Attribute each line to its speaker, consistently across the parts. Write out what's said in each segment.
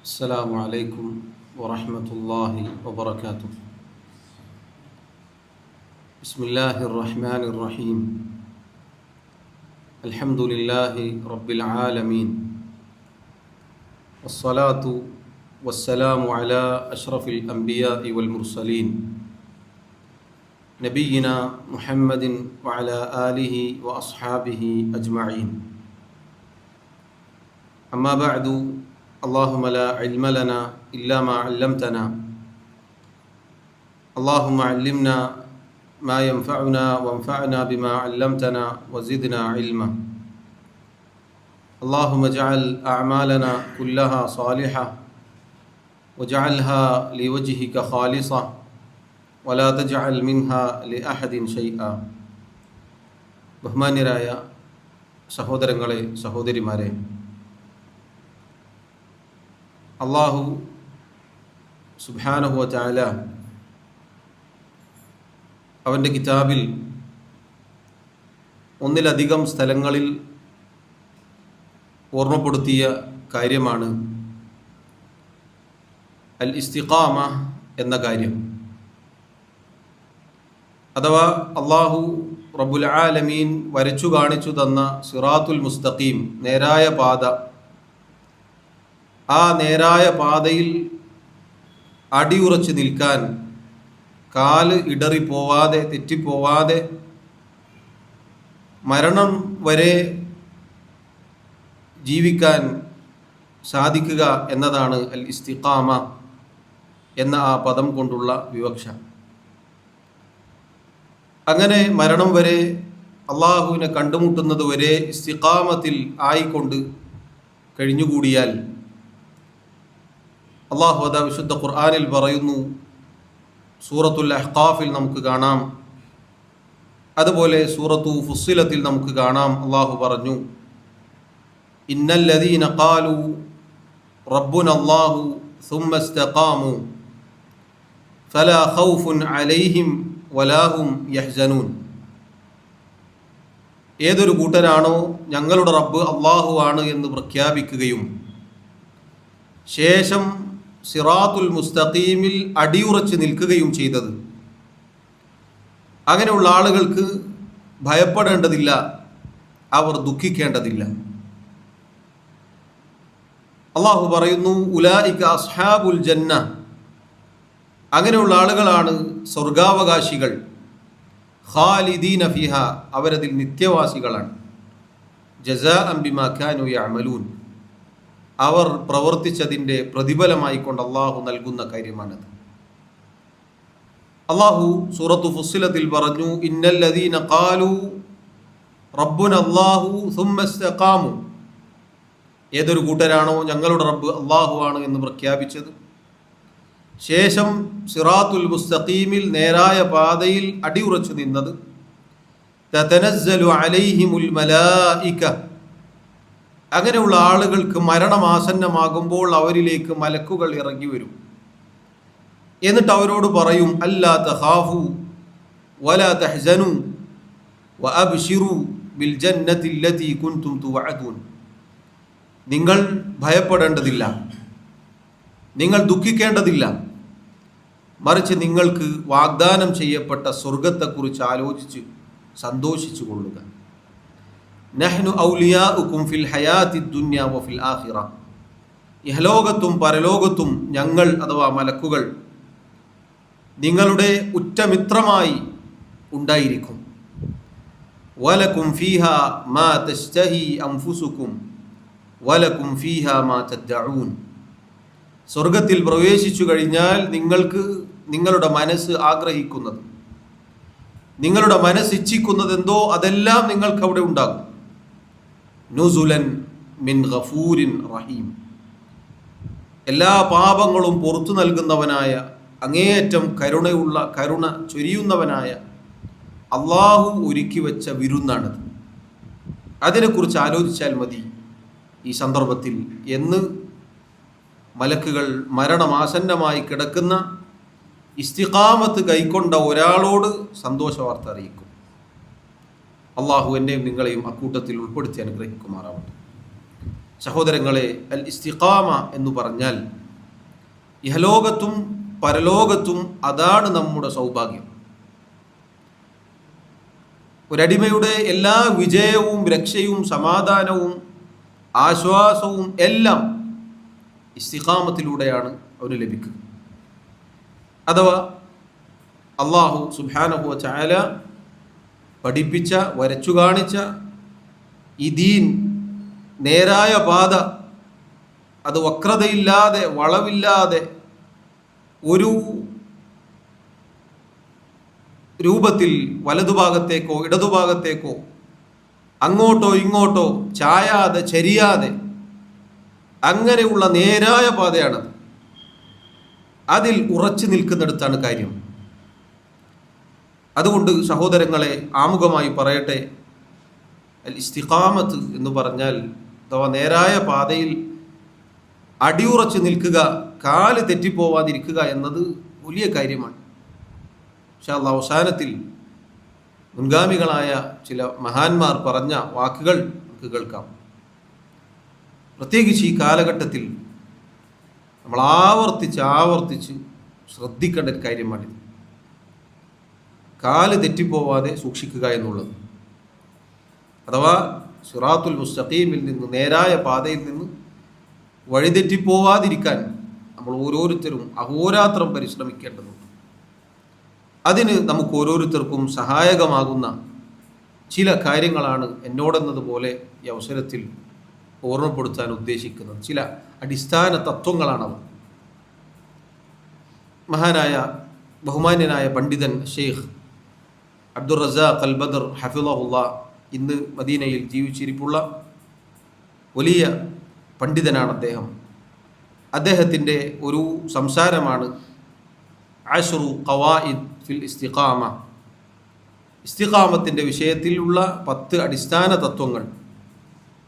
Speaker 1: السلام عليكم ورحمة الله وبركاته. بسم الله الرحمن الرحيم. الحمد لله رب العالمين، والصلاة والسلام على أشرف الأنبياء والمرسلين نبينا محمد وعلى آله وأصحابه أجمعين. أما بعد، اللهم لا علم لنا إلا ما علمتنا، اللهم علمنا ما ينفعنا وانفعنا بما علمتنا وزدنا علما. اللهم اجعل أعمالنا كلها صالحة واجعلها لوجهك خالصة ولا تجعل منها لأحد شيئا. ബഹുമാന്യരായ സഹോദരങ്ങളെ, സഹോദരിമാരെ, അല്ലാഹു സുബ്ഹാനഹു വ തആല അവൻ്റെ കിതാബിൽ ഒന്നിലധികം സ്ഥലങ്ങളിൽ ഓർമ്മപ്പെടുത്തിയ കാര്യമാണ് അൽ ഇസ്തിഖാമ എന്ന കാര്യം. അഥവാ അല്ലാഹു റബ്ബുൽ ആലമീൻ വരച്ചു കാണിച്ചു തന്ന സിറാത്തുൽ മുസ്തഖീം, നേരായ പാത, ആ നേരായ പാതയിൽ അടിയുറച്ച് നിൽക്കാൻ, കാല് ഇടറിപ്പോവാതെ, തെറ്റിപ്പോവാതെ, മരണം വരെ ജീവിക്കാൻ സാധിക്കുക എന്നതാണ് അൽ ഇസ്തിഖാമ എന്ന ആ പദം കൊണ്ടുള്ള വിവക്ഷ. അങ്ങനെ മരണം വരെ, അള്ളാഹുവിനെ കണ്ടുമുട്ടുന്നത് വരെ ഇസ്തിഖാമത്തിൽ ആയിക്കൊണ്ട് കഴിഞ്ഞുകൂടിയാൽ, അള്ളാഹു അതാ വിശുദ്ധ ഖുർആനിൽ പറയുന്നു, സൂറത്തുൽ അഹ്ഖാഫിൽ നമുക്ക് കാണാം, അതുപോലെ സൂറത്തു ഫുസ്സിലത്തിൽ നമുക്ക് കാണാം. അള്ളാഹു പറഞ്ഞു, ഇന്നല്ലദീന ഖാലു റബ്ബുനല്ലാഹു സുമ്മ ഇസ്തഖാമു ഫലാ ഖൗഫുൻ അലൈഹിം വലാ ഹും യഹ്സനൂൻ. ഏതൊരു കൂട്ടരാണോ ഞങ്ങളുടെ റബ്ബ് അള്ളാഹു ആണ് എന്ന് പ്രഖ്യാപിക്കുകയും ശേഷം സിറാത്തുൽ മുസ്തഖീമിൽ അടിയുറച്ച് നിൽക്കുകയും ചെയ്തത്, അങ്ങനെയുള്ള ആളുകൾക്ക് ഭയപ്പെടേണ്ടതില്ല, അവർ ദുഃഖിക്കേണ്ടതില്ല. അള്ളാഹു പറയുന്നു, ഉലായിക അസ്ഹാബുൽ ജന്ന, അങ്ങനെയുള്ള ആളുകളാണ് സ്വർഗാവകാശികൾ. ഖാലിദീന ഫിഹ, അവരതിൽ നിത്യവാസികളാണ്. ജസാഅൻ ബിമാ കാനൂ യഅമലൂൻ, അവർ പ്രവർത്തിച്ചതിൻ്റെ പ്രതിഫലമായിക്കൊണ്ട് അള്ളാഹു നൽകുന്ന കാര്യമാണത്. അള്ളാഹു സൂറത്തു ഫുസ്സിലത്തിൽ പറഞ്ഞു, ഇന്നല്ലദീന ഖാലു റബ്ബുനല്ലാഹു സുമ്മ ഇസ്തഖാമു, ഏതൊരു കൂട്ടരാണോ ഞങ്ങളുടെ റബ്ബ് അള്ളാഹു ആണ് എന്ന് പ്രഖ്യാപിച്ചത്, ശേഷം സിറാത്തുൽ മുസ്തഖീമിൽ നേരായ പാതയിൽ അടിയുറച്ചു നിന്നത്, തതനസ്സലു അലൈഹിമുൽ മലായിക, അങ്ങനെയുള്ള ആളുകൾക്ക് മരണമാസന്നമാകുമ്പോൾ അവരിലേക്ക് മലക്കുകൾ ഇറങ്ങി വരും. എന്നിട്ട് അവരോട് പറയും, അല്ലാ തഖാഫു വലാ തഹ്സനു വഅബ്ശിറു ബിൽ ജന്നത്തി അല്ലതി കുൻതും തുഅദൂൻ, നിങ്ങൾ ഭയപ്പെടേണ്ടതില്ല, നിങ്ങൾ ദുഃഖിക്കേണ്ടതില്ല, മറിച്ച് നിങ്ങൾക്ക് വാഗ്ദാനം ചെയ്യപ്പെട്ട സ്വർഗത്തെക്കുറിച്ച് ആലോചിച്ച് സന്തോഷിച്ചു കൊള്ളുക. നഹ്നു ഔലിയാഉകും ഫിൽ ഹയാത്തി ദുനിയ വഫിൽ ആഖിറ, ഇഹലോകത്തും പരലോകത്തും ഞങ്ങൾ അഥവാ മലക്കുകൾ നിങ്ങളുടെ ഉറ്റമിത്രമായി ഉണ്ടായിരിക്കും. വലകും ഫീഹാ മാ തശ്തഹി അൻഫുസുകും വലകും ഫീഹാ മാ തദ്ദഊൻ, സ്വർഗത്തിൽ പ്രവേശിച്ചു കഴിഞ്ഞാൽ നിങ്ങൾക്ക് നിങ്ങളുടെ മനസ്സ് ആഗ്രഹിക്കുന്നത്, നിങ്ങളുടെ മനസ്സ് ഇച്ഛിക്കുന്നത് എന്തോ അതെല്ലാം നിങ്ങൾക്ക് അവിടെ ഉണ്ടാകും. നുസുലൻ മിൻ ഗഫൂരിൻ റഹീം, എല്ലാ പാപങ്ങളും പുറത്തു നൽകുന്നവനായ, അങ്ങേയറ്റം കരുണ ചൊരിയുന്നവനായ അള്ളാഹു ഒരുക്കി വെച്ച വിരുന്നാണത്. അതിനെക്കുറിച്ച് ആലോചിച്ചാൽ മതി ഈ സന്ദർഭത്തിൽ എന്ന് മലക്കുകൾ മരണമാസന്നമായി കിടക്കുന്ന ഇസ്തിഖാമത്ത് കൈക്കൊണ്ട ഒരാളോട് സന്തോഷ വാർത്ത അറിയിക്കും. അള്ളാഹു എന്നെയും നിങ്ങളെയും അക്കൂട്ടത്തിൽ ഉൾപ്പെടുത്തി അനുഗ്രഹിക്കുമാറാവട്ടെ. സഹോദരങ്ങളെ, അൽ ഇസ്തിഖാമ എന്ന് പറഞ്ഞാൽ ഇഹലോകത്തും പരലോകത്തും അതാണ് നമ്മുടെ സൗഭാഗ്യം. ഒരടിമയുടെ എല്ലാ വിജയവും രക്ഷയും സമാധാനവും ആശ്വാസവും എല്ലാം ഇസ്തിഖാമത്തിലൂടെയാണ് അവന് ലഭിക്കുക. അഥവാ അല്ലാഹു സുബ്ഹാനഹു വ തആല പഠിപ്പിച്ച, വരച്ചു കാണിച്ച ഈ ദീൻ, നേരായ പാത, അത് വക്രതയില്ലാതെ വളവില്ലാതെ ഒരു രൂപത്തിൽ വലതുഭാഗത്തേക്കോ ഇടതുഭാഗത്തേക്കോ അങ്ങോട്ടോ ഇങ്ങോട്ടോ ചായാതെ ചരിയാതെ അങ്ങനെയുള്ള നേരായ പാതയാണത്. അതിൽ ഉറച്ചു നിൽക്കുന്നിടത്താണ് കാര്യം. അതുകൊണ്ട് സഹോദരങ്ങളെ, ആമുഖമായി പറയട്ടെ, അൽ ഇസ്തിഖാമത്ത് എന്ന് പറഞ്ഞാൽ അഥവാ നേരായ പാതയിൽ അടിയുറച്ച് നിൽക്കുക, കാല് തെറ്റിപ്പോവാതിരിക്കുക എന്നത് വലിയ കാര്യമാണ്. ഇൻഷാ അല്ലാഹ് അവസാനത്തിൽ മുൻഗാമികളായ ചില മഹാന്മാർ പറഞ്ഞ വാക്കുകൾ നമുക്ക് കേൾക്കാം. പ്രത്യേകിച്ച് ഈ കാലഘട്ടത്തിൽ നമ്മൾ ആവർത്തിച്ച് ശ്രദ്ധിക്കേണ്ട ഒരു കാര്യമാണിത്. കാല് തെറ്റിപ്പോവാതെ സൂക്ഷിക്കുക എന്നുള്ളത്. അഥവാ സിറാത്തുൽ മുസ്തഖീമിൽ നിന്ന്, നേരായ പാതയിൽ നിന്ന് വഴിതെറ്റിപ്പോവാതിരിക്കാൻ നമ്മൾ ഓരോരുത്തരും അഹോരാത്രം പരിശ്രമിക്കേണ്ടതുണ്ട്. അതിന് നമുക്ക് ഓരോരുത്തർക്കും സഹായകമാകുന്ന ചില കാര്യങ്ങളാണ് എന്നോടെന്നതുപോലെ ഈ അവസരത്തിൽ ഓർമ്മപ്പെടുത്താൻ ഉദ്ദേശിക്കുന്നത്. ചില അടിസ്ഥാന തത്വങ്ങളാണവ. മഹാനായ ബഹുമാന്യനായ പണ്ഡിതൻ ഷെയ്ഖ് അബ്ദുർ റസാഖ് അൽ ബദർ ഹഫിളഹുല്ലാ ഇന്ന് മദീനയിൽ ജീവിച്ചിരിപ്പുള്ള വലിയ പണ്ഡിതനാണ് അദ്ദേഹം. അദ്ദേഹത്തിൻ്റെ ഒരു സംസാരമാണ് അശ്റു ഖവായിദ് ഫിൽ ഇസ്തിഖാമ. ഇസ്തിഖാമത്തിൻ്റെ വിഷയത്തിലുള്ള 10 അടിസ്ഥാന തത്വങ്ങൾ.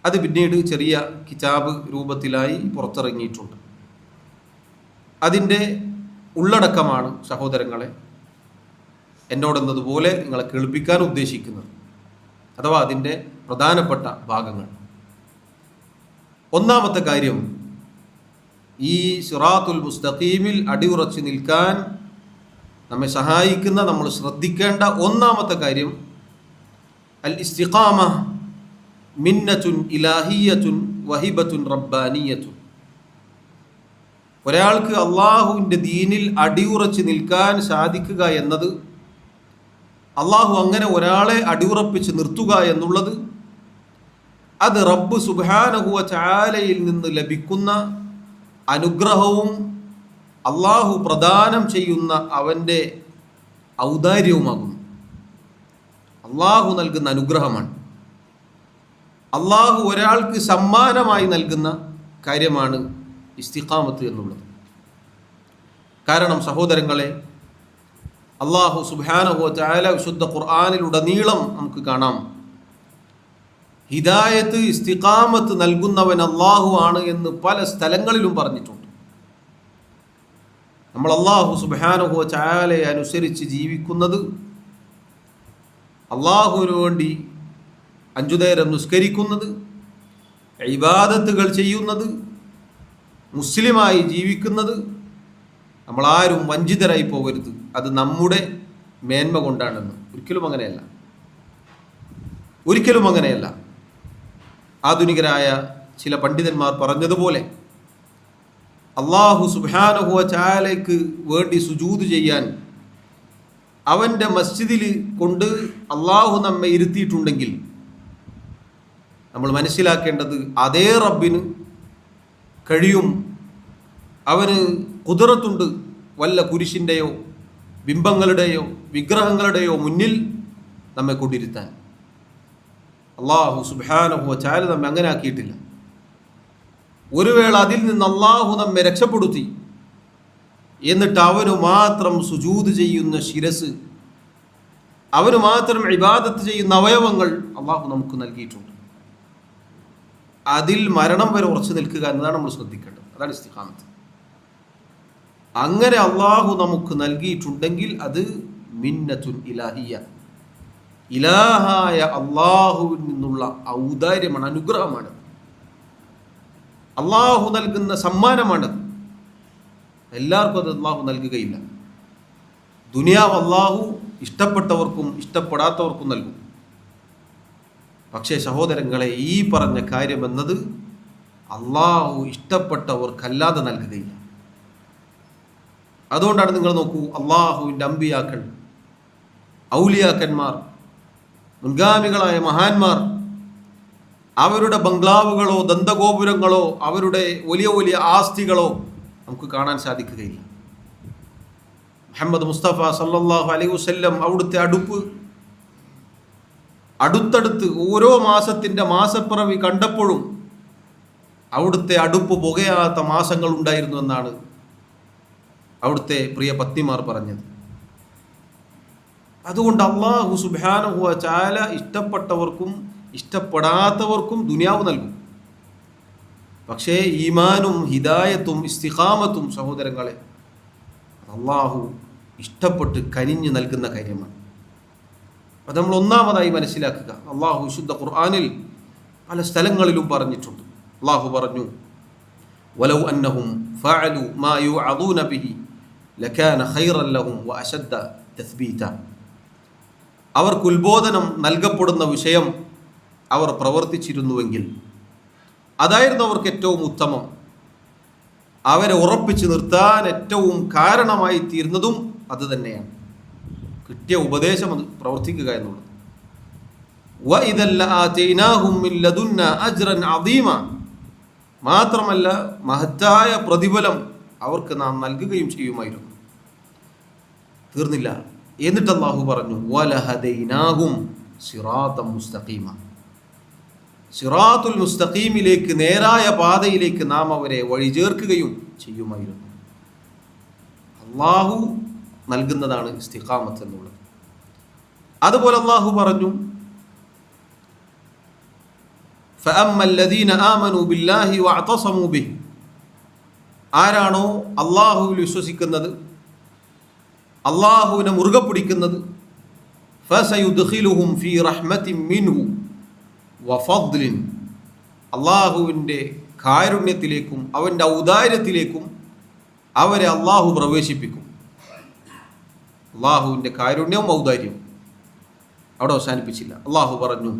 Speaker 1: അത് പിന്നീട് ചെറിയ കിതാബ് രൂപത്തിലായി പുറത്തിറങ്ങിയിട്ടുണ്ട്. അതിൻ്റെ ഉള്ളടക്കമാണ് സഹോദരങ്ങളെ എന്നോടെന്നതുപോലെ നിങ്ങളെ കേൾപ്പിക്കാൻ ഉദ്ദേശിക്കുന്നത്, അഥവാ അതിൻ്റെ പ്രധാനപ്പെട്ട ഭാഗങ്ങൾ. ഒന്നാമത്തെ കാര്യം, ഈ സിറാത്തുൽ മുസ്തഖീമിൽ അടിയുറച്ച് നിൽക്കാൻ നമ്മെ സഹായിക്കുന്ന, നമ്മൾ ശ്രദ്ധിക്കേണ്ട ഒന്നാമത്തെ കാര്യം, അൽ ഇസ്തിഖാമ മിന്നത്തുൻ ഇലാഹിയത്തുൻ വഹിബത്തുൻ റബ്ബാനിയത്തുൻ. ഒരാൾക്ക് അള്ളാഹുവിൻ്റെ ദീനിൽ അടിയുറച്ച് നിൽക്കാൻ സാധിക്കുക എന്നത്, അള്ളാഹു അങ്ങനെ ഒരാളെ അടിയുറപ്പിച്ച് നിർത്തുക എന്നുള്ളത്, അത് റബ്ബ് സുബ്ഹാനഹു വ തആലയിൽ നിന്ന് ലഭിക്കുന്ന അനുഗ്രഹവും അള്ളാഹു പ്രദാനം ചെയ്യുന്ന അവൻ്റെ ഔദാര്യവുമാകുന്നു. അള്ളാഹു നൽകുന്ന അനുഗ്രഹമാണ്. അള്ളാഹു ഒരാൾക്ക് സമ്മാനമായി നൽകുന്ന കാര്യമാണ് ഇസ്തിഖാമത്ത് എന്നുള്ളത്. കാരണം സഹോദരങ്ങളെ, അള്ളാഹു സുബ്ഹാനഹു വ തആല വിശുദ്ധ ഖുർആനിലുടനീളം നമുക്ക് കാണാം, ഹിദായത്ത്, ഇസ്തിഖാമത്ത് നൽകുന്നവൻ അള്ളാഹു ആണ് എന്ന് പല സ്ഥലങ്ങളിലും പറഞ്ഞിട്ടുണ്ട്. നമ്മൾ അള്ളാഹു സുബ്ഹാനഹു വ തആലയെ അനുസരിച്ച് ജീവിക്കുന്നത്, അള്ളാഹുവിന് വേണ്ടി 5 നേരം നിസ്കരിക്കുന്നത്, ഇബാദത്തുകൾ ചെയ്യുന്നത്, മുസ്ലിമായി ജീവിക്കുന്നത്, നമ്മളാരും വഞ്ചിതരായി പോകരുത്, അത് നമ്മുടെ മേന്മ കൊണ്ടാണെന്ന്. ഒരിക്കലും അങ്ങനെയല്ല. ആധുനികരായ ചില പണ്ഡിതന്മാർ പറഞ്ഞതുപോലെ, അള്ളാഹു സുബ്ഹാനഹു വ തആലയ്ക്ക് വേണ്ടി സുജൂദ് ചെയ്യാൻ അവൻ്റെ മസ്ജിദിൽ കൊണ്ട് അള്ളാഹു നമ്മെ ഇരുത്തിയിട്ടുണ്ടെങ്കിൽ നമ്മൾ മനസ്സിലാക്കേണ്ടത്, അതേ റബ്ബിന് കഴിയും, അവന് ഖുദ്റത്തുണ്ട്, വല്ല കുരിശിൻ്റെയോ ബിംബങ്ങളുടെയോ വിഗ്രഹങ്ങളുടെയോ മുന്നിൽ നമ്മെ കൊണ്ടിരുത്താൻ. അള്ളാഹു സുബ്ഹാനഹു വ തആല നമ്മെ അങ്ങനെ ആക്കിയിട്ടില്ല. ഒരു വേള അതിൽ നിന്ന് അള്ളാഹു നമ്മെ രക്ഷപ്പെടുത്തി, എന്നിട്ട് അവന് മാത്രം സുജൂദ് ചെയ്യുന്ന ശിരസ്, അവന് മാത്രം ഇബാദത്ത് ചെയ്യുന്ന അവയവങ്ങൾ അള്ളാഹു നമുക്ക് നൽകിയിട്ടുണ്ട്. അതിൽ മരണം വരെ ഉറച്ചു നിൽക്കുക എന്നതാണ് നമ്മൾ ശ്രദ്ധിക്കേണ്ടത്. അതാണ് ഇസ്തിഖാമത്ത്. അങ്ങനെ അള്ളാഹു നമുക്ക് നൽകിയിട്ടുണ്ടെങ്കിൽ അത് മിന്നത്തുൻ ഇലാഹിയ, ഇലാഹായ അള്ളാഹുവിൽ നിന്നുള്ള ഔദാര്യമാണ്, അനുഗ്രഹമാണ്. അള്ളാഹു നൽകുന്ന സമ്മാനമാണത്. എല്ലാവർക്കും അത് അള്ളാഹു നൽകുകയില്ല. ദുനിയാവ് അള്ളാഹു ഇഷ്ടപ്പെട്ടവർക്കും ഇഷ്ടപ്പെടാത്തവർക്കും നൽകും. പക്ഷേ സഹോദരങ്ങളെ, ഈ പറഞ്ഞ കാര്യമെന്നത് അള്ളാഹു ഇഷ്ടപ്പെട്ടവർക്കല്ലാതെ നൽകുകയില്ല. അതുകൊണ്ടാണ് നിങ്ങൾ നോക്കൂ, അള്ളാഹുവിൻ്റെ അമ്പിയാക്കൾ, ഔലിയാക്കന്മാർ, മുൻഗാമികളായ മഹാന്മാർ, അവരുടെ ബംഗ്ലാവുകളോ ദന്തഗോപുരങ്ങളോ അവരുടെ വലിയ വലിയ ആസ്തികളോ നമുക്ക് കാണാൻ സാധിക്കുകയില്ല. മുഹമ്മദ് മുസ്തഫ സല്ലല്ലാഹു അലൈഹി വസല്ലം അവിടുത്തെ അടുത്തടുത്ത് ഓരോ മാസത്തിൻ്റെ മാസപ്പിറവി കണ്ടപ്പോഴും അവിടുത്തെ അടുപ്പ് പുകയാത്ത മാസങ്ങൾ ഉണ്ടായിരുന്നു എന്നാണ് അവിടുത്തെ പ്രിയ പത്നിമാർ പറഞ്ഞത്. അതുകൊണ്ട് അല്ലാഹു സുബ്ഹാനഹു വ തആല ഇഷ്ടപ്പെട്ടവർക്കും ഇഷ്ടപ്പെടാത്തവർക്കും ദുനിയാവ് നൽകും. പക്ഷേ ഈമാനും ഹിദായത്തും ഇസ്തിഖാമത്തും സഹോദരങ്ങളെ, അല്ലാഹു ഇഷ്ടപ്പെട്ട് കനിഞ്ഞ് നൽകുന്ന കാര്യമാണ്. അത് നമ്മൾ ഒന്നാമതായി മനസ്സിലാക്കുക. അല്ലാഹു വിശുദ്ധ ഖുർആനിൽ പല സ്ഥലങ്ങളിലും പറഞ്ഞിട്ടുണ്ട്. അല്ലാഹു പറഞ്ഞു, വലൗ അന്നഹും ഫഅലു മാ യുഅദൂന ബിഹി ലകാന ഖൈറൻ ലഹും വഅശദ്ദ തസ്ബീത. അവർക്ക് ഉത്ബോധനം നൽകപ്പെടുന്ന വിഷയം അവർ പ്രവർത്തിച്ചിരുന്നുവെങ്കിൽ അതായിരുന്നു അവർക്ക് ഏറ്റവും ഉത്തമം. അവരെ ഉറപ്പിച്ചു നിർത്താൻ ഏറ്റവും കാരണമായി തീർന്നതും അത് തന്നെയാണ്. കിട്ടിയ ഉപദേശം അത് പ്രവർത്തിക്കുക എന്നുള്ളത്. വഇദൻ ലആതൈനാഹും മിൻ ലദുന്നാ അജ്റൻ അദീമ. മാത്രമല്ല, മഹത്തായ പ്രതിഫലം അവർക്ക് നാം നൽകുകയും ചെയ്യുമായിരുന്നു. തീർന്നില്ല. എന്നിട്ട് അല്ലാഹു പറഞ്ഞു, വലഹദൈനാഹും സിറാത്തൻ മുസ്തഖീമ. സിറാത്തുൽ മുസ്തഖീമിലേക്ക്, നേരായ പാതയിലേക്ക് നാം അവരെ വഴി ചേർക്കുകയും ചെയ്യുമായിരുന്നു. അല്ലാഹു നൽകുന്നതാണ് ഇസ്തിഖാമത്ത് എന്നുള്ളത്. അതുപോലെ അല്ലാഹു പറഞ്ഞു, ഫഅമ്മ അല്ലദീന ആമനൂ ബില്ലാഹി വഅതസമൂ ബിഹി. ആരാണോ അല്ലാഹുവിൽ വിശ്വസിക്കുന്നത്, അല്ലാഹുവിനെ മുറുകെ പിടിക്കുന്നത്, ഫസയുദ്ഖിലുഹും ഫീ റഹ്മത്തിൻ മിൻഹു വഫദ്ലിൻ. അല്ലാഹുവിൻ്റെ കാരുണ്യത്തിലേക്കും അവൻ്റെ ഔദാര്യത്തിലേക്കും അവരെ അല്ലാഹു പ്രവേശിപ്പിക്കും. അല്ലാഹുവിൻ്റെ കാരുണ്യവും ഔദാര്യവും അവിടെ അവസാനിപ്പിച്ചില്ല. അല്ലാഹു പറഞ്ഞു,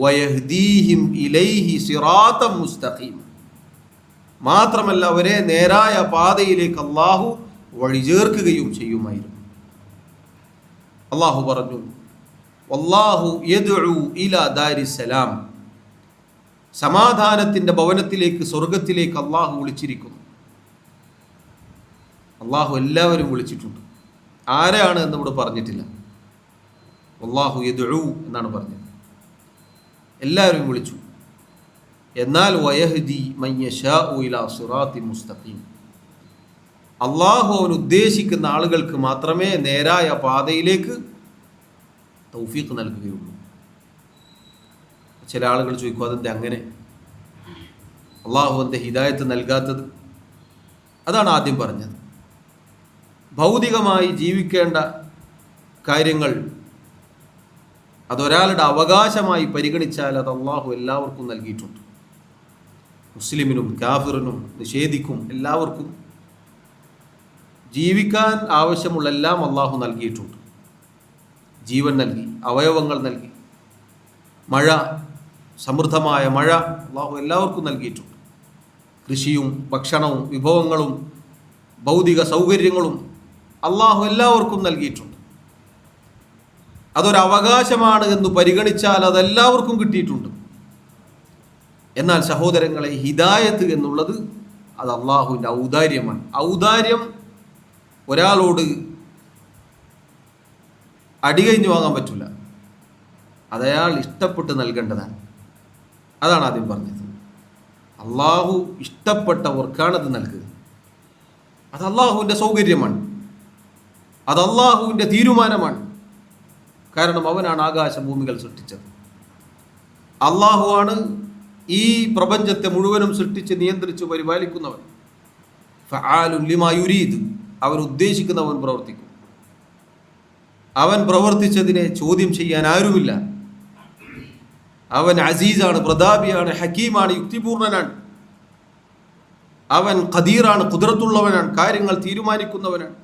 Speaker 1: വയഹ്ദീഹിം ഇലൈഹി സിറാത്തൻ മുസ്തഖീം. മാത്രമല്ല, അവരെ നേരായ പാതയിലേക്ക് അല്ലാഹു വഴി ചേർക്കുകയും ചെയ്യുമായിരുന്നു. അല്ലാഹു പറഞ്ഞു, വല്ലാഹു യദ്ഉ ഇലാ ദാരിസ്സലാം. സമാധാനത്തിൻ്റെ ഭവനത്തിലേക്ക്, സ്വർഗത്തിലേക്ക് അല്ലാഹു വിളിച്ചിരിക്കുന്നു. അല്ലാഹു എല്ലാവരും വിളിച്ചിട്ടുണ്ട്. ആരാണ് എന്ന് ഇവിടെ പറഞ്ഞിട്ടില്ല. വല്ലാഹു യദ്ഉ എന്നാണ് പറഞ്ഞത്. എല്ലാവരും വിളിച്ചു. എന്നാൽ വയഹ്ദി മൻ യശാഉ ഇലാ സിറാത്തിൻ മുസ്തഖീം. അല്ലാഹു അവൻ ഉദ്ദേശിക്കുന്ന ആളുകൾക്ക് മാത്രമേ നേരായ പാതയിലേക്ക് തൗഫീഖ് നൽകുകയുള്ളൂ. ചില ആളുകൾ ചോദിക്കും, അതെന്താ അങ്ങനെ? അല്ലാഹു എന്താ ഹിദായത്ത് നൽകാത്തത്? അതാണ് ആദ്യം പറഞ്ഞത്. ഭൗതികമായി ജീവിക്കേണ്ട കാര്യങ്ങൾ അതൊരാളുടെ അവകാശമായി പരിഗണിച്ചാൽ അത് അല്ലാഹു എല്ലാവർക്കും നൽകിയിട്ടുണ്ട്. മുസ്ലിമിനും കാഫിറിനും നിഷേധിക്കും എല്ലാവർക്കും ജീവിക്കാൻ ആവശ്യമുള്ള എല്ലാം അല്ലാഹു നൽകിയിട്ടുണ്ട്. ജീവൻ നൽകി, അവയവങ്ങൾ നൽകി, മഴ, സമൃദ്ധമായ മഴ അല്ലാഹു എല്ലാവർക്കും നൽകിയിട്ടുണ്ട്. കൃഷിയും ഭക്ഷണവും വിഭവങ്ങളും ഭൗതിക സൗകര്യങ്ങളും അല്ലാഹു എല്ലാവർക്കും നൽകിയിട്ടുണ്ട്. അതൊരവകാശമാണ് എന്ന് പരിഗണിച്ചാൽ അതെല്ലാവർക്കും കിട്ടിയിട്ടുണ്ട്. എന്നാൽ സഹോദരങ്ങളെ, ഹിദായത്ത് എന്നുള്ളത് അത് അല്ലാഹുവിൻ്റെ ഔദാര്യമാണ്. ഔദാര്യം ഒരാളോട് അടികഴിഞ്ഞു വാങ്ങാൻ പറ്റില്ല. അതയാൾ ഇഷ്ടപ്പെട്ട് നൽകേണ്ടതാണ്. അതാണ് ആദ്യം പറഞ്ഞത്. അല്ലാഹു ഇഷ്ടപ്പെട്ടവർക്കാണ് അത് നൽകുക. അത് അല്ലാഹുവിൻ്റെ സൗകര്യമാണ്, അത് അല്ലാഹുവിൻ്റെ തീരുമാനമാണ്. കാരണം അവനാണ് ആകാശഭൂമികൾ സൃഷ്ടിച്ചത്. അല്ലാഹുവാണ് ഈ പ്രപഞ്ചത്തെ മുഴുവനും സൃഷ്ടിച്ച് നിയന്ത്രിച്ച് പരിപാലിക്കുന്നവൻ. ഫആലുൻ ലിമാ യുരീദ്. അവൻ ഉദ്ദേശിക്കുന്നവൻ പ്രവർത്തിക്കും. അവൻ പ്രവർത്തിച്ചതിനെ ചോദ്യം ചെയ്യാൻ ആരുമില്ല. അവൻ അസീസാണ്, പ്രതാപിയാണ്, ഹക്കീമാണ്, യുക്തിപൂർണനാണ്. അവൻ ഖദീറാണ്, ഖുദ്റത്തുള്ളവനാണ്, കാര്യങ്ങൾ തീരുമാനിക്കുന്നവനാണ്.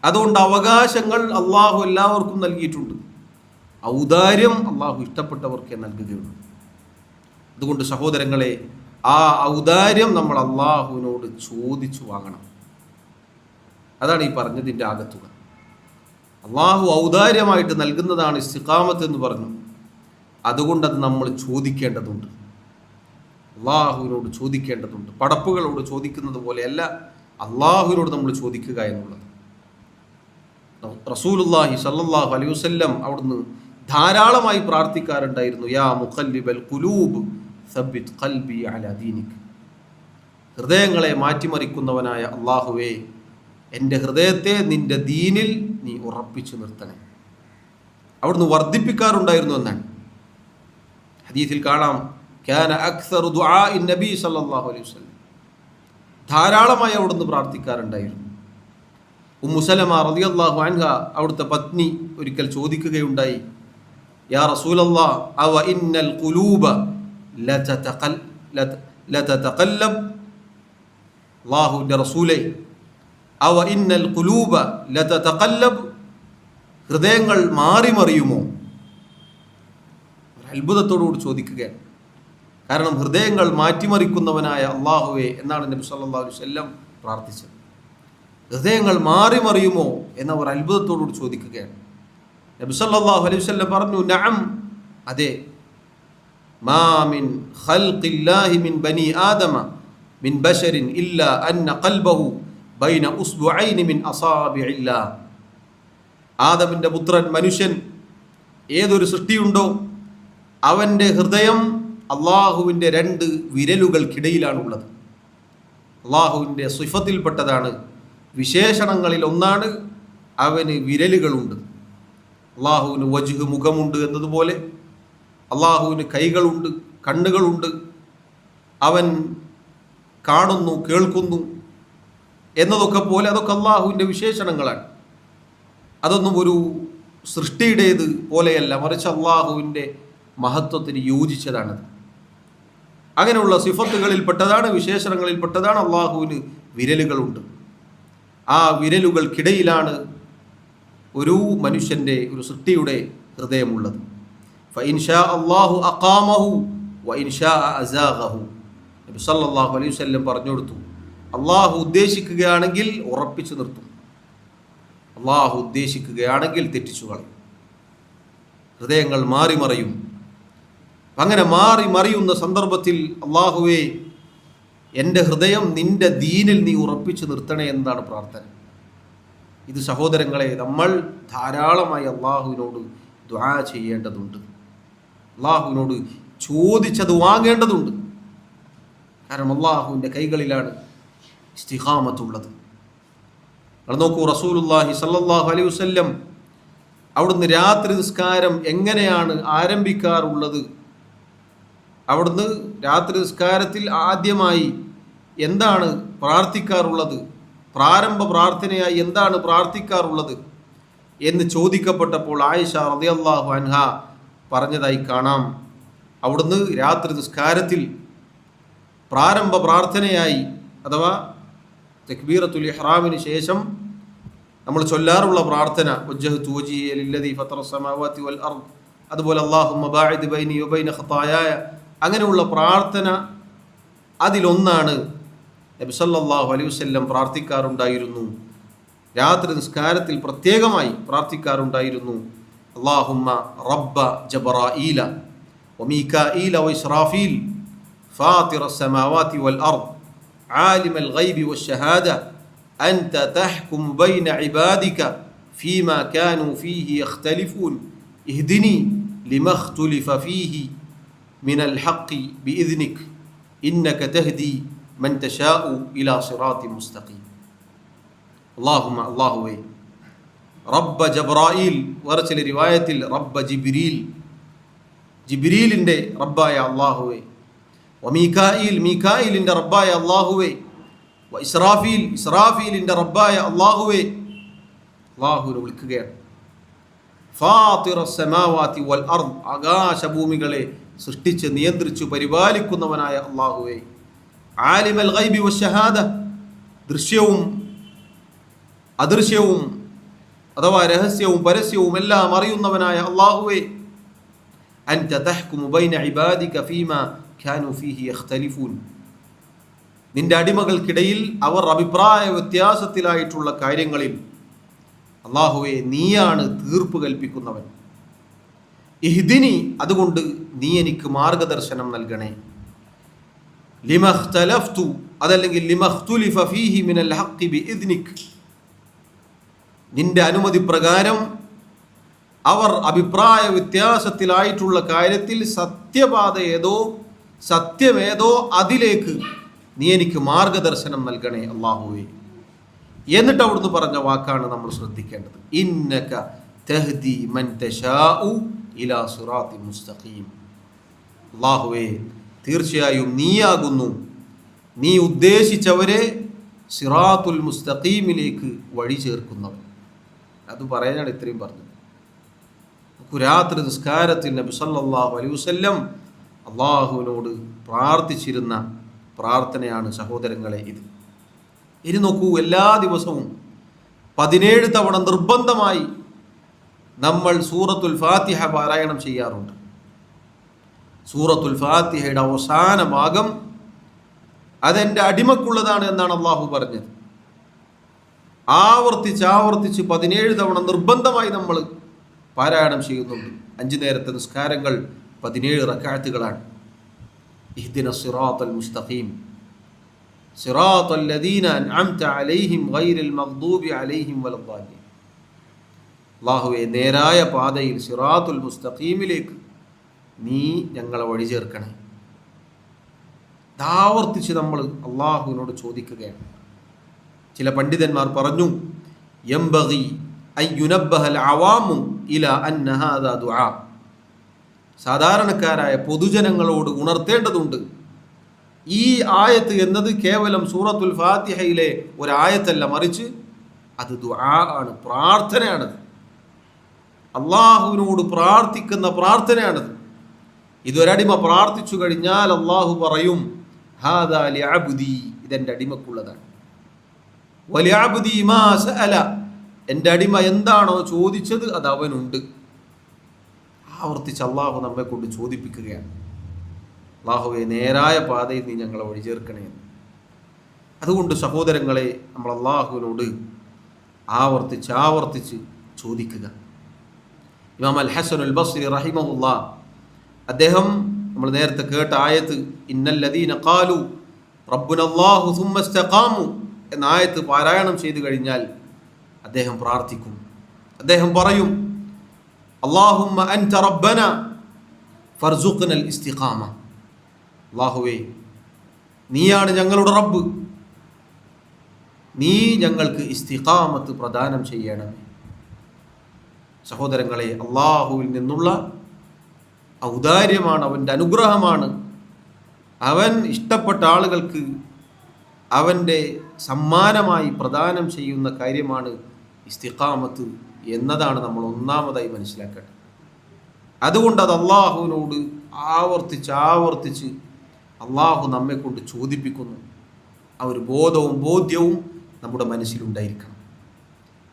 Speaker 1: അതുകൊണ്ട് അവകാശങ്ങൾ അള്ളാഹു എല്ലാവർക്കും നൽകിയിട്ടുണ്ട്. ഔദാര്യം അള്ളാഹു ഇഷ്ടപ്പെട്ടവർക്കേ നൽകുകയുള്ളൂ. അതുകൊണ്ട് സഹോദരങ്ങളെ, ആ ഔദാര്യം നമ്മൾ അള്ളാഹുവിനോട് ചോദിച്ചു വാങ്ങണം. അതാണ് ഈ പറഞ്ഞതിൻ്റെ ആകത്തുക. അള്ളാഹു ഔദാര്യമായിട്ട് നൽകുന്നതാണ് ഇസ്തിഖാമത്ത് എന്ന് പറഞ്ഞു. അതുകൊണ്ടത് നമ്മൾ ചോദിക്കേണ്ടതുണ്ട്, അള്ളാഹുവിനോട് ചോദിക്കേണ്ടതുണ്ട്. പടപ്പുകളോട് ചോദിക്കുന്നത് പോലെയല്ല അള്ളാഹുവിനോട് നമ്മൾ ചോദിക്കുക എന്നുള്ളത്. റസൂലുള്ളാഹി സ്വല്ലല്ലാഹു അലൈഹി വസല്ലം അവിടുന്ന് ധാരാളമായി പ്രാർത്ഥിക്കാറുണ്ടായിരുന്നു. യാ മുഖല്ലിബൽ ഖുലൂബ് സബ്ബിത് ഖൽബി അലാ ദീനിക്. ഹൃദയങ്ങളെ മാറ്റിമറിക്കുന്നവനായ അള്ളാഹുവേ, എൻ്റെ ഹൃദയത്തെ നിന്റെ ദീനിൽ നീ ഉറപ്പിച്ചു നിർത്തണേ. അവിടുന്ന് വർദ്ധിപ്പിക്കാറുണ്ടായിരുന്നു എന്നാണ് ഹദീസിൽ കാണാം. കാന അക്സറു ദുആഇ നബി സല്ലല്ലാഹു അലൈഹി വസല്ലം. ധാരാളമായി അവിടുന്ന് പ്രാർത്ഥിക്കാറുണ്ടായിരുന്നു. ഉമ്മു സലമ റളിയല്ലാഹു അൻഹ അവിടുത്തെ പത്നി ഒരിക്കൽ ചോദിക്കുകയുണ്ടായി, യാ റസൂലല്ലാഹ് അവ ഇന്നൽ ഖുലൂബ ലതതഖല്ലബ്. അല്ലാഹുവിൻ്റെ റസൂലേ, അവ ഇന്നൽ ഖുലൂബ ലതതഖല്ലബ്. ഹൃദയങ്ങൾ മാറി മറിയുമോ? അത്ഭുതത്തോടുകൂടി ചോദിക്കുകയാണ്. കാരണം ഹൃദയങ്ങൾ മാറ്റിമറിക്കുന്നവനായ അള്ളാഹുവേ എന്നാണ് നബി സല്ലല്ലാഹു അലൈഹി വസല്ലം പ്രാർത്ഥിച്ചത്. ഹൃദയങ്ങൾ മാറി മറിയുമോ എന്നവർ അത്ഭുതത്തോടുകൂടി ചോദിക്കുകയാണ്. നബി സല്ലല്ലാഹു അലൈഹി വസല്ലം പറഞ്ഞു, നഅം, അതെ. മാ മിൻ ഖൽഖില്ലാഹി മിൻ ബനി ആദമ മിൻ ബശരിൻ ഇല്ലാ അന്ന ഖൽബഹു ബൈന ഉസ്ബുഐനി മിൻ അസാബിഇല്ലാഹ്. ആദമിൻ്റെ പുത്രൻ മനുഷ്യൻ ഏതൊരു സൃഷ്ടിയുണ്ടോ അവൻ്റെ ഹൃദയം അള്ളാഹുവിൻ്റെ 2 വിരലുകൾക്കിടയിലാണുള്ളത്. അള്ളാഹുവിൻ്റെ സിഫത്തിൽപ്പെട്ടതാണ്, വിശേഷണങ്ങളിൽ ഒന്നാണ് അവന് വിരലുകളുണ്ട്. അള്ളാഹുവിന് വജ്ഹ്, മുഖമുണ്ട് എന്നതുപോലെ അള്ളാഹുവിന് കൈകളുണ്ട്, കണ്ണുകളുണ്ട്, അവൻ കാണുന്നു, കേൾക്കുന്നു എന്നതൊക്കെ പോലെ അതൊക്കെ അള്ളാഹുവിൻ്റെ വിശേഷണങ്ങളാണ്. അതൊന്നും ഒരു സൃഷ്ടിയുടേത് പോലെയല്ല, മറിച്ച് അള്ളാഹുവിൻ്റെ മഹത്വത്തിന് യോജിച്ചതാണത്. അങ്ങനെയുള്ള സിഫത്തുകളിൽപ്പെട്ടതാണ്, വിശേഷണങ്ങളിൽപ്പെട്ടതാണ് അള്ളാഹുവിന് വിരലുകളുണ്ട്. ആ വിരലുകൾക്കിടയിലാണ് ഒരു മനുഷ്യൻ്റെ, ഒരു സൃഷ്ടിയുടെ ഹൃദയമുള്ളത്. ഫഇൻ ശാഅ അല്ലാഹു അഖാമഹു വഇൻ ശാഅ അസാഗഹു. നബി സല്ലല്ലാഹു അലൈഹി വസല്ലം പറഞ്ഞു കൊടുത്തു, അള്ളാഹു ഉദ്ദേശിക്കുകയാണെങ്കിൽ ഉറപ്പിച്ചു നിർത്തും, അള്ളാഹു ഉദ്ദേശിക്കുകയാണെങ്കിൽ തെറ്റിച്ചു കളയും. ഹൃദയങ്ങൾ മാറി മറിയും. അങ്ങനെ മാറി മറിയുന്ന സന്ദർഭത്തിൽ അള്ളാഹുവേ, എൻ്റെ ഹൃദയം നിന്റെ ദീനിൽ നീ ഉറപ്പിച്ചു നിർത്തണേ എന്നതാണ് പ്രാർത്ഥന. ഇത് സഹോദരങ്ങളെ, നമ്മൾ ധാരാളമായി അള്ളാഹുവിനോട് ദുആ ചെയ്യേണ്ടതുണ്ട്, അള്ളാഹുവിനോട് ചോദിച്ചത് വാങ്ങേണ്ടതുണ്ട്. കാരണം അള്ളാഹുവിൻ്റെ കൈകളിലാണ് ഇസ്തിഖാമത്തുള്ളത്. അത് നോക്കൂ, റസൂലുള്ളാഹി സ്വല്ലല്ലാഹു അലൈഹി വസല്ലം അവിടുന്ന് രാത്രി നിസ്കാരം എങ്ങനെയാണ് ആരംഭിക്കാറുള്ളത്? അവിടുന്ന് രാത്രി നിസ്കാരത്തിൽ ആദ്യമായി എന്താണ് പ്രാർത്ഥിക്കാറുള്ളത്, പ്രാരംഭ പ്രാർത്ഥനയായി എന്താണ് പ്രാർത്ഥിക്കാറുള്ളത് എന്ന് ചോദിക്കപ്പെട്ടപ്പോൾ ആയിഷ റളിയല്ലാഹു അൻഹ പറഞ്ഞതായി കാണാം. അവിടുന്ന് രാത്രി നിസ്കാരത്തിൽ പ്രാരംഭ പ്രാർത്ഥനയായി, അഥവാ തക്ബീറത്തുൽ ഇഹ്റാമിന് ശേഷം നമ്മൾ ചൊല്ലാറുള്ള പ്രാർത്ഥന, വജ്ജഹ്തു വജ്ഹിയ ലില്ലദീ ഫത്തറ സമാവാതി വൽ അർദ്, അതുപോലെ അല്ലാഹുമ്മ ബാഇദ് ബൈനി വബൈന ഖതായായ, അങ്ങനെയുള്ള പ്രാർത്ഥന അതിലൊന്നാണ് നബി സല്ലല്ലാഹു അലൈഹി വസല്ലം പ്രാർത്ഥിക്കാറുണ്ടായിരുന്നു. രാത്രി നിസ്കാരത്തിൽ പ്രത്യേകമായി പ്രാർത്ഥിക്കാറുണ്ടായിരുന്നു. അല്ലാഹുമ്മ റബ്ബ ജബ്രായീല വമീകാഈല വഇസ്റാഫീൽ ഫാത്തിറ السماوات والأرض عالم الغيب والشهادة أنت تحكم بين عبادك فيما كانوا فيه يختلفون اهدني لما اختلف فيه من الحق بإذنك إنك تهدي من تشاء إلى صراط مستقيم. اللهم الله رب جبرائيل ورسل رواية رب جبريل ജിബ്രീലിൻ്റെ റബ്ബായ അള്ളാഹുവേ, വമീകായിൽ മീകായിലിൻ്റെ റബ്ബായ അള്ളാഹുവേ, ഇസ്രാഫീൽ ഇസ്രാഫീലിൻ്റെ റബ്ബായ അള്ളാഹുവേ. അള്ളാഹുവിനെ വിളിക്കുകയാണ്. ഫാത്തിറ സമാവാതി വൽ അർദ്, ആകാശഭൂമികളെ സൃഷ്ടിച്ച് നിയന്ത്രിച്ചു പരിപാലിക്കുന്നവനായ അള്ളാഹുവേ. ആലിമൽ ഗൈബി വശഹാദ, ദൃശ്യവും അദൃശ്യവും അഥവാ രഹസ്യവും പരസ്യവും എല്ലാം അറിയുന്നവനായ അല്ലാഹുവേ, അൻത തഹ്കുമു ബൈന ഇബാദിക ഫീമാ കാനൂ ഫീഹി യഖ്തലിഫൂൻ, നിന്റെ അടിമകൾക്കിടയിൽ അവർ അഭിപ്രായ വ്യത്യാസത്തിലായിട്ടുള്ള കാര്യങ്ങളിൽ അല്ലാഹുവേ നീയാണ് തീർപ്പ് കൽപ്പിക്കുന്നവൻ. ഇഹ്ദിനി, അതുകൊണ്ട് നീ എനിക്ക് മാർഗദർശനം നൽകണേ. ലിമഖ്തലഫ്തു, അതല്ലെങ്കിൽ ലിമഖ്തുലിഫ ഫീഹി മിനൽ ഹഖ് ബിഇദ്നിക്, നിന്റെ അനുമതി പ്രകാരം അവർ അഭിപ്രായ വ്യത്യാസത്തിലായിട്ടുള്ള കാര്യത്തിൽ സത്യപാത ഏതോ സത്യമേതോ അതിലേക്ക് നീ എനിക്ക് മാർഗദർശനം നൽകണേ അല്ലാഹുവേ. എന്നിട്ട് അവിടുന്ന് പറഞ്ഞ വാക്കാണ് നമ്മൾ ശ്രദ്ധിക്കേണ്ടത്. ഇന്നക തഹ്ദി മൻ തശാഉ ഇലാ സിറാത്തി മുസ്തഖീം. അല്ലാഹുവേ, തീർച്ചയായും നീയാകുന്നു നീ ഉദ്ദേശിച്ചവരെ സിറാത്തുൽ മുസ്തഖീമിലേക്ക് വഴി ചേർക്കുന്നവൻ. അത് പറയാനാണ് ഇത്രയും പറഞ്ഞത്. രാത്രി നിസ്കാരത്തിൽ നബി സല്ലല്ലാഹു അലൈഹി വസല്ലം അള്ളാഹുവിനോട് പ്രാർത്ഥിച്ചിരുന്ന പ്രാർത്ഥനയാണ് സഹോദരങ്ങളെ ഇത്. ഇനി നോക്കൂ, എല്ലാ ദിവസവും 17 തവണ നിർബന്ധമായി നമ്മൾ സൂറത്തുൽ ഫാത്തിഹ പാരായണം ചെയ്യാറുണ്ട്. സൂറത്തുൽ ഫാത്തിഹയുടെ അവസാന ഭാഗം അതെൻ്റെ അടിമക്കുള്ളതാണ് എന്നാണ് അള്ളാഹു പറഞ്ഞത്. ആവർത്തിച്ച് 17 തവണ നിർബന്ധമായി നമ്മൾ പാരായണം ചെയ്യുന്നുണ്ട്. 5 നേരത്തെ നിസ്കാരങ്ങൾ 17 റക്അത്തുകളാണ്. ഇഹ്ദിന സിറാത്തൽ മുസ്തഖീം സിറാത്തൽ ലദീന അൻഅംത അലൈഹിം ഗൈറിൽ മഗ്ദൂബി അലൈഹിം വലദ്ദാലിൻ. അല്ലാഹുവേ, നേരായ പാതയിൽ സിറാത്തുൽ മുസ്തഖീമിലേക്ക് നീ ഞങ്ങളെ വഴി ചേർക്കണേ. ആവർത്തിച്ച് നമ്മൾ അള്ളാഹുവിനോട് ചോദിക്കുകയാണ്. ചില പണ്ഡിതന്മാർ പറഞ്ഞു, യംബഗി അയ്യുനബ്ബഹൽ അവാമു ഇലാ അന്ന ഹാദാ ദുആ, സാധാരണക്കാരായ പൊതുജനങ്ങളോട് ഉണർത്തേണ്ടതുണ്ട്. ഈ ആയത്ത് എന്നത് കേവലം സൂറത്തുൽ ഫാത്തിഹയിലെ ഒരായത്തല്ല, മറിച്ച് അത് ദുആ ആണ്, പ്രാർത്ഥനയാണത്. അള്ളാഹുവിനോട് പ്രാർത്ഥിക്കുന്ന പ്രാർത്ഥനയാണത്. ഇതൊരടിമ പ്രാർത്ഥിച്ചു കഴിഞ്ഞാൽ അള്ളാഹു പറയും, ഹാദാ ലിഅബ്ദി, ഇതെൻ്റെ അടിമക്കുള്ളതാണ്. വലിഅബ്ദി മാ സഅല, എൻ്റെ അടിമ എന്താണോ ചോദിച്ചത് അത് അവനുണ്ട്. ആവർത്തിച്ച് അള്ളാഹു നമ്മെ കൊണ്ട് ചോദിപ്പിക്കുകയാണ്, അള്ളാഹുവെ, നേരായ പാതയിൽ നീ ഞങ്ങളെ വഴി ചേർക്കണേ. അതുകൊണ്ട് സഹോദരങ്ങളെ, നമ്മൾ അള്ളാഹുവിനോട് ആവർത്തിച്ച് ചോദിക്കുക. ഇമാം അൽ ഹസൻ അൽ ബസ്രി റഹിമഹുല്ലാ, അദ്ദേഹം നമ്മൾ നേരത്തെ കേട്ട ആയത്ത് ഇന്നല്ലദീന ഖാലു റബ്ബുനല്ലാഹു സുമ്മ ഇസ്തഖാമു എന്ന ആയത്ത് പാരായണം ചെയ്തു കഴിഞ്ഞാൽ അദ്ദേഹം പ്രാർത്ഥിക്കും. അദ്ദേഹം പറയും, അല്ലാഹുമ്മ അൻത റബ്ബന ഫർസുഖ്നൽ ഇസ്തിഖാമ, അല്ലാഹുവേ, നീയാണ് ഞങ്ങളുടെ റബ്ബ്, നീ ഞങ്ങൾക്ക് ഇസ്തിഖാമത്ത് പ്രദാനം ചെയ്യണമേ. സഹോദരങ്ങളെ, അള്ളാഹുവിൽ നിന്നുള്ള ഔദാര്യമാണ്, അവൻ്റെ അനുഗ്രഹമാണ്. അവൻ ഇഷ്ടപ്പെട്ട ആളുകൾക്ക് അവൻ്റെ സമ്മാനമായി പ്രദാനം ചെയ്യുന്ന കാര്യമാണ് ഇസ്തിഖാമത്ത് എന്നതാണ് നമ്മൾ ഒന്നാമതായി മനസ്സിലാക്കേണ്ടത്. അതുകൊണ്ട് അത് അള്ളാഹുവിനോട് ആവർത്തിച്ച് അള്ളാഹു നമ്മെ കൊണ്ട് ചോദിപ്പിക്കുന്നു. ആ ഒരു ബോധ്യവും നമ്മുടെ മനസ്സിലുണ്ടായിരിക്കണം.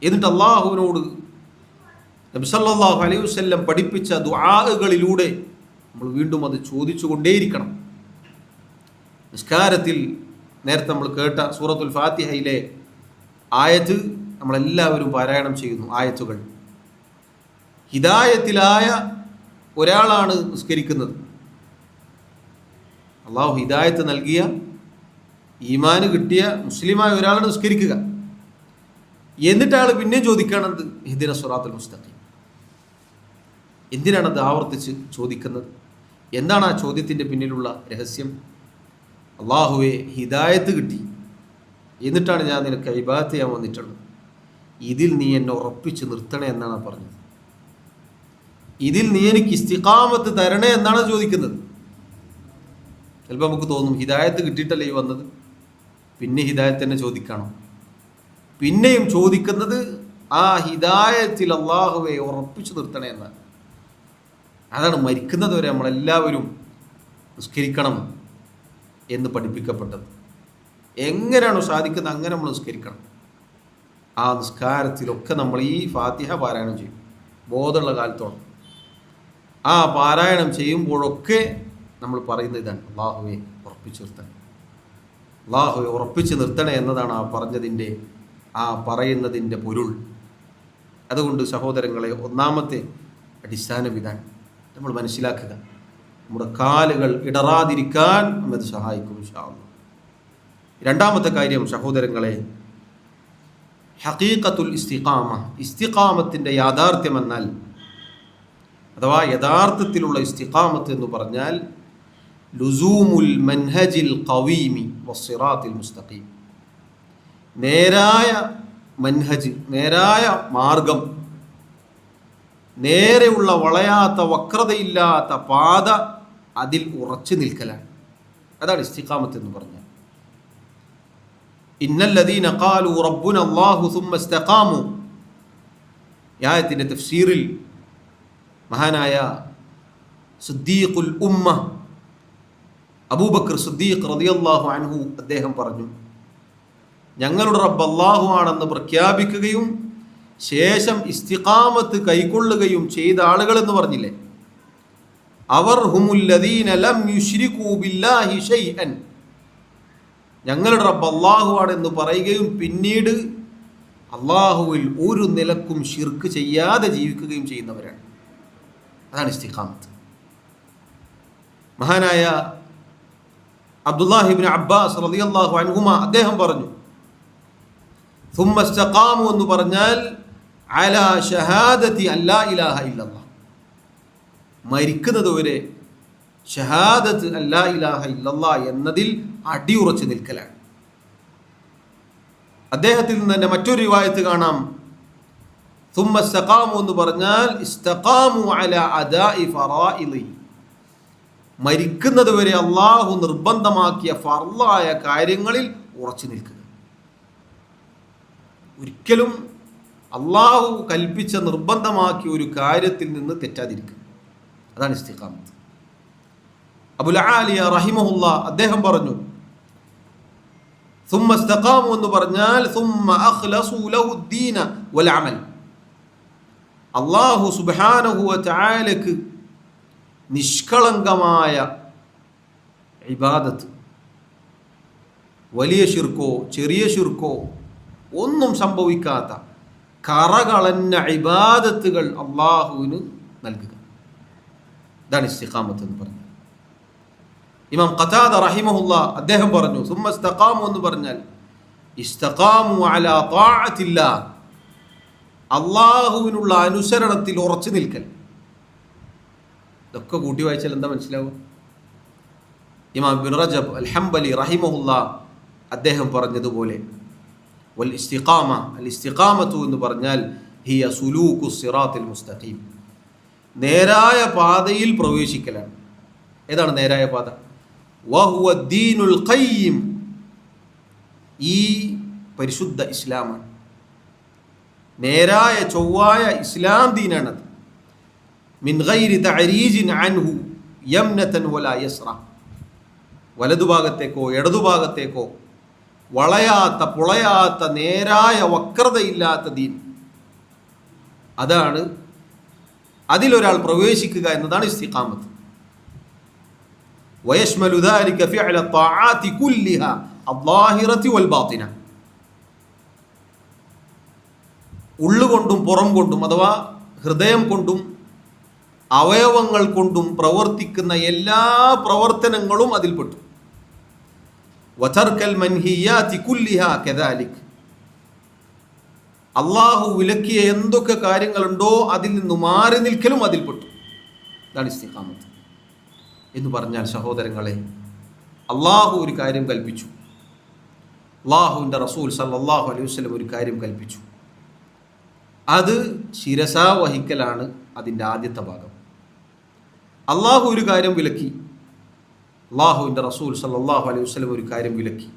Speaker 1: എന്നിട്ട് അള്ളാഹുവിനോട് നബി സല്ലല്ലാഹു അലൈഹി വസല്ലം പഠിപ്പിച്ച ദുആകളിലൂടെ നമ്മൾ വീണ്ടും അത് ചോദിച്ചു കൊണ്ടേയിരിക്കണം. നിസ്കാരത്തിൽ നേരത്തെ നമ്മൾ കേട്ട സൂറത്തുൽ ഫാത്തിഹയിലെ ആയത്ത് നമ്മളെല്ലാവരും പാരായണം ചെയ്യുന്നു. ആയത്തുകൾ ഹിദായത്തിലായ ഒരാളാണ് നിസ്കരിക്കുന്നത്. അള്ളാഹു ഹിദായത്ത് നൽകിയ, ഈമാന് കിട്ടിയ മുസ്ലിമായ ഒരാളാണ് നിസ്കരിക്കുക. എന്നിട്ട് ആൾ പിന്നെ ചോദിക്കണത് ഇഹ്ദിന സിറാത്തുൽ മുസ്തഖീം. എന്തിനാണത് ആവർത്തിച്ച് ചോദിക്കുന്നത്? എന്താണ് ആ ചോദ്യത്തിൻ്റെ പിന്നിലുള്ള രഹസ്യം? അള്ളാഹുവെ, ഹിദായത്ത് കിട്ടി, എന്നിട്ടാണ് ഞാൻ നിനക്ക് ഇബാദത്ത് ചെയ്യാൻ വന്നിട്ടുള്ളത്. ഇതിൽ നീ എന്നെ ഉറപ്പിച്ച് നിർത്തണേ എന്നാണ് പറഞ്ഞത്. ഇതിൽ നീ എനിക്ക് ഇസ്തിഖാമത്ത് തരണേ എന്നാണ് ചോദിക്കുന്നത്. ചിലപ്പോൾ നമുക്ക് തോന്നും, ഹിദായത്ത് കിട്ടിയിട്ടല്ലേ ഈ വന്നത്, പിന്നെ ഹിദായത്ത് തന്നെ ചോദിക്കണം. പിന്നെയും ചോദിക്കുന്നത് ആ ഹിദായത്തിൽ അള്ളാഹുവെ ഉറപ്പിച്ചു നിർത്തണേ എന്നാണ്. അതാണ് മരിക്കുന്നത് വരെ നമ്മളെല്ലാവരും നിസ്കരിക്കണം. എന്ന് പഠിപ്പിക്കപ്പെട്ടത്. എങ്ങനെയാണോ സാധിക്കുന്നത് അങ്ങനെ നമ്മൾ നിസ്കരിക്കണം. ആ നിസ്കാരത്തിലൊക്കെ നമ്മൾ ഈ ഫാത്തിഹ പാരായണം ചെയ്യും ബോധമുള്ള കാലത്തോളം. ആ പാരായണം ചെയ്യുമ്പോഴൊക്കെ നമ്മൾ പറയുന്നത് ഇതാണ്: അള്ളാഹുവെ ഉറപ്പിച്ചു നിർത്തണേ, അള്ളാഹുവെ ഉറപ്പിച്ച് നിർത്തണേ എന്നതാണ് ആ പറഞ്ഞതിൻ്റെ, ആ പറയുന്നതിൻ്റെ പൊരുൾ. അതുകൊണ്ട് സഹോദരങ്ങളെ, ഒന്നാമത്തെ അടിസ്ഥാന വിധാനം നമ്മൾ മനസ്സിലാക്കുക. നമ്മുടെ കാലുകൾ ഇടറാതിരിക്കാൻ നമ്മത് സഹായിക്കും ഇൻഷാ അല്ലാഹ്. രണ്ടാമത്തെ കാര്യം സഹോദരങ്ങളെ, ഹഖീഖത്തുൽ ഇസ്തിഖാമ, ഇസ്തിഖാമത്തിൻ്റെ യാഥാർത്ഥ്യം എന്നാൽ, അഥവാ യഥാർത്ഥത്തിലുള്ള ഇസ്തിഖാമത്ത് എന്ന് പറഞ്ഞാൽ ലുസൂമുൽ മൻഹജിൽ ഖവീമി വസ്സിറാത്തിൽ മുസ്തഖീം, നേരായ മൻഹജ്, നേരായ മാർഗം, നേരെയുള്ള വളയാത്ത വക്രതയില്ലാത്ത പാത, അതിൽ ഉറച്ചു നിൽക്കലാണ്. അതാണ് ഇസ്തിഖാമത്ത് എന്ന് പറഞ്ഞാൽ. ഇന്നല്ലദീന ഖാലു റബ്ബുന അല്ലാഹു സുമ്മ ഇസ്തഖാമു, ആയത്തിൻ്റെ തഫ്സീറിൽ മഹാനായ സിദ്ദീഖുൽ ഉമ്മ അബൂബക്കർ സിദ്ദീഖ് റളിയല്ലാഹു അൻഹു അദ്ദേഹം പറഞ്ഞു, ഞങ്ങളുടെ റബ്ബ് അല്ലാഹു ആണെന്ന് പ്രഖ്യാപിക്കുകയും ശേഷം ഇസ്തിഖാമത്ത് കൈക്കൊള്ളുകയും ചെയ്ത ആളുകൾ എന്ന് പറഞ്ഞില്ലേ, അവർ ഹുമുല്ലദീന ലം യുശ്രികൂ ബില്ലാഹി ശൈഅൻ, ഞങ്ങളുടെ റബ്ബ് അല്ലാഹു ആണെന്ന് പറയുകയും പിന്നീട് അല്ലാഹുവിൽ ഒരു നിലക്കും ശിർക്ക് ചെയ്യാതെ ജീവിക്കുകയും ചെയ്യുന്നവരാണ്. അതാണ് ഇസ്തിഖാമത്ത്. മഹാനായ അബ്ദുല്ലാഹി ഇബ്നു അബ്ബാസ് റളിയല്ലാഹു അൻഹുമ അദ്ദേഹം പറഞ്ഞു, സുമ്മ ഇസ്തഖാമു എന്ന് പറഞ്ഞാൽ അലാ ഷഹാദതി അല്ലാ ഇലാഹ ഇല്ലല്ലാഹ്, മരിക്കുന്നത് വരെ ഷഹാദത്ത് അല്ലാ ഇലാഹ ഇല്ലല്ലാഹ് എന്നതിൽ അടിയുറച്ചു നിൽക്കലാണ്. അദ്ദേഹത്തിൽ നിന്ന് തന്നെ മറ്റൊരു റിവായത്ത് കാണാം, സുമ്മ ഇസ്തഖാമു എന്ന് പറഞ്ഞാൽ ഇസ്തഖാമു അലാ അദാഇ ഫറാഇദി, മരിക്കുന്നത് വരെ അള്ളാഹു നിർബന്ധമാക്കിയ ഫർളായ കാര്യങ്ങളിൽ ഉറച്ചു നിൽക്കുക. ഒരിക്കലും അള്ളാഹു കൽപ്പിച്ച നിർബന്ധമാക്കിയ ഒരു കാര്യത്തിൽ നിന്ന് തെറ്റാതിരിക്കുക. അതാണ് ഇസ്തിഖാമത്ത്. അബുൽ ആലിയ റഹിമഹുല്ലാ അദ്ദേഹം പറഞ്ഞു, സുമ്മ ഇസ്തഖാമു എന്ന് പറഞ്ഞാൽ സുമ്മ അഖ്ലസു ലഹു ദീന വൽ അമൽ, അള്ളാഹു സുബ്ഹാനഹു വ തആലക്ക് നിഷ്കളങ്കമായ ഇബാദത്ത്, വലിയ ശിർക്കോ ചെറിയ ശിർക്കോ ഒന്നും സംഭവിക്കാത്ത കറകളഞ്ഞ ഇബാദത്തുകൾ അള്ളാഹുവിന് നൽകുക. ഇതാണ് ഇസ്തിഖാമത്ത് എന്ന് പറഞ്ഞാൽ. ഇമാം ഖതാദ റഹിമഹുല്ലാ അദ്ദേഹം പറഞ്ഞു, സുമ്മ ഇസ്തഖാമു എന്ന് പറഞ്ഞാൽ ഇസ്തഖാമു അലാ ത്വാഅത്തില്ലാഹ്, അള്ളാഹുവിനുള്ള അനുസരണത്തിൽ ഉറച്ചു നിൽക്കൽ. ഇതൊക്കെ കൂട്ടി വായിച്ചാൽ എന്താ മനസ്സിലാവും? ഇമാം ഇബ്നു റജബ് അൽ ഹംബലി റഹിമഹുല്ലാ അദ്ദേഹം പറഞ്ഞതുപോലെ, വൽ ഇസ്തിഖാമ, അൽ ഇസ്തിഖാമത്തു എന്ന് പറഞ്ഞാൽ ഹിയ സുലൂഖു സിറാത്തിൽ മുസ്തഖീം, നേരായ പാതയിൽ പ്രവേശിക്കലാണ്. ഏതാണ് നേരായ പാത? വഹുവ ദീനുൽ ഖയ്യിം, ഈ പരിശുദ്ധ ഇസ്ലാമാണ്, നേരായ ചൊവ്വായ ഇസ്ലാം ദീനാണത്. മിൻ ഗൈരി തഅരീജിൻ അൻഹു യംനതൻ വലാ യസ്റ, വലതുഭാഗത്തേക്കോ ഇടതുഭാഗത്തേക്കോ വളയാത്ത പുളയാത്ത നേരായ വക്രതയില്ലാത്ത ദീൻ, അതാണ് അതിലൊരാൾ പ്രവേശിക്കുക എന്നതാണ് ഇസ്തിഖാമത്ത്. വയശ്മലു ദാലിക ഫിഅല ത്വാആതി കുല്ലിഹ അദ്ദാഹിറതി വൽ ബാത്തിന, ഉള്ളുകൊണ്ടും പുറം കൊണ്ടും അഥവാ ഹൃദയം കൊണ്ടും അവയവങ്ങൾ കൊണ്ടും പ്രവർത്തിക്കുന്ന എല്ലാ പ്രവർത്തനങ്ങളും അതിൽപ്പെട്ടു. വതർക്കൽ മൻഹിയാതി കുല്ലിഹാ കദാലിക്, അള്ളാഹു വിലക്കിയ എന്തൊക്കെ കാര്യങ്ങളുണ്ടോ അതിൽ നിന്ന് മാറി നിൽക്കലും അതിൽപ്പെട്ടു. ഇതാണ് ഇസ്തിഖാമത്ത് എന്ന് പറഞ്ഞാൽ സഹോദരങ്ങളെ, അള്ളാഹു ഒരു കാര്യം കൽപ്പിച്ചു, അള്ളാഹുവിൻ്റെ റസൂൽ സല്ലല്ലാഹു അലൈഹി വസല്ലം ഒരു കാര്യം കൽപ്പിച്ചു, അത് ശിരസാ വഹിക്കലാണ് അതിൻ്റെ ആദ്യത്തെ ഭാഗം. അള്ളാഹു ഒരു കാര്യം വിലക്കി, അള്ളാഹുവിൻ്റെ റസൂൽ സല്ലല്ലാഹു അലൈഹി വസല്ലം ഒരു കാര്യം വിലക്കി,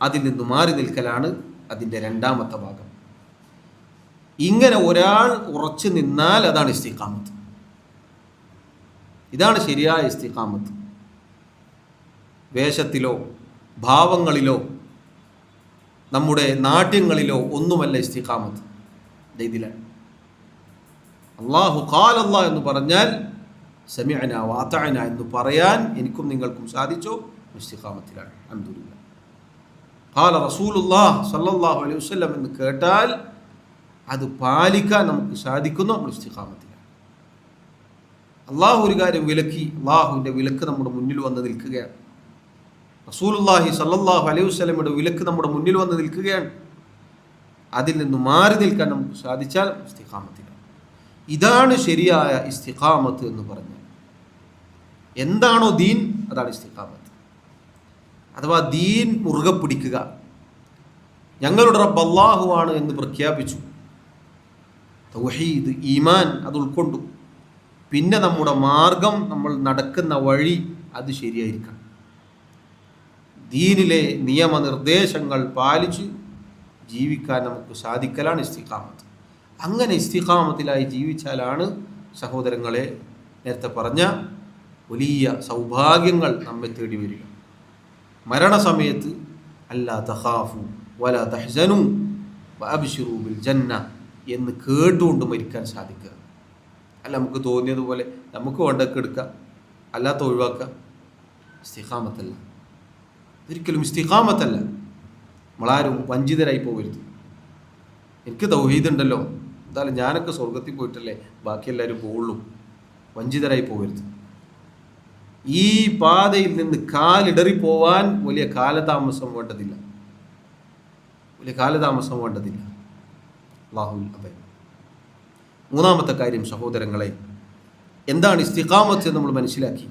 Speaker 1: അതിൽ നിന്ന് മാറി നിൽക്കലാണ് അതിൻ്റെ രണ്ടാമത്തെ ഭാഗം. ഇങ്ങനെ ഒരാൾ ഉറച്ചു നിന്നാൽ അതാണ് ഇസ്തിഖാമത്ത്. ഇതാണ് ശരിയായ ഇസ്തിഖാമത്ത്. വേഷത്തിലോ ഭാവങ്ങളിലോ നമ്മുടെ നാട്യങ്ങളിലോ ഒന്നുമല്ല ഇസ്തിഖാമത്ത്. ഇതിലാണ് അല്ലാഹു ഖാല അല്ലാഹ് എന്ന് പറഞ്ഞാൽ സമിഅന വഅതഅന എന്ന് പറയാൻ എനിക്കും നിങ്ങൾക്കും സാധിച്ചോ? ഇസ്തിഖാമത്തിലാണ്. അൽഹംദുലില്ലാഹ്. ഖാല റസൂലുള്ളാഹ് സ്വല്ലല്ലാഹു അലൈഹി വസല്ലം എന്ന് കേട്ടാൽ അത് പാലിക്കാൻ നമുക്ക് സാധിക്കുന്നു. നമ്മൾ ഇസ്തിഖാമത്തിലാണ്. അള്ളാഹു ഒരു കാര്യം വിലക്കി, അള്ളാഹുവിൻ്റെ വിലക്ക് നമ്മുടെ മുന്നിൽ വന്ന് നിൽക്കുകയാണ്. റസൂലുള്ളാഹി സ്വല്ലല്ലാഹു അലൈഹി വസല്ലമയുടെ വിലക്ക് നമ്മുടെ മുന്നിൽ വന്ന് നിൽക്കുകയാണ്. അതിൽ നിന്ന് മാറി നിൽക്കാൻ നമുക്ക് സാധിച്ചാൽ ഇസ്തിഖാമത്തിലാണ്. ഇതാണ് ശരിയായ ഇസ്തിഖാമത്ത് എന്ന് പറഞ്ഞാൽ. എന്താണോ ദീൻ അതാണ് ഇസ്തിഖാമത്ത്. അഥവാ ദീൻ മുറുകെ പിടിക്കുക. ഞങ്ങളുടെ റബ്ബ് അല്ലാഹു ആണ് എന്ന് പ്രഖ്യാപിച്ചു. തൗഹീദ്, ഈമാൻ അത് ഉൾക്കൊണ്ടു. പിന്നെ നമ്മുടെ മാർഗം, നമ്മൾ നടക്കുന്ന വഴി അത് ശരിയായിരിക്കണം. ദീനിലെ നിയമനിർദ്ദേശങ്ങൾ പാലിച്ച് ജീവിക്കാൻ നമുക്ക് സാധിക്കലാണ് ഇസ്തിഖാമത്ത്. അങ്ങനെ ഇസ്തിഖാമത്തിലായി ജീവിച്ചാലാണ് സഹോദരങ്ങളെ നേരത്തെ പറഞ്ഞ വലിയ സൗഭാഗ്യങ്ങൾ നമ്മെ തേടി വരിക. മരണസമയത്ത് അല്ലാ തഖാഫു വലാ തഹ്സനു വഅബ്ശിറൂ ബിൽ ജന്ന എന്ന് കേട്ടുകൊണ്ട് മരിക്കാൻ സാധിക്കുക. അല്ല നമുക്ക് തോന്നിയതുപോലെ നമുക്ക് വേണ്ടതൊക്കെ എടുക്കുക, അല്ലാത്ത ഒഴിവാക്കുക. ഇസ്തിഖാമത്തല്ല, ഒരിക്കലും ഇസ്തിഖാമത്തല്ല. നമ്മളാരും വഞ്ചിതരായി പോകരുത്. എനിക്ക് തൗഹീദ് ഉണ്ടല്ലോ, എന്തായാലും ഞാനൊക്കെ സ്വർഗത്തിൽ പോയിട്ടല്ലേ ബാക്കി എല്ലാവരും പോവുള്ളൂ. വഞ്ചിതരായി പോകരുത്. ഈ പാതയിൽ നിന്ന് കാലിടറിപ്പോവാൻ വലിയ കാലതാമസം വേണ്ടതില്ല. അല്ലാഹുവിൽ അഭയം. മൂന്നാമത്തെ കാര്യം സഹോദരങ്ങളെ, എന്താണ് ഇസ്തിഖാമത്ത് എന്ന് നമ്മൾ മനസ്സിലാക്കി.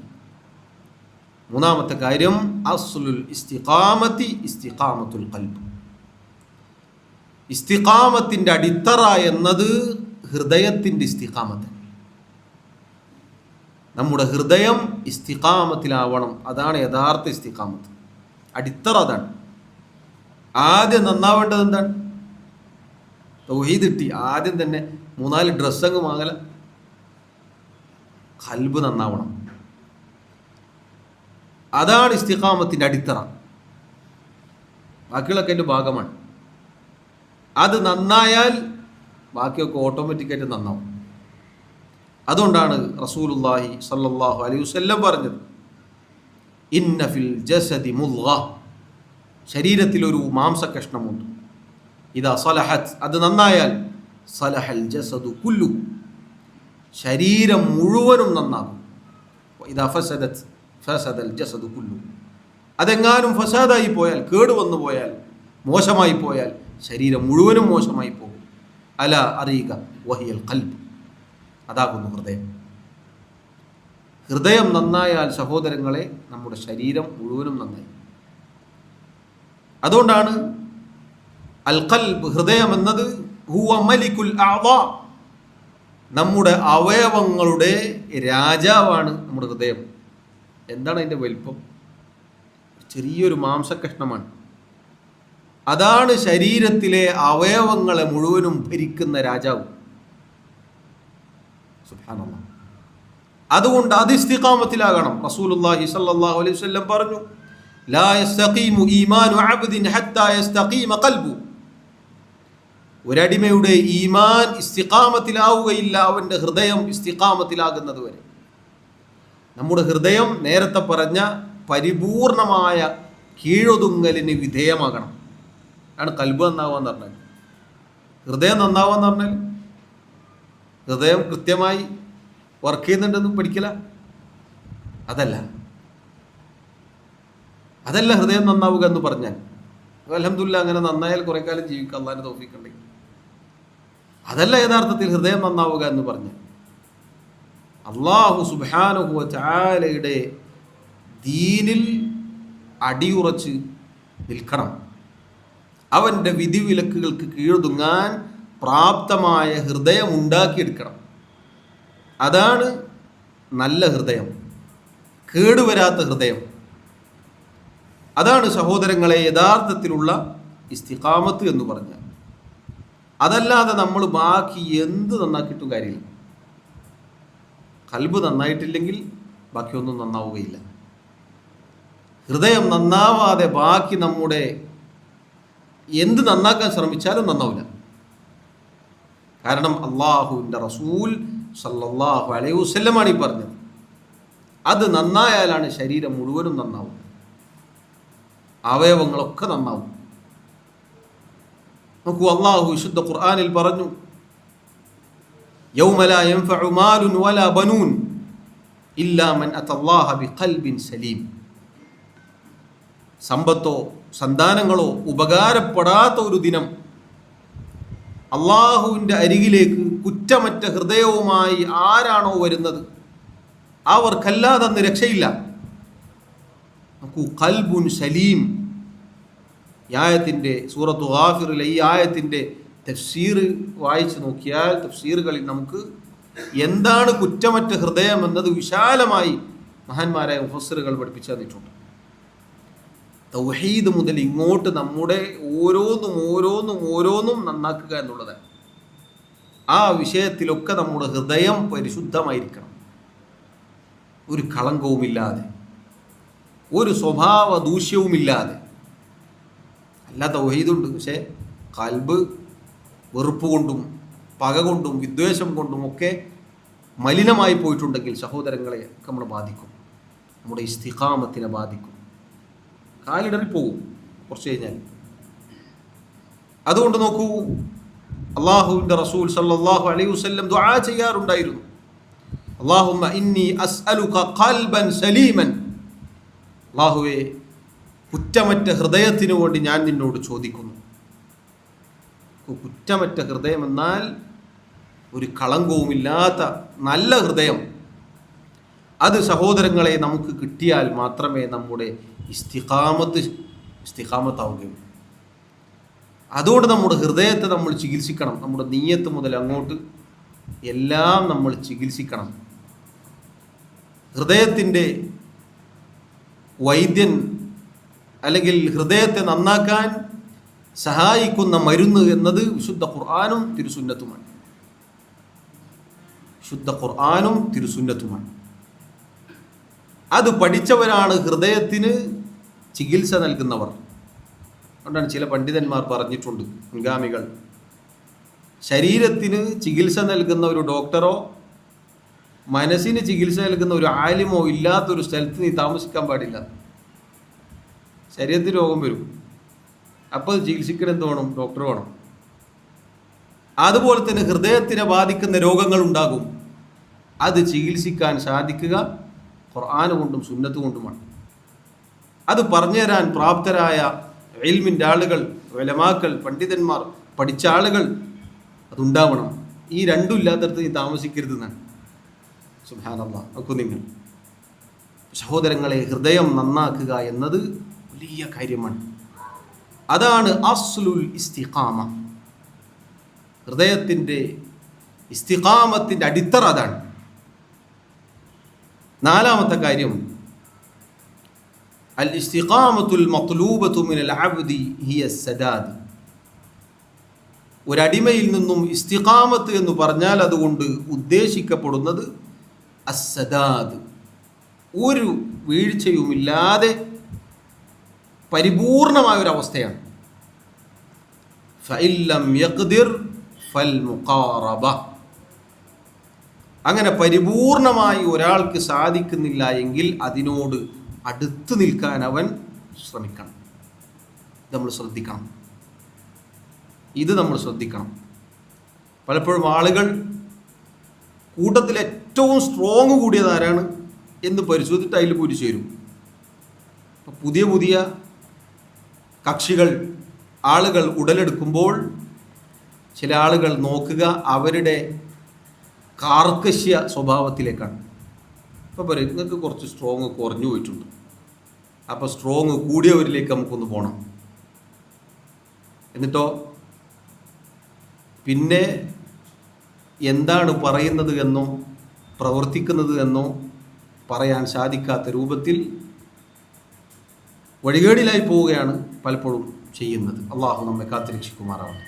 Speaker 1: മൂന്നാമത്തെ കാര്യം അസ്ലുൽ ഇസ്തിഖാമത്തി ഇസ്തിഖാമത്തുൽ ഖൽബ്. ഇസ്തിഖാമത്തിൻ്റെ അടിത്തറ എന്നത് ഹൃദയത്തിൻ്റെ ഇസ്തിഖാമത്ത്. നമ്മുടെ ഹൃദയം ഇസ്തിഖാമത്തിലാവണം. അതാണ് യഥാർത്ഥ ഇസ്തിഖാമത്ത്. അടിത്തറ അതാണ്. ആദ്യം നന്നാവേണ്ടത് എന്താണ്? തൗഹീദ് കിട്ടി, ആദ്യം തന്നെ 3-4 ഡ്രസ്സ് അങ്ങ് വാങ്ങല. ഖൽബ് നന്നാവണം. അതാണ് ഇസ്തിഖാമത്തിൻ്റെ അടിത്തറ. ബാക്കിയുള്ളൊക്കെ അതിൻ്റെ ഭാഗമാണ്. അത് നന്നായാൽ ബാക്കിയൊക്കെ ഓട്ടോമാറ്റിക്കായിട്ട് നന്നാവും. അതുകൊണ്ടാണ് റസൂലുള്ളാഹി സ്വല്ലല്ലാഹു അലൈഹി വസല്ലം പറഞ്ഞത്, ഇന്ന ഫിൽ ജസദി മുദ്ഗ, ശരീരത്തിലൊരു മാംസകഷ്ണമുണ്ട്. ഇദാ സലഹത്, അത് നന്നായാൽ സലഹൽ ജസദു കുല്ലു, ശരീരം മുഴുവനും നന്നാകും. ഇദാ ഫസദത് ഫസദൽ ജസദു കുല്ലു, അതെങ്ങാനും ഫസാദായി പോയാൽ, കേടുവന്നു പോയാൽ, മോശമായി പോയാൽ ശരീരം മുഴുവനും മോശമായി പോകും. അല അറിയുക വഹിയൽ ഖൽബ്, അതാകുന്നു ഹൃദയം. ഹൃദയം നന്നായാൽ സഹോദരങ്ങളെ നമ്മുടെ ശരീരം മുഴുവനും നന്നായി. അതുകൊണ്ടാണ് അൽ ഖൽബ്, ഹൃദയം എന്നത് ഹുവ മലിക്കുൽ അഅ്ദാ, നമ്മുടെ അവയവങ്ങളുടെ രാജാവാണ് നമ്മുടെ ഹൃദയം. എന്താണ് അതിൻ്റെ വലിപ്പം? ചെറിയൊരു മാംസകഷ്ണമാണ്. അതാണ് ശരീരത്തിലെ അവയവങ്ങളെ മുഴുവനും ഭരിക്കുന്ന രാജാവ്. സുബ്ഹാനല്ലാഹ്. അതുകൊണ്ട് അത് ഇസ്തിഖാമത്തിലാകണം. റസൂലുള്ളാഹി സ്വല്ലല്ലാഹു അലൈഹി വസല്ലം പറഞ്ഞു, ലാ യസ്തഖീമു ഈമാനു അബ്ദിൻ ഹത്താ യസ്തഖീമ ഖൽബു, ഒരടിമയുടെ ഈമാൻ ഇസ്തിഖാമത്തിലാവുകയില്ല അവൻ്റെ ഹൃദയം ഇസ്തിഖാമത്തിലാകുന്നത് വരെ. നമ്മുടെ ഹൃദയം നേരത്തെ പറഞ്ഞ പരിപൂർണമായ കീഴൊതുങ്ങലിന് വിധേയമാകണം. ആണ് ഖൽബ് നന്നാവാന്ന് പറഞ്ഞാൽ. ഹൃദയം നന്നാവാന്ന് പറഞ്ഞാൽ ഹൃദയം കൃത്യമായി വർക്ക് ചെയ്യുന്നുണ്ടെന്ന് പഠിക്കല, അതല്ല ഹൃദയം നന്നാവുക എന്ന് പറഞ്ഞാൽ. അൽഹംദുലില്ലാഹ്, അങ്ങനെ നന്നായാൽ കുറെ കാലം ജീവിക്കാം, അല്ലാഹുവിന്റെ തൗഫീഖ് ഉണ്ടെങ്കിൽ. അതല്ല യഥാർത്ഥത്തിൽ ഹൃദയം നന്നാവുക എന്ന് പറഞ്ഞാൽ. അല്ലാഹു സുബ്ഹാനഹു വ തആലയുടെ ദീനിൽ അടിയുറച്ച് നിൽക്കണം. അവൻ്റെ വിധിവിലക്കുകൾക്ക് കീഴൊതുങ്ങാൻ പ്രാപ്തമായ ഹൃദയം ഉണ്ടാക്കിയെടുക്കണം. അതാണ് നല്ല ഹൃദയം, കേടുവരാത്ത ഹൃദയം. അതാണ് സഹോദരങ്ങളെ യഥാർത്ഥത്തിലുള്ള ഇസ്തിഖാമത്ത് എന്ന് പറഞ്ഞാൽ. അതല്ലാതെ നമ്മൾ ബാക്കി എന്ത് നന്നാക്കിയിട്ടും കാര്യമില്ല. ഖൽബ് നന്നായിട്ടില്ലെങ്കിൽ ബാക്കിയൊന്നും നന്നാവുകയില്ല. ഹൃദയം നന്നാവാതെ ബാക്കി നമ്മുടെ എന്ത് നന്നാക്കാൻ ശ്രമിച്ചാലും നന്നാവില്ല. കാരണം അള്ളാഹുവിൻ്റെ റസൂൽ സല്ലല്ലാഹു അലൈഹി വസല്ലമാണ് ഈ പറഞ്ഞത്. അത് നന്നായാലാണ് ശരീരം മുഴുവനും നന്നാവും, അവയവങ്ങളൊക്കെ നന്നാവും. നോക്കൂ, അള്ളാഹു വിശുദ്ധ ഖുർആനിൽ പറഞ്ഞു, യൗമ ലാ യൻഫഉ മാലുൻ വലാ ബനൂൻ ഇല്ലാ മൻ അത്തല്ലാഹ ബിഖൽബിൻ സലീം. സമ്പത്തോ സന്താനങ്ങളോ ഉപകാരപ്പെടാത്ത ഒരു ദിനം അള്ളാഹുവിൻ്റെ അരികിലേക്ക് കുറ്റമറ്റ ഹൃദയവുമായി ആരാണോ വരുന്നത് അവർക്കല്ലാതെ അന്ന് രക്ഷയില്ല. നോക്കൂ, ഖൽബുൻ സലീം. ഈ ആയത്തിൻ്റെ സൂറത്തു ഗാഫിറിലെ ഈ ആയത്തിൻ്റെ തഫ്സീർ വായിച്ചു നോക്കിയാൽ തഫ്സീറുകളിൽ നമുക്ക് എന്താണ് കുറ്റമറ്റ ഹൃദയം എന്നത് വിശാലമായി മഹാന്മാരായ മുഫസ്സിറുകൾ പഠിപ്പിച്ചു തന്നിട്ടുണ്ട്. തൗഹീദ് മുതൽ ഇങ്ങോട്ട് നമ്മുടെ ഓരോന്നും നന്നാക്കുക എന്നുള്ളതാണ്. ആ വിഷയത്തിലൊക്കെ നമ്മുടെ ഹൃദയം പരിശുദ്ധമായിരിക്കണം, ഒരു കളങ്കവുമില്ലാതെ, ഒരു സ്വഭാവ ദൂഷ്യവുമില്ലാതെ. അല്ല, തൗഹീദുണ്ട്, പക്ഷേ ഖൽബ് വെറുപ്പ് കൊണ്ടും പക കൊണ്ടും വിദ്വേഷം കൊണ്ടും ഒക്കെ മലിനമായി പോയിട്ടുണ്ടെങ്കിൽ സഹോദരങ്ങളെ ഒക്കെ നമ്മളെ ബാധിക്കും, നമ്മുടെ ഇസ്തിഖാമത്തിനെ ബാധിക്കും, കാലിടറിപ്പോകും കുറച്ച് കഴിഞ്ഞാൽ. അതുകൊണ്ട് നോക്കൂ, അള്ളാഹുവിൻ്റെ റസൂൽ സല്ലല്ലാഹു അലൈഹി വസല്ലം ദുആ ചെയ്യാറുണ്ടായിരുന്നു, അല്ലാഹുമ്മ ഇന്നി അസ്അലുക ഖൽബൻ സലീമൻ. അല്ലാഹുവേ, കുറ്റമറ്റ ഹൃദയത്തിനു വേണ്ടി ഞാൻ നിന്നോട് ചോദിക്കുന്നു. കുറ്റമറ്റ ഹൃദയം എന്നാൽ ഒരു കളങ്കവുമില്ലാത്ത നല്ല ഹൃദയം. അത് സഹോദരങ്ങളെ നമുക്ക് കിട്ടിയാൽ മാത്രമേ നമ്മുടെ ഇസ്തിഖാമത്താവുകയുള്ളൂ. അതുകൊണ്ട് നമ്മുടെ ഹൃദയത്തെ നമ്മൾ ചികിത്സിക്കണം. നമ്മുടെ നിയ്യത്ത് മുതൽ അങ്ങോട്ട് എല്ലാം നമ്മൾ ചികിത്സിക്കണം. ഹൃദയത്തിൻ്റെ വൈദ്യൻ അല്ലെങ്കിൽ ഹൃദയത്തെ നന്നാക്കാൻ സഹായിക്കുന്ന മരുന്ന് എന്നത് വിശുദ്ധ ഖുർആനും തിരുസുന്നത്തുമാണ്. വിശുദ്ധ ഖുർആനും തിരുസുന്നത്തുമാണ്. അത് പഠിച്ചവരാണ് ഹൃദയത്തിന് ചികിത്സ നൽകുന്നവർ. അതുകൊണ്ടാണ് ചില പണ്ഡിതന്മാർ പറഞ്ഞിട്ടുണ്ട്, മുൻഗാമികൾ, ശരീരത്തിന് ചികിത്സ നൽകുന്ന ഒരു ഡോക്ടറോ മനസ്സിന് ചികിത്സ നൽകുന്ന ഒരു ആലിമോ ഇല്ലാത്തൊരു സ്ഥലത്ത് നീ താമസിക്കാൻ പാടില്ല. ശരീരത്തിന് രോഗം വരും, അപ്പോൾ അത് ചികിത്സിക്കണം എന്ത് വേണം? ഡോക്ടർ വേണം. അതുപോലെ തന്നെ ഹൃദയത്തിനെ ബാധിക്കുന്ന രോഗങ്ങൾ ഉണ്ടാകും. അത് ചികിത്സിക്കാൻ സാധിക്കുക ഖുർആൻ കൊണ്ടും സുന്നത്ത് കൊണ്ടുമാണ്. അത് പറഞ്ഞു തരാൻ പ്രാപ്തരായ ഇൽമിൻ്റെ ആളുകൾ, ഉലമാക്കൾ, പണ്ഡിതന്മാർ, പഠിച്ച ആളുകൾ അതുണ്ടാവണം. ഈ രണ്ടും ഇല്ലാത്തടത്ത് നീ താമസിക്കരുതെന്നാണ്. സുബ്ഹാനല്ലാഹ്. നോക്കൂ നിങ്ങൾ സഹോദരങ്ങളെ, ഹൃദയം നന്നാക്കുക എന്നത് വലിയ കാര്യമാണ്. അതാണ് അസ്ലുൽ ഇസ്തിഖാമ. ഹൃദയത്തിൻ്റെ ഇസ്തിഖാമത്തിൻ്റെ അടിത്തറ അതാണ്. നാലാമത്തെ കാര്യം, അൽ ഇസ്തിഖാമത്തുൽ മത്ലൂബത്തു മിനൽ അബ്ദി ഹിയ സദാദ്. ഒരടിമയിൽ നിന്നും ഇസ്തിഖാമത്ത് എന്ന് പറഞ്ഞാൽ അതുകൊണ്ട് ഉദ്ദേശിക്കപ്പെടുന്നത് അസ്സദാദ്, ഒരു വീഴ്ചയുമില്ലാതെ പരിപൂർണമായൊരവസ്ഥയാണ്. ഫഇല്ലം യഖ്ദിർ ഫൽ മുഖാറബ. അങ്ങനെ പരിപൂർണമായി ഒരാൾക്ക് സാധിക്കുന്നില്ല എങ്കിൽ അതിനോട് അടുത്ത് നിൽക്കാൻ അവൻ ശ്രമിക്കണം. ഇത് നമ്മൾ ശ്രദ്ധിക്കണം. പലപ്പോഴും ആളുകൾ കൂട്ടത്തിൽ ഏറ്റവും സ്ട്രോങ് കൂടിയത് ആരാണ് എന്ന് പരിശോധിച്ചിട്ട് അതിൽ പോയി ചേരും. പുതിയ പുതിയ കക്ഷികൾ, ആളുകൾ ഉടലെടുക്കുമ്പോൾ ചില ആളുകൾ നോക്കുക അവരുടെ കാർക്കശ്യ സ്വഭാവത്തിലേക്കാണ്. അപ്പോൾ പറയും നിങ്ങൾക്ക് കുറച്ച് സ്ട്രോങ് കുറഞ്ഞു പോയിട്ടുണ്ട്, അപ്പോൾ സ്ട്രോങ് കൂടിയവരിലേക്ക് നമുക്കൊന്ന് പോകണം. എന്നിട്ടോ പിന്നെ എന്താണ് പറയുന്നത് എന്നോ പ്രവർത്തിക്കുന്നത് എന്നോ പറയാൻ സാധിക്കാത്ത രൂപത്തിൽ വഴികേടിലായി പോവുകയാണ് പലപ്പോഴും ചെയ്യുന്നത്. അള്ളാഹു നമ്മെ കാത്തുരക്ഷിക്കുമാറാവട്ടെ.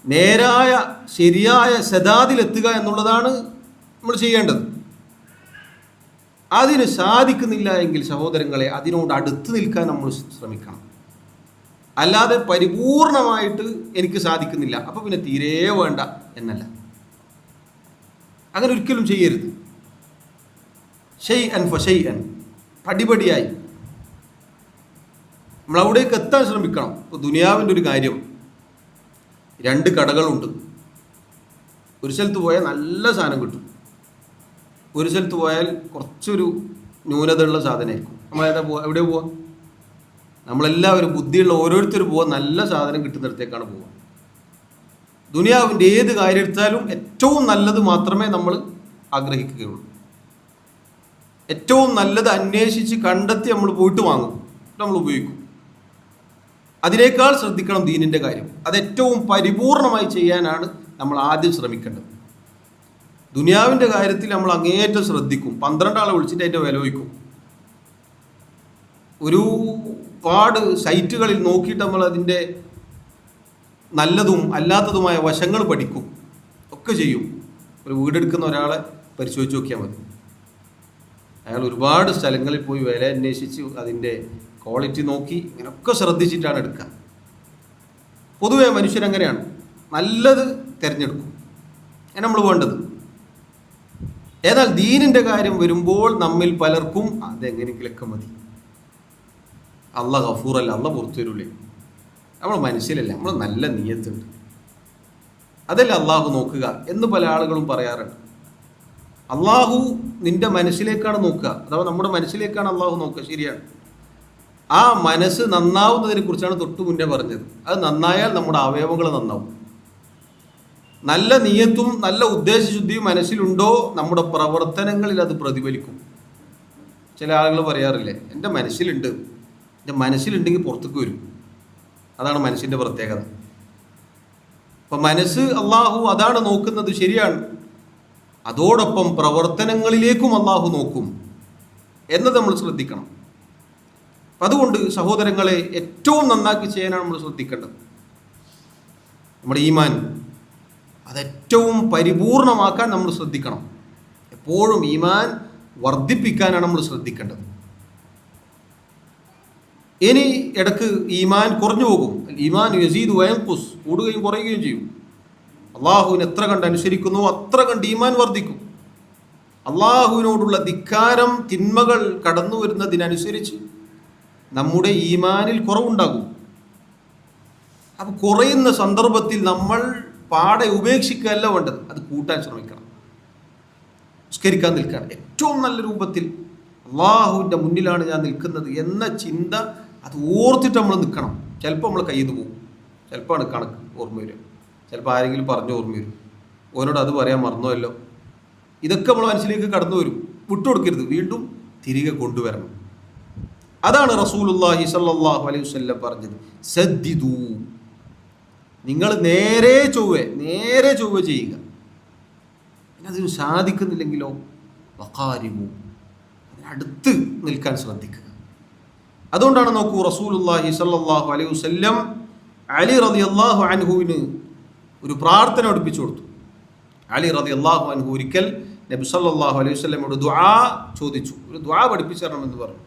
Speaker 1: നേരായ ശരിയായ സദാദിലെത്തുക എന്നുള്ളതാണ് നമ്മൾ ചെയ്യേണ്ടത്. അതിന് സാധിക്കുന്നില്ല എങ്കിൽ സഹോദരങ്ങളെ അതിനോട് അടുത്ത് നിൽക്കാൻ നമ്മൾ ശ്രമിക്കണം. അല്ലാതെ പരിപൂർണമായിട്ട് എനിക്ക് സാധിക്കുന്നില്ല അപ്പോൾ പിന്നെ തീരെ വേണ്ട എന്നല്ല. അങ്ങനെ ഒരിക്കലും ചെയ്യരുത്. ഷൈഅൻ ഫശൈഅൻ, പടിപടിയായി നമ്മളവിടേക്ക് എത്താൻ ശ്രമിക്കണം. ഇപ്പോൾ ദുനിയാവിൻ്റെ ഒരു കാര്യം, 2 കടകളുണ്ട്. ഒരു സ്ഥലത്ത് പോയാൽ നല്ല സാധനം കിട്ടും, ഒരു സ്ഥലത്ത് പോയാൽ കുറച്ചൊരു ന്യൂനതയുള്ള സാധനമായിരിക്കും. നമ്മളേതാ പോവുക? എവിടെ പോവുക? നമ്മളെല്ലാവരും ബുദ്ധിയുള്ള ഓരോരുത്തരും പോവുക നല്ല സാധനം കിട്ടുന്നിടത്തേക്കാണ് പോവുക. ദുനിയാവിൻ്റെ ഏത് കാര്യം എടുത്താലും ഏറ്റവും നല്ലത് മാത്രമേ നമ്മൾ ആഗ്രഹിക്കുകയുള്ളൂ. ഏറ്റവും നല്ലത് അന്വേഷിച്ച് കണ്ടെത്തി നമ്മൾ പോയിട്ട് വാങ്ങും, നമ്മൾ ഉപയോഗിക്കും. അതിനേക്കാൾ ശ്രദ്ധിക്കണം ദീനിൻ്റെ കാര്യം. അത് ഏറ്റവും പരിപൂർണമായി ചെയ്യാനാണ് നമ്മൾ ആദ്യം ശ്രമിക്കേണ്ടത്. ദുനിയാവിൻ്റെ കാര്യത്തിൽ നമ്മൾ അങ്ങേയറ്റം ശ്രദ്ധിക്കും. 12 ആളെ വിളിച്ചിട്ട് അതിൻ്റെ വില വയ്ക്കും. ഒരുപാട് സൈറ്റുകളിൽ നോക്കിയിട്ട് നമ്മൾ അതിൻ്റെ നല്ലതും അല്ലാത്തതുമായ വശങ്ങൾ പഠിക്കും, ഒക്കെ ചെയ്യും. ഒരു വീടെടുക്കുന്ന ഒരാളെ പരിശോധിച്ച് നോക്കിയാൽ മതി. അയാൾ ഒരുപാട് സ്ഥലങ്ങളിൽ പോയി വില അന്വേഷിച്ച് അതിൻ്റെ ക്വാളിറ്റി നോക്കി ഇങ്ങനെയൊക്കെ ശ്രദ്ധിച്ചിട്ടാണ് എടുക്കുക. പൊതുവെ മനുഷ്യരങ്ങനെയാണ്, നല്ലത് തിരഞ്ഞെടുക്കും. അങ്ങനെ നമ്മൾ വേണ്ടത്. എന്നാൽ ദീനിൻ്റെ കാര്യം വരുമ്പോൾ നമ്മിൽ പലർക്കും അതെങ്ങനെയെങ്കിലൊക്കെ മതി, അള്ളാഹ് ഗഫൂറല്ല, അള്ളാഹ് പുറത്തു തരൂലേ, നമ്മൾ മനസ്സിലല്ല, നമ്മൾ നല്ല നിയ്യത്തുണ്ട്, അതല്ല അള്ളാഹു നോക്കുക എന്ന് പല ആളുകളും പറയാറുണ്ട്. അള്ളാഹു നിന്റെ മനസ്സിലേക്കാണ് നോക്കുക, അഥവാ നമ്മുടെ മനസ്സിലേക്കാണ് അള്ളാഹു നോക്കുക. ശരിയാണ്. ആ മനസ്സ് നന്നാവുന്നതിനെ കുറിച്ചാണ് തൊട്ടു മുന്നേ പറഞ്ഞത്. അത് നന്നായാൽ നമ്മുടെ അവയവങ്ങൾ നന്നാവും. നല്ല നിയ്യത്തും നല്ല ഉദ്ദേശശുദ്ധിയും മനസ്സിലുണ്ടോ നമ്മുടെ പ്രവർത്തനങ്ങളിൽ അത് പ്രതിഫലിക്കും. ചില ആളുകൾ പറയാറില്ലേ, എൻ്റെ മനസ്സിലുണ്ട്, എൻ്റെ മനസ്സിലുണ്ടെങ്കിൽ പുറത്തേക്ക് വരും. അതാണ് മനസ്സിൻ്റെ പ്രത്യേകത. അപ്പം മനസ്സ് അള്ളാഹു അതാണ് നോക്കുന്നത്, ശരിയാണ്. അതോടൊപ്പം പ്രവർത്തനങ്ങളിലേക്കും അള്ളാഹു നോക്കും എന്നത് നമ്മൾ ശ്രദ്ധിക്കണം. അതുകൊണ്ട് സഹോദരങ്ങളെ, ഏറ്റവും നന്നാക്കി ചെയ്യാനാണ് നമ്മൾ ശ്രദ്ധിക്കേണ്ടത്. നമ്മുടെ ഈമാൻ അതേറ്റവും പരിപൂർണമാക്കാൻ നമ്മൾ ശ്രദ്ധിക്കണം. എപ്പോഴും ഈമാൻ വർദ്ധിപ്പിക്കാനാണ് നമ്മൾ ശ്രദ്ധിക്കേണ്ടത്. ഇനി ഇടക്ക് ഈമാൻ കുറഞ്ഞു പോകും. ഈമാൻ യസീദു വയൻഖുസ്, കൂടുകയും കുറയുകയും ചെയ്യും. അള്ളാഹുവിനെ എത്ര കണ്ട് അനുസരിക്കുന്നു അത്ര കണ്ട് ഈമാൻ വർദ്ധിക്കും. അള്ളാഹുവിനോടുള്ള ധിക്കാരം, തിന്മകൾ കടന്നു വരുന്നതിനനുസരിച്ച് നമ്മുടെ ഈമാനിൽ കുറവുണ്ടാകും. അപ്പം കുറയുന്ന സന്ദർഭത്തിൽ നമ്മൾ പാടെ ഉപേക്ഷിക്കുകയല്ല വേണ്ടത്, അത് കൂട്ടാൻ ശ്രമിക്കണം. നിസ്കരിക്കാൻ നിൽക്കാൻ ഏറ്റവും നല്ല രൂപത്തിൽ അള്ളാഹുവിൻ്റെ മുന്നിലാണ് ഞാൻ നിൽക്കുന്നത് എന്ന ചിന്ത അത് ഓർത്തിട്ട് നമ്മൾ നിൽക്കണം. ചിലപ്പോൾ നമ്മൾ കയ്യിൽ നിന്ന് പോകും, ചിലപ്പോൾ കണക്ക് ഓർമ്മ വരും, ചിലപ്പോൾ ആരെങ്കിലും പറഞ്ഞു ഓർമ്മ വരും, ഓനോട് അത് പറയാൻ മറന്നുവല്ലോ. ഇതൊക്കെ നമ്മൾ മനസ്സിലേക്ക് കടന്നു വരും. വിട്ടുകൊടുക്കരുത്, വീണ്ടും തിരികെ കൊണ്ടുവരണം. അതാണ് റസൂലുള്ളാഹി സ്വല്ലല്ലാഹു അലൈഹി വസല്ലം പറഞ്ഞത്, സദ്ദിദു, നിങ്ങൾ നേരെ ചൊവ്വ ചെയ്യുക. പിന്നെ അതിന് സാധിക്കുന്നില്ലെങ്കിലോ വഖാരിബു, അടുത്ത് നിൽക്കാൻ ശ്രദ്ധിക്കുക. അതുകൊണ്ടാണ് നോക്കൂ, റസൂലുള്ളാഹി സ്വല്ലല്ലാഹു അലൈഹി വസല്ലം അലി റളിയല്ലാഹു അൻഹുവിന് ഒരു പ്രാർത്ഥന പഠിപ്പിച്ചു കൊടുത്തു. അലി റളിയല്ലാഹു അൻഹു ഒരിക്കൽ നബി സല്ലല്ലാഹു അലൈഹി വസല്ലമയോട് ദുആ ചോദിച്ചു, ഒരു ദുആ പഠിപ്പിച്ചു തരണമെന്ന് പറഞ്ഞു.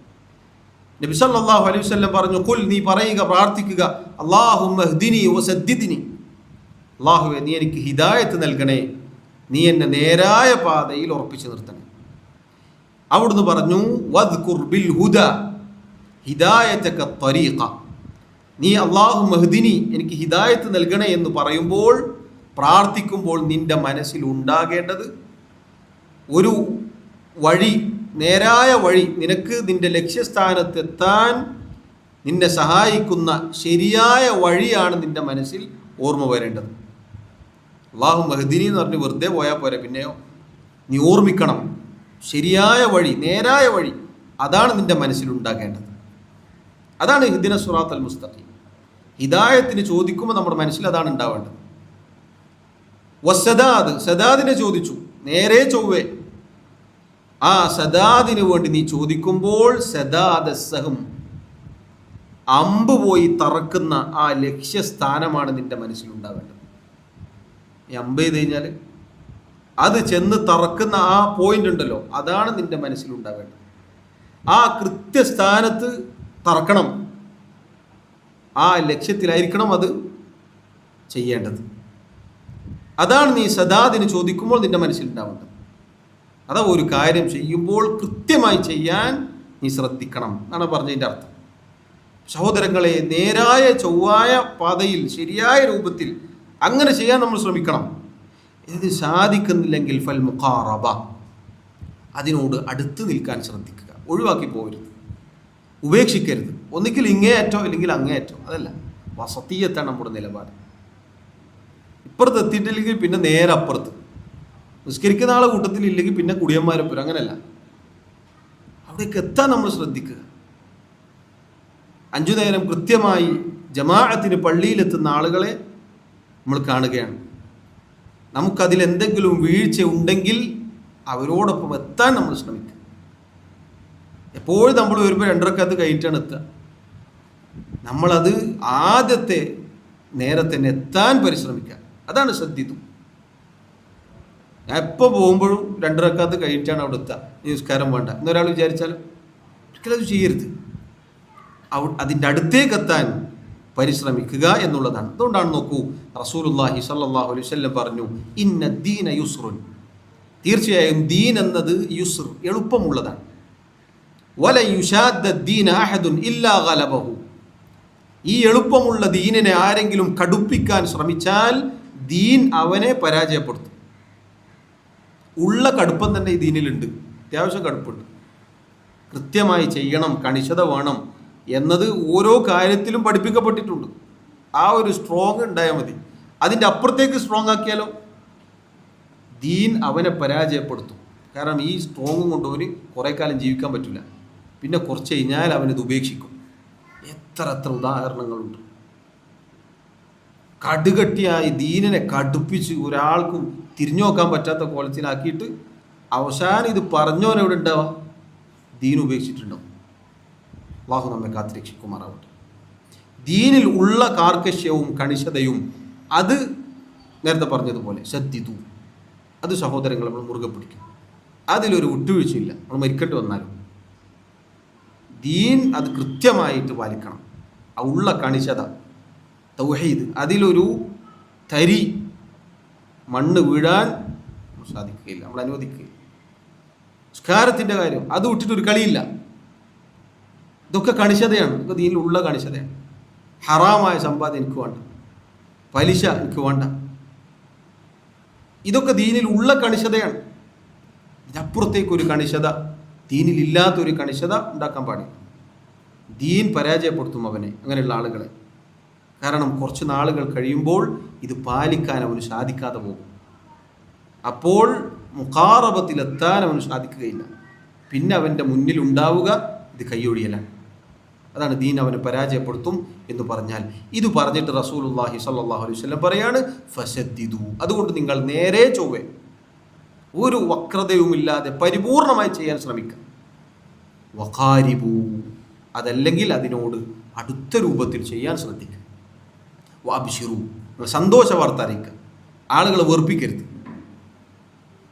Speaker 1: നബി സല്ലല്ലാഹു അലൈഹി വസല്ലം പറഞ്ഞു, ഖുൽ, നീ പറയുക, പ്രാർത്ഥിക്കുക, അല്ലാഹുമ്മ ഹ്ദിനി വസദ്ദിദ്നി, അല്ലാഹുവേ നീ എനിക്ക് ഹിദായത്ത് നൽകണേ, നീ എന്നെ നേരായ പാതയിൽ ഉറപ്പിച്ചു നിർത്തണേ. അവിടുന്ന് പറഞ്ഞു, വദ്കുർ ബിൽ ഹുദ ഹിദായതക ത്വരീഖ, നീ അല്ലാഹുമ്മ ഹ്ദിനി, എനിക്ക് ഹിദായത്ത് നൽകണേ എന്ന് പറയുമ്പോൾ, പ്രാർത്ഥിക്കുമ്പോൾ നിന്റെ മനസ്സിൽ ഉണ്ടാകേണ്ടത് ഒരു വഴി, നേരായ വഴി, നിനക്ക് നിന്റെ ലക്ഷ്യസ്ഥാനത്തെത്താൻ നിന്നെ സഹായിക്കുന്ന ശരിയായ വഴിയാണ് നിന്റെ മനസ്സിൽ ഓർമ്മ വരേണ്ടത്. അല്ലാഹു മഹ്ദിനി എന്ന് പറഞ്ഞ് വെറുതെ പോയാൽ പോരാ, പിന്നെയോ നീ ഓർമ്മിക്കണം ശരിയായ വഴി, നേരായ വഴി, അതാണ് നിന്റെ മനസ്സിലുണ്ടാകേണ്ടത്. അതാണ് ഇഹ്ദിന സിറാത്തൽ മുസ്തഖീം. ഹിദായത്തിന് ചോദിക്കുമ്പോൾ നമ്മുടെ മനസ്സിൽ അതാണ് ഉണ്ടാവേണ്ടത്. വസ്സദാദ്, സദാദിനെ ചോദിച്ചു, നേരെ ചൊവ്വേ. ആ സദാദിന് വേണ്ടി നീ ചോദിക്കുമ്പോൾ സദാദസ്സഹം, അമ്പ് പോയി തറക്കുന്ന ആ ലക്ഷ്യസ്ഥാനമാണ് നിന്റെ മനസ്സിലുണ്ടാവേണ്ടത്. ഈ അമ്പ് ചെയ്ത് കഴിഞ്ഞാൽ അത് ചെന്ന് തറക്കുന്ന ആ പോയിന്റ് ഉണ്ടല്ലോ, അതാണ് നിന്റെ മനസ്സിലുണ്ടാവേണ്ടത്. ആ കൃത്യസ്ഥാനത്ത് തറക്കണം, ആ ലക്ഷ്യത്തിലായിരിക്കണം അത് ചെയ്യേണ്ടത്. അതാണ് നീ സദാദിന് ചോദിക്കുമ്പോൾ നിന്റെ മനസ്സിലുണ്ടാവേണ്ടത്. അതാ ഒരു കാര്യം ചെയ്യുമ്പോൾ കൃത്യമായി ചെയ്യാൻ നീ ശ്രദ്ധിക്കണം എന്നാണ് പറഞ്ഞതിൻ്റെ അർത്ഥം. സഹോദരങ്ങളെ, നേരായ ചൊവ്വായ പാതയിൽ ശരിയായ രൂപത്തിൽ അങ്ങനെ ചെയ്യാൻ നമ്മൾ ശ്രമിക്കണം. ഇത് സാധിക്കുന്നില്ലെങ്കിൽ ഫൽ മുഖാറബ, അതിനോട് അടുത്ത് നിൽക്കാൻ ശ്രദ്ധിക്കുക, ഒഴിവാക്കി പോകരുത്, ഉപേക്ഷിക്കരുത്. ഒന്നുകിൽ ഇങ്ങേയറ്റോ അല്ലെങ്കിൽ അങ്ങേയറ്റോ, അതല്ല, വസതീയത്താണ് നമ്മുടെ നിലപാട്. ഇപ്പുറത്ത് എത്തിയിട്ടില്ലെങ്കിൽ പിന്നെ നേരെ അപ്പുറത്ത്, നിസ്കരിക്കുന്ന ആളെ കൂട്ടത്തിൽ ഇല്ലെങ്കിൽ പിന്നെ കുടിയന്മാരൊപ്പം, അങ്ങനെയല്ല, അവിടേക്ക് എത്താൻ നമ്മൾ ശ്രദ്ധിക്കുക. 5 നേരം കൃത്യമായി ജമാഅത്തിന് പള്ളിയിലെത്തുന്ന ആളുകളെ നമ്മൾ കാണുകയാണ്. നമുക്കതിൽ എന്തെങ്കിലും വീഴ്ച ഉണ്ടെങ്കിൽ അവരോടൊപ്പം എത്താൻ നമ്മൾ ശ്രമിക്കുക. എപ്പോഴും നമ്മൾ വരുമ്പോൾ 2 റക്അത്ത് കഴിഞ്ഞിട്ടാണ് എത്തുക. നമ്മളത് ആദ്യത്തെ നേരത്തെ തന്നെ എത്താൻ പരിശ്രമിക്കുക. അതാണ് ശ്രദ്ധിതു. ഞാൻ എപ്പോൾ പോകുമ്പോഴും 2 റക്അത്ത് കഴിഞ്ഞിട്ടാണ് അവിടെ എത്തുക, നിസ്കാരം വേണ്ട എന്നൊരാൾ വിചാരിച്ചാലും ഒരിക്കലും അത് ചെയ്യരുത്. അതിൻ്റെ അടുത്തേക്ക് എത്താൻ പരിശ്രമിക്കുക എന്നുള്ളതാണ്. അതുകൊണ്ടാണ് നോക്കൂ, റസൂലുള്ളാഹി സ്വല്ലല്ലാഹു അലൈഹി വസല്ലം പറഞ്ഞു, ഇന്ന ദീന യുസ്റുൻ, തീർച്ചയായും ദീൻ എന്നത് യുസ്ർ, എളുപ്പമുള്ളതാണ്. വല യുശാദ്ദ ദീന അഹദുൻ ഇല്ലാ ഗലബഹു, ഈ എളുപ്പമുള്ള ദീനിനെ ആരെങ്കിലും കടുപ്പിക്കാൻ ശ്രമിച്ചാൽ ദീൻ അവനെ പരാജയപ്പെടുത്തും. ഉള്ള കടുപ്പം തന്നെ ഈ ദീനിലുണ്ട്, അത്യാവശ്യം കടുപ്പുണ്ട്. കൃത്യമായി ചെയ്യണം, കണിശത വേണം എന്നത് ഓരോ കാര്യത്തിലും പഠിപ്പിക്കപ്പെട്ടിട്ടുണ്ട്. ആ ഒരു സ്ട്രോങ് ഉണ്ടായാൽ മതി. അതിൻ്റെ അപ്പുറത്തേക്ക് സ്ട്രോങ് ആക്കിയാലോ ദീൻ അവനെ പരാജയപ്പെടുത്തും. കാരണം ഈ സ്ട്രോങ്ങും കൊണ്ടവന് കുറേ കാലം ജീവിക്കാൻ പറ്റില്ല. പിന്നെ കുറച്ച് കഴിഞ്ഞാൽ അവനത് ഉപേക്ഷിക്കും. എത്ര ഉദാഹരണങ്ങളുണ്ട്. കടുകട്ടിയായി ദീനിനെ കടുപ്പിച്ച് ഒരാൾക്കും തിരിഞ്ഞു നോക്കാൻ പറ്റാത്ത കോലത്തിലാക്കിയിട്ട് അവസാനം ഇത് പറഞ്ഞവനെവിടെ ഉണ്ടാവാം, ദീൻ ഉപേക്ഷിച്ചിട്ടുണ്ടാവും. അല്ലാഹു നമ്മെ കാത്തിരക്ഷിക്കുമാറാവട്ടെ. ദീനിൽ ഉള്ള കാർക്കശ്യവും കണിശതയും അത് നേരത്തെ പറഞ്ഞതുപോലെ ശ്രദ്ധിതു, അത് സഹോദരങ്ങൾ നമ്മൾ മുറുകെ പിടിക്കും. അതിലൊരു വിട്ടുവീഴ്ചയില്ല. നമ്മൾ മരിക്കേണ്ടി വന്നാലും ദീൻ അത് കൃത്യമായിട്ട് പാലിക്കണം. ആ ഉള്ള കണിശത, തൗഹീദ്, അതിലൊരു തരി മണ്ണ് വീഴാൻ സാധിക്കുകയില്ല, നമ്മൾ അനുവദിക്കുകയില്ല. സംസ്കാരത്തിൻ്റെ കാര്യം അത് വിട്ടിട്ടൊരു കളിയില്ല. ഇതൊക്കെ കണിശതയാണ്, ഇതൊക്കെ ദീനിലുള്ള കണിശതയാണ്. ഹറാമായ സമ്പാദ്യം എനിക്ക് വേണ്ട, പലിശ എനിക്ക് വേണ്ട, ഇതൊക്കെ ദീനിലുള്ള കണിശതയാണ്. ഇതിനപ്പുറത്തേക്കൊരു കണിശത, ദീനിലില്ലാത്തൊരു കണിശത ഉണ്ടാക്കാൻ പാടില്ല. ദീൻ പരാജയപ്പെടുത്തും അവനെ, അങ്ങനെയുള്ള ആളുകളെ. കാരണം കുറച്ച് നാളുകൾ കഴിയുമ്പോൾ ഇത് പാലിക്കാൻ അവന് സാധിക്കാതെ പോകും. അപ്പോൾ മുഖാറബത്തിലെത്താൻ അവന് സാധിക്കുകയില്ല. പിന്നെ അവൻ്റെ മുന്നിലുണ്ടാവുക ഇത് കയ്യൊഴിയലാണ്. അതാണ് ദീൻ അവനെ പരാജയപ്പെടുത്തും എന്ന് പറഞ്ഞാൽ. ഇത് പറഞ്ഞിട്ട് റസൂലുള്ളാഹി സ്വല്ലല്ലാഹു അലൈഹി വസല്ലം പറയാണ്, ഫശദ്ദിദു, അതുകൊണ്ട് നിങ്ങൾ നേരെ ചൊവ്വേ ഒരു വക്രതയുമില്ലാതെ പരിപൂർണമായി ചെയ്യാൻ ശ്രമിക്കുക. വഖാരിബു, അതല്ലെങ്കിൽ അതിനോട് അടുത്ത രൂപത്തിൽ ചെയ്യാൻ ശ്രദ്ധിക്കുക. വഅബ്ശിറു, സന്തോഷ വാർത്ത അറിയിക്കുക, ആളുകളെ വെറുപ്പിക്കരുത്.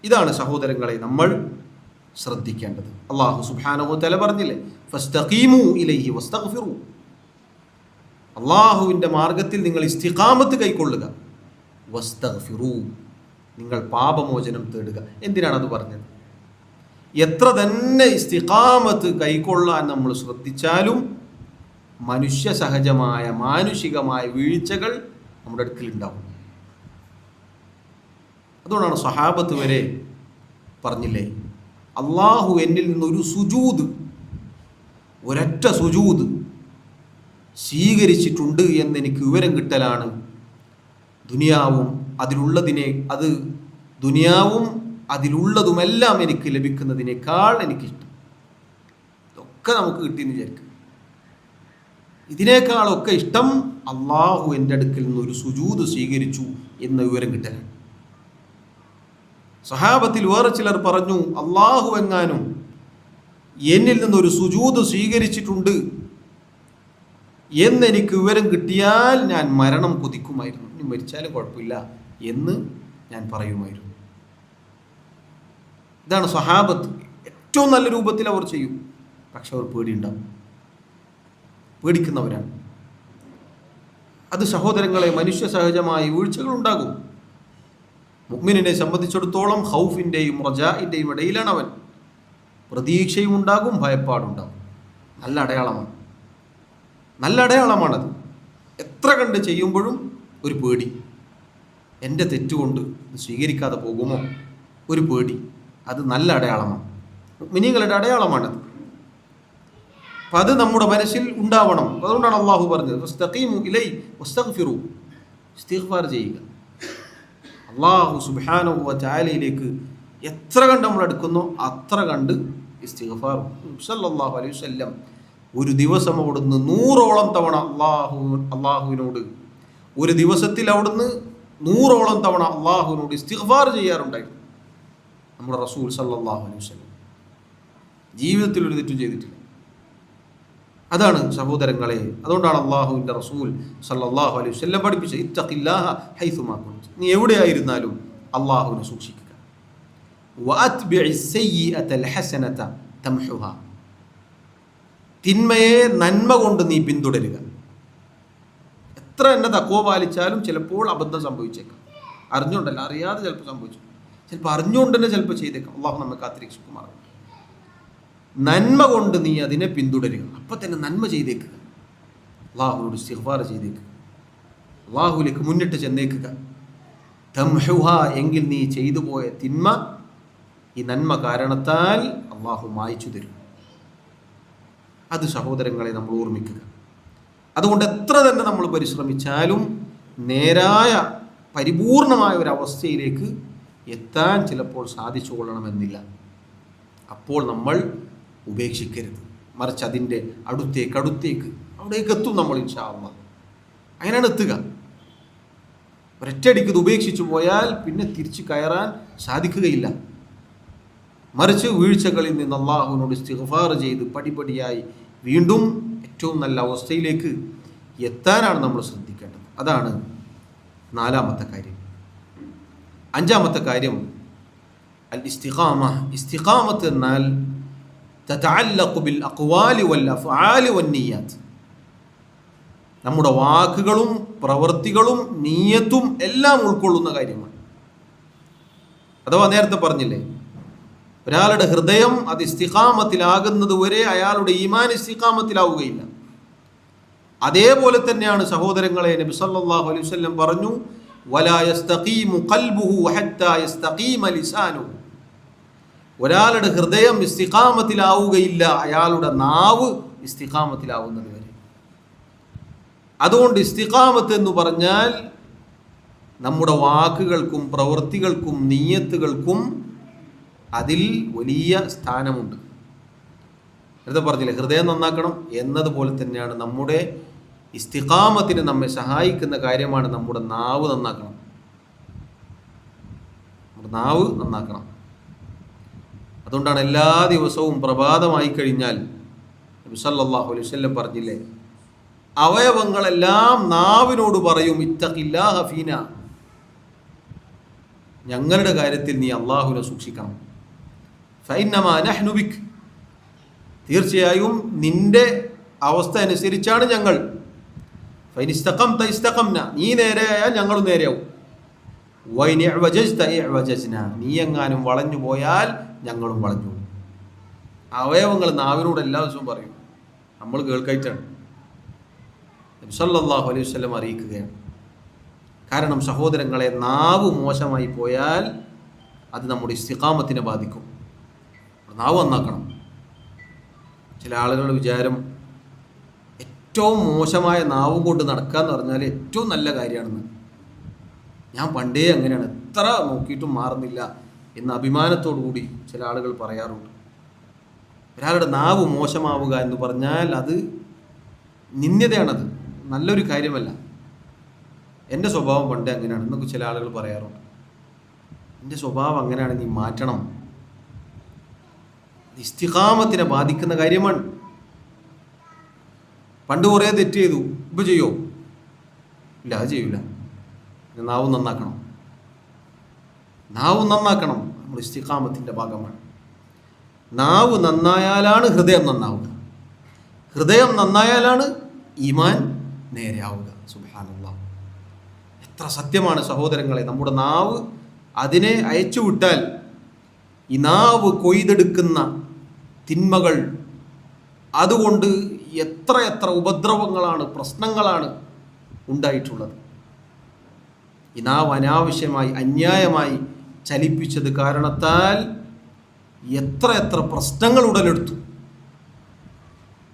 Speaker 1: ഇതാണ് സഹോദരങ്ങളെ നമ്മൾ ശ്രദ്ധിക്കേണ്ടത്. അല്ലാഹു സുബ്ഹാനഹു വ തആല പറഞ്ഞില്ലേ, ഫസ്തഖീമു ഇലൈഹി വസ്തഗ്ഫിറു, അല്ലാഹുവിൻ്റെ മാർഗത്തിൽ നിങ്ങൾ ഇസ്തിഖാമത്ത് കൈക്കൊള്ളുക. വസ്തഗ്ഫിറു, നിങ്ങൾ പാപമോചനം തേടുക. എന്തിനാണ് അത് പറഞ്ഞത്? എത്ര തന്നെ ഇസ്തിഖാമത്ത് കൈക്കൊള്ളാൻ നമ്മൾ ശ്രദ്ധിച്ചാലും മനുഷ്യ സഹജമായ മാനുഷികമായ വീഴ്ചകൾ നമ്മുടെ അടുക്കലുണ്ടാവും. അതുകൊണ്ടാണ് സഹാബത്ത് വരെ പറഞ്ഞില്ലേ, അള്ളാഹു എന്നിൽ നിന്നൊരു സുജൂദ്, ഒരൊറ്റ സുജൂദ് സ്വീകരിച്ചിട്ടുണ്ട് എന്നെനിക്ക് വിവരം കിട്ടലാണ് ദുനിയാവും അതിലുള്ളതുമെല്ലാം എനിക്ക് ലഭിക്കുന്നതിനേക്കാൾ എനിക്കിഷ്ടം. ഇതൊക്കെ നമുക്ക് കിട്ടിയെന്ന് വിചാരിക്കും. ഇതിനേക്കാളൊക്കെ ഇഷ്ടം അള്ളാഹു എൻ്റെ അടുക്കൽ നിന്നൊരു സുജൂദ് സ്വീകരിച്ചു എന്ന വിവരം കിട്ടലാണ്. സഹാബത്തിൽ വേറെ ചിലർ പറഞ്ഞു, അള്ളാഹു എങ്ങാനും എന്നിൽ നിന്നൊരു സുജൂദ് സ്വീകരിച്ചിട്ടുണ്ട് എന്നെനിക്ക് വിവരം കിട്ടിയാൽ ഞാൻ മരണം കൊതിക്കുമായിരുന്നു, ഇനി മരിച്ചാലും കുഴപ്പമില്ല എന്ന് ഞാൻ പറയുമായിരുന്നു. ഇതാണ് സ്വഹാബത്ത്. ഏറ്റവും നല്ല രൂപത്തിൽ അവർ ചെയ്യും. പക്ഷെ അവർ പേടിയുണ്ടാവും, പേടിക്കുന്നവരാണ്. അത് സഹോദരങ്ങളെ, മനുഷ്യ സഹജമായ വീഴ്ചകളുണ്ടാകും. മുഅ്മിനിനെ സംബന്ധിച്ചിടത്തോളം ഖൗഫിൻ്റെയും റജാഇൻ്റെയും ഇടയിലാണ് അവൻ. പ്രതീക്ഷയും ഉണ്ടാകും, ഭയപ്പാടുണ്ടാകും. നല്ല അടയാളമാണ്, നല്ല അടയാളമാണത്. എത്ര കണ്ട് ചെയ്യുമ്പോഴും ഒരു പേടി, എൻ്റെ തെറ്റുകൊണ്ട് സ്വീകരിക്കാതെ പോകുമോ ഒരു പേടി. അത് നല്ല അടയാളമാണ്, മുഅ്മിനീങ്ങളുടെ അടയാളമാണത്. അപ്പം അത് നമ്മുടെ മനസ്സിൽ ഉണ്ടാവണം. അതുകൊണ്ടാണ് അള്ളാഹു പറഞ്ഞത് വസ്തഖീമു ഇലൈഹി വസ്തഗ്ഫിറൂ, ഇസ്തിഗ്ഫാർ ചെയ്യുക. അള്ളാഹു സുബ്ഹാനഹു വ തആലയിലേക്ക് എത്ര കണ്ട് നമ്മൾ അടുക്കുന്നോ അത്ര കണ്ട് ഇസ്തിഗ്ഫാർ. സല്ലല്ലാഹു അലൈഹി വസല്ലം ഒരു ദിവസം അവിടുന്ന് 100ഓളം തവണ അള്ളാഹുവിനോട്, ഒരു ദിവസത്തിൽ അവിടുന്ന് 100ഓളം തവണ അള്ളാഹുവിനോട് ഇസ്തിഗ്ഫാർ ചെയ്യാറുണ്ടായിരുന്നു നമ്മുടെ റസൂൽ സല്ലല്ലാഹു അലൈഹി വസല്ലം. ജീവിതത്തിൽ ഒരു തെറ്റും ചെയ്തിട്ടില്ല. അതാണ് സഹോദരങ്ങളെ. അതുകൊണ്ടാണ് അള്ളാഹുവിൻ്റെ റസൂൽ സല്ലല്ലാഹു അലൈഹി വസല്ലം പഠിപ്പിച്ചത് ഇത്തഖില്ലാഹ ഹൈസുമാ കുൻത, നീ എവിടെയായിരുന്നാലും അള്ളാഹുവിനെ സൂക്ഷിക്കുക. വഅത്ബിഇ സയ്യിഅതൽ ഹസനത തംഹുഹാ, തിന്മയെ നന്മ കൊണ്ട് നീ പിന്തുടരുക. എത്ര തന്നെ തഖ്വ പാലിച്ചാലും ചിലപ്പോൾ അബദ്ധം സംഭവിച്ചേക്കാം. അറിഞ്ഞുകൊണ്ടല്ല, അറിയാതെ ചിലപ്പോൾ സംഭവിച്ചു, ചിലപ്പോൾ അറിഞ്ഞുകൊണ്ട് തന്നെ ചിലപ്പോൾ ചെയ്തേക്കാം. അള്ളാഹു നമ്മെ കാത്തിരക്ഷിക്കുമാറാകട്ടെ. നന്മ കൊണ്ട് നീ അതിനെ പിന്തുടരുക. അപ്പം തന്നെ നന്മ ചെയ്തേക്കുക, അള്ളാഹുവിനോട് ഇസ്തിഗ്ഫാർ ചെയ്തേക്കുക, അള്ളാഹുവിലേക്ക് മുന്നിട്ട് ചെന്നേക്കുക. തംഹുഹ, എങ്കിൽ നീ ചെയ്തു പോയ തിന്മ ഈ നന്മ കാരണത്താൽ അള്ളാഹു മായ്ച്ചു തരും. അത് സഹോദരങ്ങളെ നമ്മൾ ഓർമ്മിക്കുക. അതുകൊണ്ട് എത്ര തന്നെ നമ്മൾ പരിശ്രമിച്ചാലും നേരായ പരിപൂർണമായ ഒരവസ്ഥയിലേക്ക് എത്താൻ ചിലപ്പോൾ സാധിച്ചു കൊള്ളണമെന്നില്ല. അപ്പോൾ നമ്മൾ ഉപേക്ഷിക്കരുത്, മറിച്ച് അതിൻ്റെ അടുത്തേക്ക് അവിടേക്ക് എത്തും നമ്മൾ ഇൻഷാ അല്ലാഹ്. അങ്ങനെയാണ് എത്തുക. ഒരൊറ്റയടിക്ക് ഇത് ഉപേക്ഷിച്ചു പോയാൽ പിന്നെ തിരിച്ചു കയറാൻ സാധിക്കുകയില്ല. മറിച്ച് വീഴ്ചകളിൽ നിന്ന് അള്ളാഹുവിനോട് ഇസ്തിഗ്ഫാർ ചെയ്ത് പടിപടിയായി വീണ്ടും ഏറ്റവും നല്ല അവസ്ഥയിലേക്ക് എത്താനാണ് നമ്മൾ ശ്രദ്ധിക്കേണ്ടത്. അതാണ് 4-ാമത്തെ കാര്യം. 5-ാമത്തെ കാര്യം അൽ ഇസ്തിഖാമ. ഇസ്തിഖാമത്ത് എന്നാൽ തതഅല്ലഖു ബിൽ അഖ്വാലി വൽ അഫ്ആലി വൻ നിയ്യാത്ത്, നമ്മുടെ വാക്കുകളും പ്രവൃത്തികളും നിയ്യത്തും എല്ലാം ഉൾക്കൊള്ളുന്ന കാര്യമാണ്. അഥവാ നേരത്തെ പറഞ്ഞില്ലേ, ഒരാളുടെ ഹൃദയം അത് ഇസ്തിഖാമത്തിലാകുന്നത് വരെ അയാളുടെ ഈമാൻ ഇസ്തിഖാമത്തിലാവുകയില്ല. അതേപോലെ തന്നെയാണ് സഹോദരങ്ങളെ, നബി സല്ലല്ലാഹു അലൈഹി വസല്ലം പറഞ്ഞു വലാ യസ്തഖീമു ഖൽബുഹു ഹത്താ യസ്തഖീമ ലിസാനുഹു, ഒരാളുടെ ഹൃദയം ഇസ്തിഖാമത്തിലാവുകയില്ല അയാളുടെ നാവ് ഇസ്തിഖാമത്തിലാവുന്നത് വരെ. അതുകൊണ്ട് ഇസ്തിഖാമത്ത് എന്ന് പറഞ്ഞാൽ നമ്മുടെ വാക്കുകൾക്കും പ്രവൃത്തികൾക്കും നിയ്യത്തുകൾക്കും അതിൽ വലിയ സ്ഥാനമുണ്ട്. നേരത്തെ പറഞ്ഞില്ലേ, ഹൃദയം നന്നാക്കണം എന്നതുപോലെ തന്നെയാണ് നമ്മുടെ ഇസ്തിഖാമത്തിന് നമ്മെ സഹായിക്കുന്ന കാര്യമാണ് നമ്മുടെ നാവ് നന്നാക്കണം. നമ്മുടെ നാവ് നന്നാക്കണം. അതുകൊണ്ടാണ് എല്ലാ ദിവസവും പ്രഭാതമായി കഴിഞ്ഞാൽ നബി സല്ലല്ലാഹു അലൈഹി വസല്ലം പറഞ്ഞില്ലേ, അവയവങ്ങളെല്ലാം നാവിനോട് പറയും ഇത്തഖില്ലാഹ ഫീന, ഞങ്ങളുടെ കാര്യത്തിൽ നീ അള്ളാഹുവിനെ സൂക്ഷിക്കണം. ഫഇന്നമാ നഹ്നു ബിക്, തീർച്ചയായും നിന്റെ അവസ്ഥ അനുസരിച്ചാണ് ഞങ്ങൾ. ഫൈൻ ഇസ്തഖംത ഇസ്തഖംന, നീ നേരെയായാൽ ഞങ്ങളും നേരെയാവും. വൈൻ ഇഅ്വജജ്ത ഇഅ്വജജ്ന, നീ എങ്ങാനും വളഞ്ഞു പോയാൽ ഞങ്ങളും വളഞ്ഞു. അവയവങ്ങൾ നാവിനോട് എല്ലാ ദിവസവും പറയും, നമ്മൾ കേൾക്കായിട്ടാണ്. നബി സല്ലല്ലാഹു അലൈഹി വസല്ലം അറിയിക്കുകയാണ്. കാരണം സഹോദരങ്ങളെ, നാവ് മോശമായി പോയാൽ അത് നമ്മുടെ ഇസ്തിഖാമത്തിനെ ബാധിക്കും. നാവ് നന്നാക്കണം. ചില ആളുകളുടെ വിചാരം ഏറ്റവും മോശമായ നാവും കൊണ്ട് നടക്കുക എന്ന് പറഞ്ഞാൽ ഏറ്റവും നല്ല കാര്യമാണെന്ന്. ഞാൻ പണ്ടേ അങ്ങനെയാണ്, എത്ര നോക്കിയിട്ടും മാറുന്നില്ല എന്ന അഭിമാനത്തോടു കൂടി ചില ആളുകൾ പറയാറുണ്ട്. ഒരാളുടെ നാവ് മോശമാവുക എന്ന് പറഞ്ഞാൽ അത് നിന്ദ്യതയാണത്, നല്ലൊരു കാര്യമല്ല. എൻ്റെ സ്വഭാവം പണ്ടേ അങ്ങനെയാണ് എന്നൊക്കെ ചില ആളുകൾ പറയാറുണ്ട്. എൻ്റെ സ്വഭാവം അങ്ങനെയാണ്, നീ മാറ്റണം. ഇസ്തിഖാമത്തിനെ ബാധിക്കുന്ന കാര്യമാണ്. പണ്ട് കുറേ തെറ്റ് ചെയ്തു, ഇപ്പം ചെയ്യോ? ഇല്ല, അത് ചെയ്യൂല. നാവും നന്നാക്കണം, നാവും നന്നാക്കണം. നമ്മുടെ ഇസ്തിഖാമത്തിൻ്റെ ഭാഗമാണ്. നാവ് നന്നായാലാണ് ഹൃദയം നന്നാവുക, ഹൃദയം നന്നായാലാണ് ഈമാൻ നേരെയാവുക. സുബ്ഹാനല്ലാഹ്, എത്ര സത്യമാണ് സഹോദരങ്ങളെ. നമ്മുടെ നാവ് അതിനെ അയച്ചു വിട്ടാൽ ഈ നാവ് കൊയ്തെടുക്കുന്ന തിന്മകൾ, അതുകൊണ്ട് എത്ര എത്ര ഉപദ്രവങ്ങളാണ്, പ്രശ്നങ്ങളാണ് ഉണ്ടായിട്ടുള്ളത്. ഈ നാവ് അനാവശ്യമായി അന്യായമായി ചലിപ്പിച്ചത് കാരണത്താൽ എത്ര എത്ര പ്രശ്നങ്ങൾ ഉടലെടുത്തു.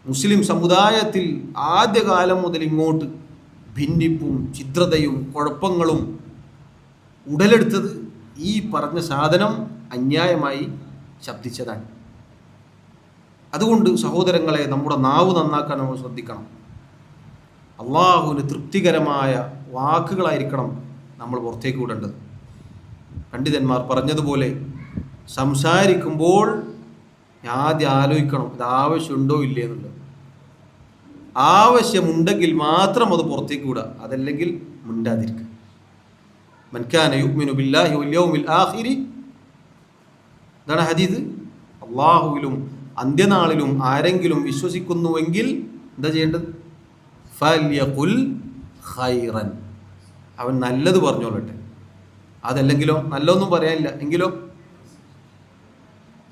Speaker 1: മുസ്ലിം സമുദായത്തിൽ ആദ്യകാലം മുതൽ ഇങ്ങോട്ട് ഭിന്നിപ്പും ഛിദ്രതയും കുഴപ്പങ്ങളും ഉടലെടുത്തത് ഈ പറഞ്ഞ സാധനം അന്യായമായി ശബ്ദിച്ചതാണ്. അതുകൊണ്ട് സഹോദരങ്ങളെ, നമ്മുടെ നാവ് നന്നാക്കാൻ നമ്മൾ ശ്രദ്ധിക്കണം. അള്ളാഹുവിന് തൃപ്തികരമായ വാക്കുകളായിരിക്കണം നമ്മൾ പുറത്തേക്ക് വിടേണ്ടത്. പണ്ഡിതന്മാർ പറഞ്ഞതുപോലെ സംസാരിക്കുമ്പോൾ ആദ്യം ആലോചിക്കണം, ഇത് ആവശ്യമുണ്ടോ ഇല്ലേ എന്നുള്ളത്. ആവശ്യമുണ്ടെങ്കിൽ മാത്രം അത് പുറത്തേക്ക് വിടുക, അതല്ലെങ്കിൽ മിണ്ടാതിരിക്കുക. മൻ കാന യുഅ്മിനു ബില്ലാഹി വൽ യൗമിൽ ആഖിരി, ഇതാണ് ഹദീസ്. അള്ളാഹുവിലും അന്ത്യനാളിലും ആരെങ്കിലും വിശ്വസിക്കുന്നുവെങ്കിൽ എന്താ ചെയ്യേണ്ടത്? ഫൽയഖുൽ ഖൈറൻ, അവൻ നല്ലത് പറഞ്ഞോളട്ടെ. അതല്ലെങ്കിലോ, നല്ലതൊന്നും പറയാനില്ല എങ്കിലോ,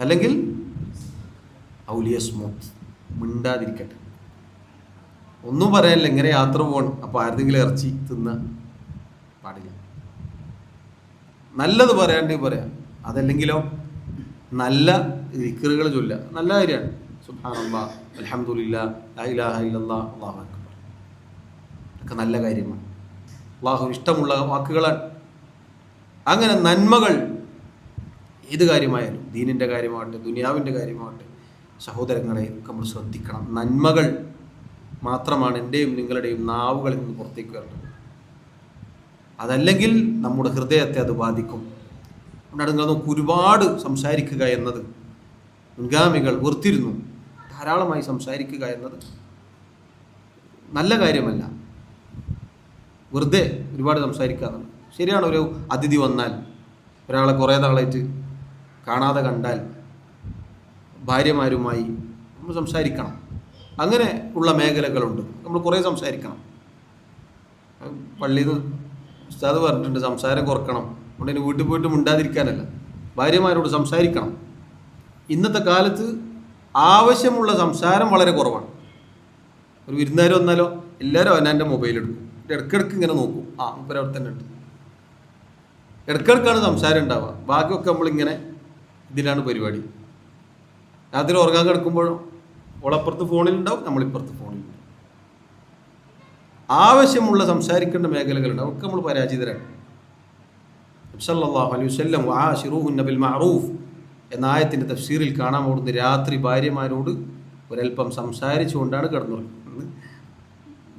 Speaker 1: അല്ലെങ്കിൽ ഔലിയസ്മൂത്ത്, മിണ്ടാതിരിക്കട്ടെ. ഒന്നും പറയാനില്ല, ഇങ്ങനെ യാത്ര പോകണം, അപ്പോൾ ആരെങ്കിലും ഇറച്ചി തിന്ന പാടില്ല. നല്ലത് പറയാണ്ടെങ്കിൽ പറയാം, അതല്ലെങ്കിലോ നല്ല ദിക്റുകൾ ചൊല്ലുക, നല്ല കാര്യമാണ്. സുബ്ഹാനല്ലാഹ്, അൽഹംദുലില്ലാഹ്, ലാ ഇലാഹ ഇല്ലല്ലാഹ്, അല്ലാഹു അക്ബർ, ഒക്കെ നല്ല കാര്യമാണ്. അല്ലാഹു ഇഷ്ടമുള്ള വാക്കുകളാണ്. അങ്ങനെ നന്മകൾ ഏത് കാര്യമായാലും, ദീനിൻ്റെ കാര്യമാവട്ടെ ദുനിയാവിൻ്റെ കാര്യമാവട്ടെ, സഹോദരങ്ങളെ നമ്മൾ ശ്രദ്ധിക്കണം. നന്മകൾ മാത്രമാണ് എൻ്റെയും നിങ്ങളുടെയും നാവുകളിൽ നിന്ന് പുറത്തേക്ക് വരേണ്ടത്. അതല്ലെങ്കിൽ നമ്മുടെ ഹൃദയത്തെ അത് ബാധിക്കും. അതുകൊണ്ട് നമുക്ക് ഒരുപാട് സംസാരിക്കുക എന്നത് മുൻഗാമികൾ വെറുത്തിരുന്നു. ധാരാളമായി സംസാരിക്കുക എന്നത് നല്ല കാര്യമല്ല. വെറുതെ ഒരുപാട് സംസാരിക്കാറുണ്ട്. ശരിയാണ്, ഒരു അതിഥി വന്നാൽ, ഒരാളെ കുറേ നാളായിട്ട് കാണാതെ കണ്ടാൽ ഭാര്യമാരുമായി നമ്മൾ സംസാരിക്കണം. അങ്ങനെ ഉള്ള മേഖലകളുണ്ട്, നമ്മൾ കുറേ സംസാരിക്കണം. പള്ളിയിൽ നിന്ന് ഉസ്താദ് പറഞ്ഞിട്ടുണ്ട് സംസാരം കുറക്കണം. അതുകൊണ്ട് തന്നെ വീട്ടിൽ പോയിട്ട് മിണ്ടാതിരിക്കാനല്ല, ഭാര്യമാരോട് സംസാരിക്കണം. ഇന്നത്തെ കാലത്ത് ആവശ്യമുള്ള സംസാരം വളരെ കുറവാണ്. ഒരു വിരുന്നുകാർ വന്നാലോ എല്ലാവരും അവനവൻ്റെ മൊബൈലെടുക്കും, ഇടയ്ക്കിടയ്ക്ക് ഇങ്ങനെ നോക്കും, മുപ്പര് അവിടെ തന്നെ ഉണ്ട്. ഇടയ്ക്കിടയ്ക്കാണ് സംസാരം ഉണ്ടാവുക, ബാക്കിയൊക്കെ നമ്മളിങ്ങനെ ഇതിലാണ് പരിപാടി. രാത്രി ഉറങ്ങാൻ കിടക്കുമ്പോഴോ ഓളപ്പുറത്ത് ഫോണിലുണ്ടാവും, നമ്മളിപ്പുറത്ത് ഫോണിലുണ്ടാവും. ആവശ്യമുള്ള സംസാരിക്കേണ്ട മേഖലകളുണ്ട്, അവർക്ക് നമ്മൾ പരാജിതരാണ്. സല്ലല്ലാഹു അലൈഹി വസല്ലം വആശിറൂഹുന്ന ബിൽ മഅറൂഫ് എന്ന ആയത്തിൻ്റെ തഫ്സീറിൽ കാണാൻ പോകുന്നത് രാത്രി ഭാര്യമാരോട് ഒരൽപ്പം സംസാരിച്ചുകൊണ്ടാണ് കിടന്നുറങ്ങുന്നത്.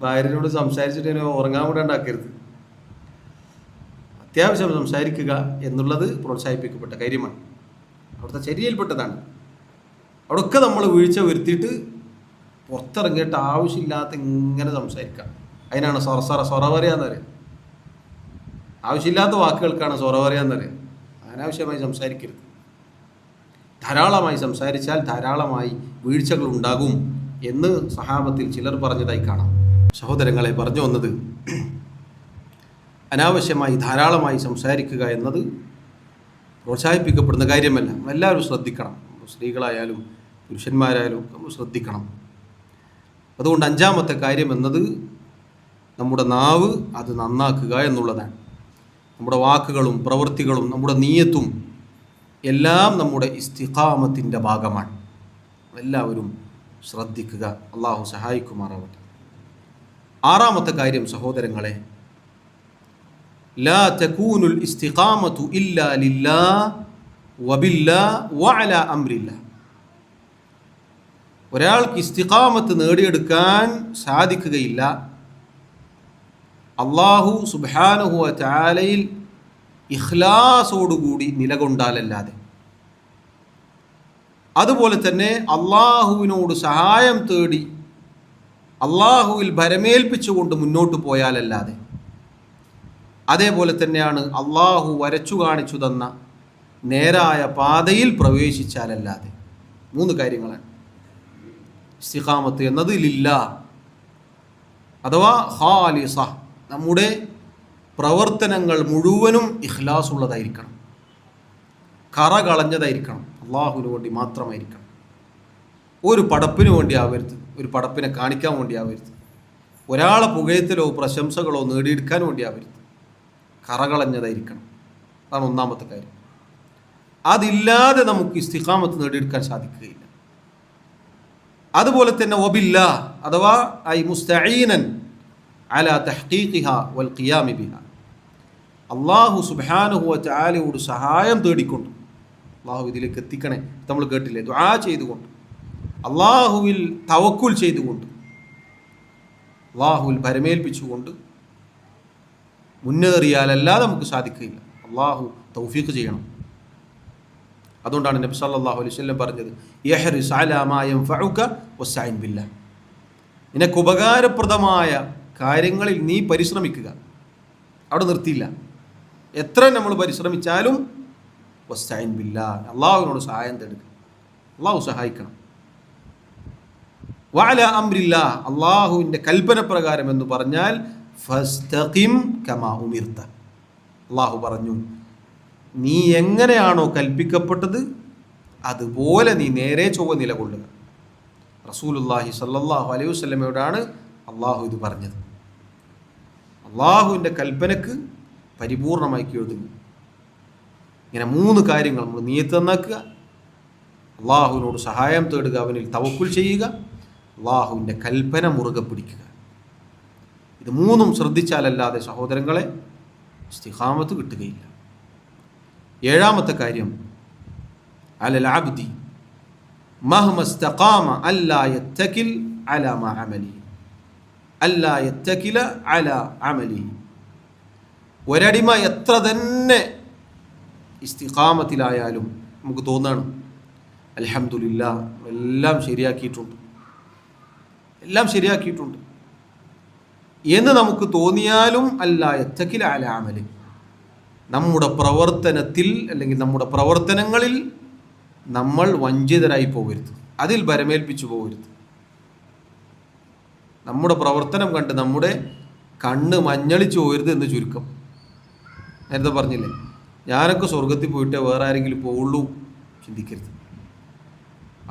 Speaker 1: ഭാര്യനോട് സംസാരിച്ചിട്ട് അതിനെ ഉറങ്ങാൻ കൂടെ ഉണ്ടാക്കരുത്. അത്യാവശ്യം സംസാരിക്കുക എന്നുള്ളത് പ്രോത്സാഹിപ്പിക്കപ്പെട്ട കാര്യമാണ്, അവിടുത്തെ ചര്യയിൽപ്പെട്ടതാണ്. അവിടെയൊക്കെ നമ്മൾ വീഴ്ച വരുത്തിയിട്ട് പുറത്തിറങ്ങിയിട്ട് ആവശ്യമില്ലാത്ത ഇങ്ങനെ സംസാരിക്കാം. അതിനാണ് സൊറ പറയാന്ന് പറയുക. ആവശ്യമില്ലാത്ത വാക്കുകൾക്കാണ് സൊറ പറയാന്ന് പറയുക. അനാവശ്യമായി സംസാരിക്കരുത്. ധാരാളമായി സംസാരിച്ചാൽ ധാരാളമായി വീഴ്ചകൾ ഉണ്ടാകും എന്ന് സഹാബത്തിൽ ചിലർ പറഞ്ഞതായി കാണാം. സഹോദരങ്ങളെ, പറഞ്ഞു വന്നത് അനാവശ്യമായി ധാരാളമായി സംസാരിക്കുക എന്നത് പ്രോത്സാഹിപ്പിക്കപ്പെടുന്ന കാര്യമല്ല. എല്ലാവരും ശ്രദ്ധിക്കണം, സ്ത്രീകളായാലും പുരുഷന്മാരായാലും നമ്മൾ ശ്രദ്ധിക്കണം. അതുകൊണ്ട് അഞ്ചാമത്തെ കാര്യം എന്നത് നമ്മുടെ നാവ് അത് നന്നാക്കുക എന്നുള്ളതാണ്. നമ്മുടെ വാക്കുകളും പ്രവൃത്തികളും നമ്മുടെ നീയത്തും എല്ലാം നമ്മുടെ ഇസ്തിഖാമത്തിൻ്റെ ഭാഗമാണ്. എല്ലാവരും ശ്രദ്ധിക്കുക. അള്ളാഹു സഹായിക്കുമാറാവട്ടെ. ആറാമത്തെ കാര്യം സഹോദരങ്ങളെ, ലാ തകൂനുൽ ഇസ്തിഖാമതു ഇല്ലാ ലില്ലാഹ് വബില്ലാഹ് വഅലാ അംരില്ലാഹ്. ഒരാൾക്ക് ഇസ്തിഖാമത്ത് നേടിയെടുക്കാൻ സാധിക്കുകയില്ല അള്ളാഹു സുബ്ഹാനഹു വ തആലയിൽ ഇഖ്ലാസോടുകൂടി നിലകൊണ്ടാലല്ലാതെ. അതുപോലെ തന്നെ അള്ളാഹുവിനോട് സഹായം തേടി അള്ളാഹുവിൽ ഭരമേൽപ്പിച്ചുകൊണ്ട് മുന്നോട്ട് പോയാലല്ലാതെ. അതേപോലെ തന്നെയാണ് അള്ളാഹു വരച്ചു കാണിച്ചു തന്ന നേരായ പാതയിൽ പ്രവേശിച്ചാലല്ലാതെ. 3 കാര്യങ്ങളാണ്. ഇസ്തിഖാമത്ത് എന്നത് ലില്ലാ അഥവാ ഖാലിസ, നമ്മുടെ പ്രവർത്തനങ്ങൾ മുഴുവനും ഇഖ്ലാസ് ഉള്ളതായിരിക്കണം, കറ കളഞ്ഞതായിരിക്കണം, അള്ളാഹുവിന് വേണ്ടി മാത്രമായിരിക്കണം. ഒരു പടപ്പിന് വേണ്ടി ആവരുത്, ഒരു പടപ്പിനെ കാണിക്കാൻ വേണ്ടി ആവരുത്, ഒരാളെ പുകഴ്ത്തലോ പ്രശംസകളോ നേടിയെടുക്കാൻ വേണ്ടി ആവരുത്, കറ കളഞ്ഞതായിരിക്കണം. അതാണ് 1-ാമത്തെ കാര്യം. അതില്ലാതെ നമുക്ക് ഇസ്തിഖാമത്ത് നേടിയെടുക്കാൻ സാധിക്കുകയില്ല. അതുപോലെ തന്നെ വബില്ലാ അഥവാ ഐ മുസ്തഈനൻ അലാ തഹ്ഖീഖിഹാ വൽ ഖിയാമി ബിഹാ, അല്ലാഹു സുബ്ഹാനഹു വ തആലയോട് സഹായം തേടിക്കൊണ്ട്, അല്ലാഹു ഇതിലേക്ക് എത്തിക്കണേ, നമ്മൾ കേട്ടില്ലേ, ദുആ ചെയ്തുകൊണ്ട്, അല്ലാഹുവിൽ തവക്കുൽ ചെയ്തുകൊണ്ട്, അല്ലാഹുവിൽ പരമേൽപ്പിച്ചുകൊണ്ട് മുന്നേറിയാലല്ലാതെ നമുക്ക് സാധിക്കുകയില്ല. അല്ലാഹു തൗഫീഖ് ചെയ്യണം. അതുകൊണ്ടാണ് നബി സല്ലല്ലാഹു അലൈഹി വസല്ലം പറഞ്ഞത്, യഹ്റിസ് അലാ മാ യൻഫഉക വസ്തഈൻ ബില്ലാഹ്, നിനക്ക് ഉപകാരപ്രദമായ കാര്യങ്ങളിൽ നീ പരിശ്രമിക്കുക. അവിടെ നിർത്തിയില്ല. എത്ര നമ്മൾ പരിശ്രമിച്ചാലും വസ്തഈൻ ബില്ലാഹ്, അള്ളാഹുവിനോട് സഹായം തേടുക, അള്ളാഹു സഹായിക്കണം. വഅലാ അംരില്ലാഹ്, അള്ളാഹുവിൻ്റെ കൽപ്പന പ്രകാരം എന്ന് പറഞ്ഞാൽ ഫസ്തഖിം കമാ ഉമിർത, അള്ളാഹു പറഞ്ഞു നീ എങ്ങനെയാണോ കൽപ്പിക്കപ്പെട്ടത് അതുപോലെ നീ നേരെ ചൊവ്വ നിലകൊള്ളുക. റസൂലുള്ളാഹി സ്വല്ലല്ലാഹു അലൈഹി വസല്ലമയോടാണ് അള്ളാഹു ഇത് പറഞ്ഞത്. അള്ളാഹുവിൻ്റെ കൽപ്പനക്ക് പരിപൂർണമായി കീഴ്ത്തുന്നു. ഇങ്ങനെ 3 കാര്യങ്ങൾ നമ്മൾ നിയത്ത് നന്നാക്കുക, അള്ളാഹുവിനോട് സഹായം തേടുക, അവനിൽ തവക്കുൽ ചെയ്യുക, അള്ളാഹുവിൻ്റെ കൽപ്പന മുറുകെ പിടിക്കുക. ഇത് 3ഉം ശ്രദ്ധിച്ചാലല്ലാതെ സഹോദരങ്ങളെ ഇസ്തിഖാമത്ത് കിട്ടുകയില്ല. 7-ാമത്തെ കാര്യം, അലൽ അബ്ദി മഹ്മ ഇസ്തഖാമ അല്ലാ യത്തകിൽ അലാ മാ അമലിഹി, അല്ലാ യത്തകില അലാ അമലിഹി, ഒരടിമ എത്ര തന്നെ ഇസ്തിഖാമത്തിലായാലും നമുക്ക് തോന്നാണ് അൽഹംദുലില്ലാഹ് എല്ലാം ശരിയാക്കിയിട്ടുണ്ട് എന്ന് നമുക്ക് തോന്നിയാലും അല്ലാ യത്തകില അലാ അമലി, നമ്മുടെ പ്രവർത്തനത്തിൽ അല്ലെങ്കിൽ നമ്മുടെ പ്രവർത്തനങ്ങളിൽ നമ്മൾ വഞ്ചിതരായി പോകരുത്, അതിൽ ഭരമേൽപ്പിച്ചു പോകരുത്. നമ്മുടെ പ്രവർത്തനം കണ്ട് നമ്മുടെ കണ്ണ് മഞ്ഞളിച്ചു പോകരുത് എന്ന് ചുരുക്കം. നേരത്തെ പറഞ്ഞില്ലേ, ഞാനൊക്കെ സ്വർഗത്തിൽ പോയിട്ട് വേറെ ആരെങ്കിലും പോവുള്ളൂ, ചിന്തിക്കരുത്.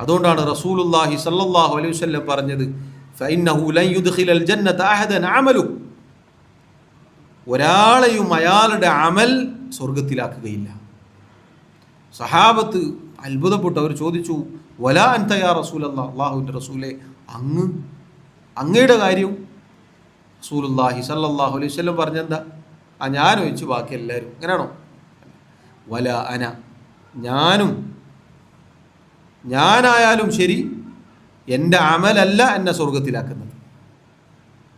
Speaker 1: അതുകൊണ്ടാണ് റസൂലുള്ളാഹി സ്വല്ലല്ലാഹു അലൈഹി വസല്ലം പറഞ്ഞത്, ഫഇന്നഹു ലൻ യുദ്ഖിലൽ ജന്നത അഹദൻ അമലു, ഒരാളെയും അയാളുടെ അമൽ സ്വർഗത്തിലാക്കുകയില്ല. സഹാബത്ത് അത്ഭുതപ്പെട്ടു. അവർ ചോദിച്ചു, വലാ അൻത യാ റസൂലല്ലാഹ്, അല്ലാഹുവിൻ്റെ റസൂലേ അങ്ങയുടെ കാര്യം? റസൂലുള്ളാഹി സ്വല്ലല്ലാഹു അലൈഹി വസല്ലം പറഞ്ഞെന്താ? ഞാൻ ഒഴിച്ച് ബാക്കി എല്ലാവരും. അങ്ങനെയാണോ? വലാ അന, ഞാനായാലും ശരി എൻ്റെ അമലല്ല എന്നെ സ്വർഗത്തിലാക്കുന്നത്.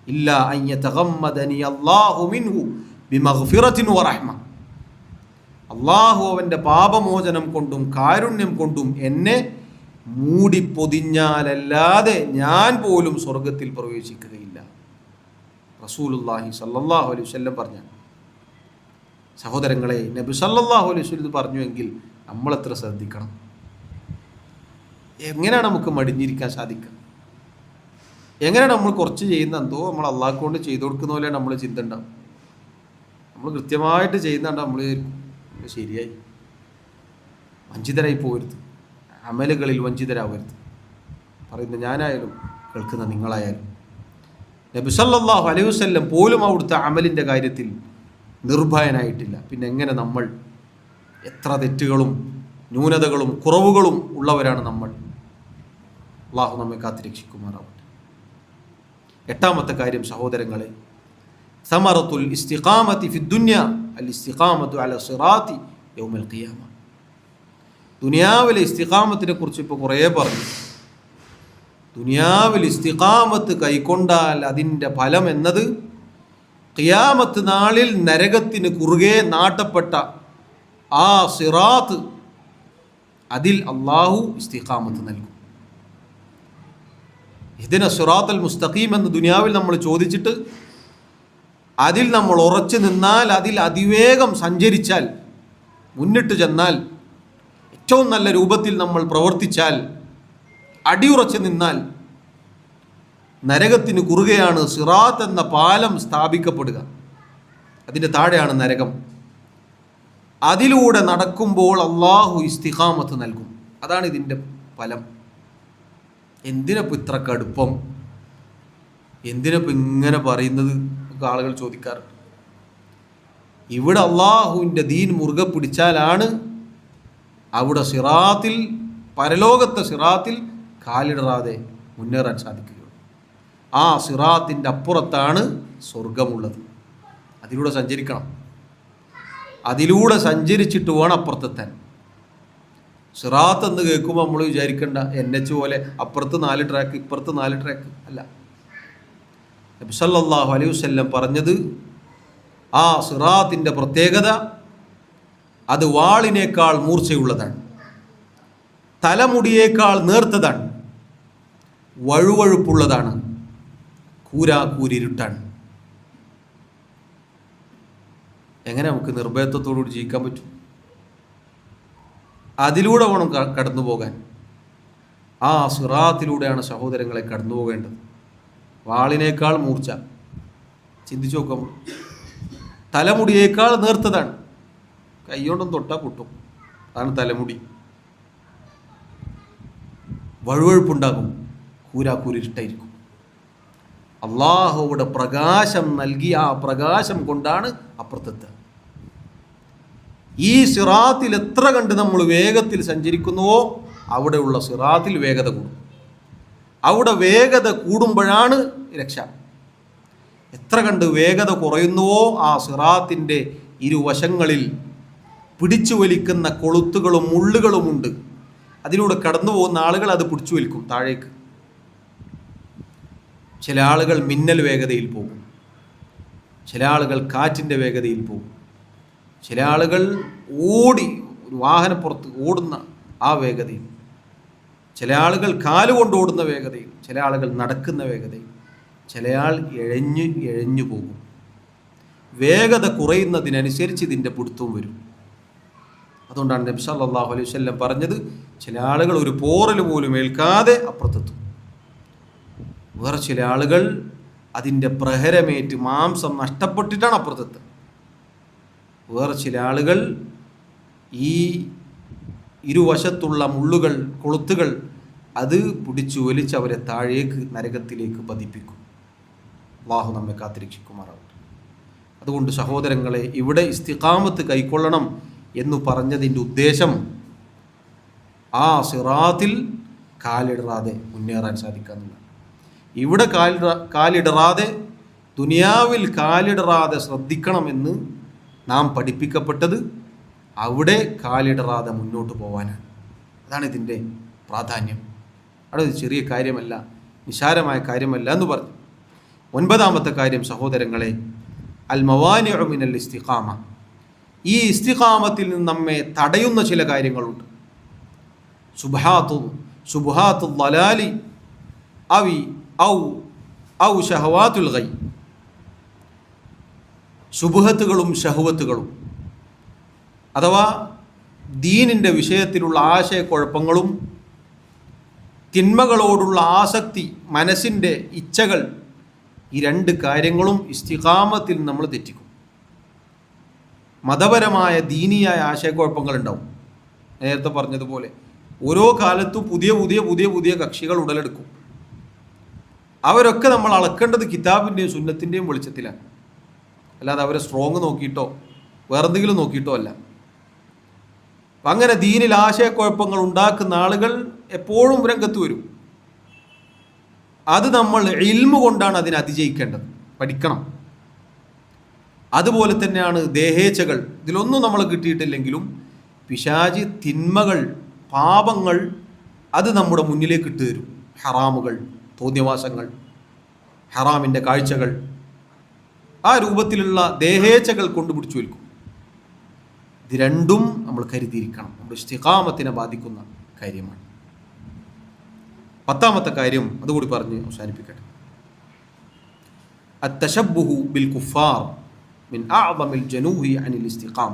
Speaker 1: ഇല്ലാ അൻ യതഗമ്മദനി അല്ലാഹു മിൻഹു ബിമഗ്ഫിറത്തിൻ വറഹ്മ, അള്ളാഹു അവൻ്റെ പാപമോചനം കൊണ്ടും കാരുണ്യം കൊണ്ടും എന്നെ മൂടിപ്പൊതിഞ്ഞാലല്ലാതെ ഞാൻ പോലും സ്വർഗത്തിൽ പ്രവേശിക്കുകയില്ല. റസൂലുള്ളാഹി സ്വല്ലല്ലാഹു അലൈഹി വസല്ലം പറഞ്ഞു. സഹോദരങ്ങളെ, നബി സല്ലല്ലാഹു അലൈഹി വസല്ലം പറഞ്ഞുവെങ്കിൽ നമ്മളെത്ര ശ്രദ്ധിക്കണം. എങ്ങനെയാണ് നമുക്ക് മടിഞ്ഞിരിക്കാൻ സാധിക്കുക? എങ്ങനെയാണ് നമ്മൾ കുറച്ച് ചെയ്യുന്ന എന്തോ നമ്മൾ അള്ളാഹ് കൊണ്ട് ചെയ്തു കൊടുക്കുന്ന പോലെയാണ് നമ്മൾ ചിന്ത ഉണ്ടാവും. നമ്മൾ കൃത്യമായിട്ട് ചെയ്യുന്നുണ്ട്, നമ്മൾ ശരിയായി. വഞ്ചിതരായി പോകരുത്, അമലുകളിൽ വഞ്ചിതരാവരുത്. പറയുന്ന ഞാനായാലും കേൾക്കുന്ന നിങ്ങളായാലും. നബി സല്ലല്ലാഹു അലൈഹി വസല്ലം പോലും അവിടുത്തെ അമലിൻ്റെ കാര്യത്തിൽ നിർഭയനായിട്ടില്ല. പിന്നെ എങ്ങനെ നമ്മൾ? എത്ര തെറ്റുകളും ന്യൂനതകളും കുറവുകളും ഉള്ളവരാണ് നമ്മൾ. അള്ളാഹു നമ്മെ കാത്തിരക്ഷിക്കുമാറാവട്ടെ. 8-ാമത്തെ കാര്യം സഹോദരങ്ങളെ, സമറത്തുൽ ഇസ്തിഖാമത്തി ഫി ദുനിയ അൽ ഇസ്തിഖാമത്തു അല സിറാത്തി യൗമൽ ഖിയാമ. ദുനിയാവിലെ ഇസ്തിഖാമത്തിനെ കുറിച്ച് ഇപ്പോൾ കുറേ പറഞ്ഞു. ദുനിയാവിൽ ഇസ്തിഖാമത്ത് കൈക്കൊണ്ടാൽ അതിൻ്റെ ഫലം എന്നത് ഖിയാമത്ത് നാളിൽ നരകത്തിന് കുറുകെ നാട്ടപ്പെട്ട ആ സിറാത്ത്, അതിൽ അള്ളാഹു ഇസ്തിഖാമത്ത് നൽകും. ഇഹ്ദിന സിറാത്തൽ മുസ്തഖീം എന്ന് ദുനിയാവിൽ നമ്മൾ ചോദിച്ചിട്ട് അതിൽ നമ്മൾ ഉറച്ചു നിന്നാൽ, അതിൽ അതിവേഗം സഞ്ചരിച്ചാൽ, മുന്നിട്ട് ചെന്നാൽ ഏറ്റവും നല്ല രൂപത്തിൽ നമ്മൾ പ്രവർത്തിച്ചാൽ, അടിയുറച്ച് നിന്നാൽ, നരകത്തിന് കുറുകെയാണ് സിറാത്ത് എന്ന പാലം സ്ഥാപിക്കപ്പെടുക. അതിൻ്റെ താഴെയാണ് നരകം. അതിലൂടെ നടക്കുമ്പോൾ അള്ളാഹു ഇസ്തിഖാമത്ത് നൽകും. അതാണ് ഇതിൻ്റെ ഫലം. എന്തിനപ്പോൾ ഇത്ര കടുപ്പം, എന്തിനപ്പോൾ ഇങ്ങനെ പറയുന്നത് ഒക്കെ ആളുകൾ ചോദിക്കാറുണ്ട്. ഇവിടെ അള്ളാഹുവിൻ്റെ ദീൻ മുറുകെ പിടിച്ചാലാണ് അവിടെ സിറാത്തിൽ, പരലോകത്തെ സിറാത്തിൽ കാലിടറാതെ മുന്നേറാൻ സാധിക്കുകയുള്ളൂ. ആ സിറാത്തിൻ്റെ അപ്പുറത്താണ് സ്വർഗമുള്ളത്. അതിലൂടെ സഞ്ചരിക്കണം. അതിലൂടെ സഞ്ചരിച്ചിട്ട് വേണം അപ്പുറത്തെത്താൻ. സിറാത്ത് എന്ന് കേൾക്കുമ്പോൾ നമ്മൾ വിചാരിക്കേണ്ട NH പോലെ അപ്പുറത്ത് 4 ട്രാക്ക് ഇപ്പുറത്ത് 4 ട്രാക്ക് അല്ല. നബി സല്ലല്ലാഹു അലൈഹി വസല്ലം പറഞ്ഞത്, ആ സിറാത്തിൻ്റെ പ്രത്യേകത അത് വാളിനേക്കാൾ മൂർച്ചയുള്ളതാണ്, തലമുടിയേക്കാൾ നേർത്തതാണ്, വഴുവഴുപ്പുള്ളതാണ്, കൂരാക്കൂരിരുട്ടാണ്. എങ്ങനെ നമുക്ക് നിർഭയത്വത്തോടുകൂടി ജീവിക്കാൻ പറ്റും? അതിലൂടെ വേണം കടന്നു പോകാൻ. ആ സിറാത്തിലൂടെയാണ് സഹോദരങ്ങളെ കടന്നു പോകേണ്ടത്. വാളിനേക്കാൾ മൂർച്ച, ചിന്തിച്ചു നോക്കുമ്പോൾ. തലമുടിയേക്കാൾ നേർത്തതാണ്, കൈകൊണ്ടും തൊട്ടാൽ പൊട്ടും. അതാണ് തലമുടി. വഴുവഴുപ്പുണ്ടാകും, കൂരാക്കൂരിട്ടായിരിക്കും. അള്ളാഹുവിടെ പ്രകാശം നൽകി ആ പ്രകാശം കൊണ്ടാണ് അപ്പുറത്തെത്തുക. ഈ സിറാത്തിൽ എത്ര കണ്ട് നമ്മൾ വേഗത്തിൽ സഞ്ചരിക്കുന്നുവോ അവിടെയുള്ള സിറാത്തിൽ വേഗത കൂടും. അവിടെ വേഗത കൂടുമ്പോഴാണ് രക്ഷ. എത്ര കണ്ട് വേഗത കുറയുന്നുവോ ആ സിറാത്തിൻ്റെ ഇരുവശങ്ങളിൽ പിടിച്ചു വലിക്കുന്ന കൊളുത്തുകളും മുള്ളുകളുമുണ്ട്. അതിലൂടെ കടന്നു പോകുന്ന ആളുകൾ അത് പിടിച്ചു വലിക്കും താഴേക്ക്. ചില ആളുകൾ മിന്നൽ വേഗതയിൽ പോകും, ചില ആളുകൾ കാറ്റിൻ്റെ വേഗതയിൽ പോകും, ചില ആളുകൾ ഓടി ഒരു വാഹനപ്പുറത്ത് ഓടുന്ന ആ വേഗതയിൽ, ചില ആളുകൾ കാലുകൊണ്ട് ഓടുന്ന വേഗതയിൽ, ചില ആളുകൾ നടക്കുന്ന വേഗതയിൽ, ചില ആൾ ഇഴഞ്ഞു പോകും. വേഗത കുറയുന്നതിനനുസരിച്ച് ഇതിൻ്റെ പിടുത്തവും വരും. അതുകൊണ്ടാണ് നബി സല്ലല്ലാഹു അലൈഹി വസല്ലം പറഞ്ഞത്, ചില ആളുകൾ ഒരു പോറൽ പോലും ഏൽക്കാതെ അപ്പുറത്തെത്തും. വേറെ ചില ആളുകൾ അതിൻ്റെ പ്രഹരമേറ്റ് മാംസം നഷ്ടപ്പെട്ടിട്ടാണ് അപ്പുറത്തെത്തുക. വേറെ ചില ആളുകൾ ഈ ഇരുവശത്തുള്ള മുള്ളുകൾ, കൊളുത്തുകൾ അത് പിടിച്ചു വലിച്ച് അവരെ താഴേക്ക് നരകത്തിലേക്ക് പതിപ്പിക്കും. അല്ലാഹു നമ്മെ കാത്തിരക്ഷിക്കുമാറാവട്ടെ. അതുകൊണ്ട് സഹോദരങ്ങളെ, ഇവിടെ ഇസ്തിഖാമത്ത് കൈക്കൊള്ളണം എന്ന് പറഞ്ഞതിൻ്റെ ഉദ്ദേശം ആ സിറാത്തിൽ കാലിടറാതെ മുന്നേറാൻ സാധിക്കാമെന്നുള്ളതാണ്. ഇവിടെ കാലിടറാതെ, ദുനിയാവിൽ കാലിടറാതെ ശ്രദ്ധിക്കണമെന്ന് നാം പഠിപ്പിക്കപ്പെട്ടത് അവിടെ കാലിടറാതെ മുന്നോട്ട് പോകാനാണ്. അതാണ് ഇതിൻ്റെ പ്രാധാന്യം. അവിടെ ചെറിയ കാര്യമല്ല, നിസാരമായ കാര്യമല്ല എന്ന് പറഞ്ഞു. 9ാമത്തെ കാര്യം സഹോദരങ്ങളെ, അൽ മവാനിഉ മിനൽ ഇസ്തിഖാമ. ഈ ഇസ്തിഖാമത്തിൽ നിന്ന് നമ്മെ തടയുന്ന ചില കാര്യങ്ങളുണ്ട്. സുബ്ഹാത്തുൽ ളലാലി ഔ ഷഹവാത്തുൽ ഗൈ. ശുബ്ഹത്തുകളും ഷഹവത്തുകളും അഥവാ ദീനിൻ്റെ വിഷയത്തിലുള്ള ആശയക്കുഴപ്പങ്ങളും തിന്മകളോടുള്ള ആസക്തി, മനസ്സിൻ്റെ ഇച്ഛകൾ, ഈ 2 കാര്യങ്ങളും ഇസ്തിഖാമത്തിൽ നമ്മൾ തെറ്റിക്കും. മതപരമായ ദീനിയായ ആശയക്കുഴപ്പങ്ങളുണ്ടാവും. നേരത്തെ പറഞ്ഞതുപോലെ ഓരോ കാലത്തും പുതിയ കക്ഷികൾ ഉടലെടുക്കും. അവരൊക്കെ നമ്മൾ അളക്കേണ്ടത് കിതാബിൻ്റെയും സുന്നത്തിൻ്റെയും വെളിച്ചത്തിലാണ്, അല്ലാതെ അവരെ സ്ട്രോങ് നോക്കിയിട്ടോ വേറെന്തെങ്കിലും നോക്കിയിട്ടോ അല്ല. അപ്പം അങ്ങനെ ദീനിൽ ആശയക്കുഴപ്പങ്ങൾ ഉണ്ടാക്കുന്ന ആളുകൾ എപ്പോഴും രംഗത്ത് വരും. അത് നമ്മൾ ഇൽമു കൊണ്ടാണ് അതിനെ അതിജയിക്കേണ്ടത്, പഠിക്കണം. അതുപോലെ തന്നെയാണ് ദേഹേച്ഛകൾ. ഇതിലൊന്നും നമ്മൾ കിട്ടിയിട്ടില്ലെങ്കിലും പിശാചി തിന്മകൾ, പാപങ്ങൾ അത് നമ്മുടെ മുന്നിലേക്ക് ഇട്ട് തരും. ഹറാമുകൾ, തോന്നിയവാസങ്ങൾ, ഹറാമിൻ്റെ കാഴ്ചകൾ, ആ രൂപത്തിലുള്ള ദേഹേച്ഛകൾ കൊണ്ടുപിടിച്ചു വയ്ക്കും. ഇത് രണ്ടും നമ്മൾ കരുതിയിരിക്കണം. നമ്മുടെ ഇസ്തിഖാമത്തിനെ ബാധിക്കുന്ന കാര്യമാണ്. 10ാമത്തെ കാര്യം അതുകൂടി പറഞ്ഞ് അവസാനിപ്പിക്കട്ടെ. അത്തശബ്ബുഹു ബിൽ കുഫാർ മിൻ അഅ്ളമിൽ ജനൂഹി അനിൽ ഇസ്തിഖാമ.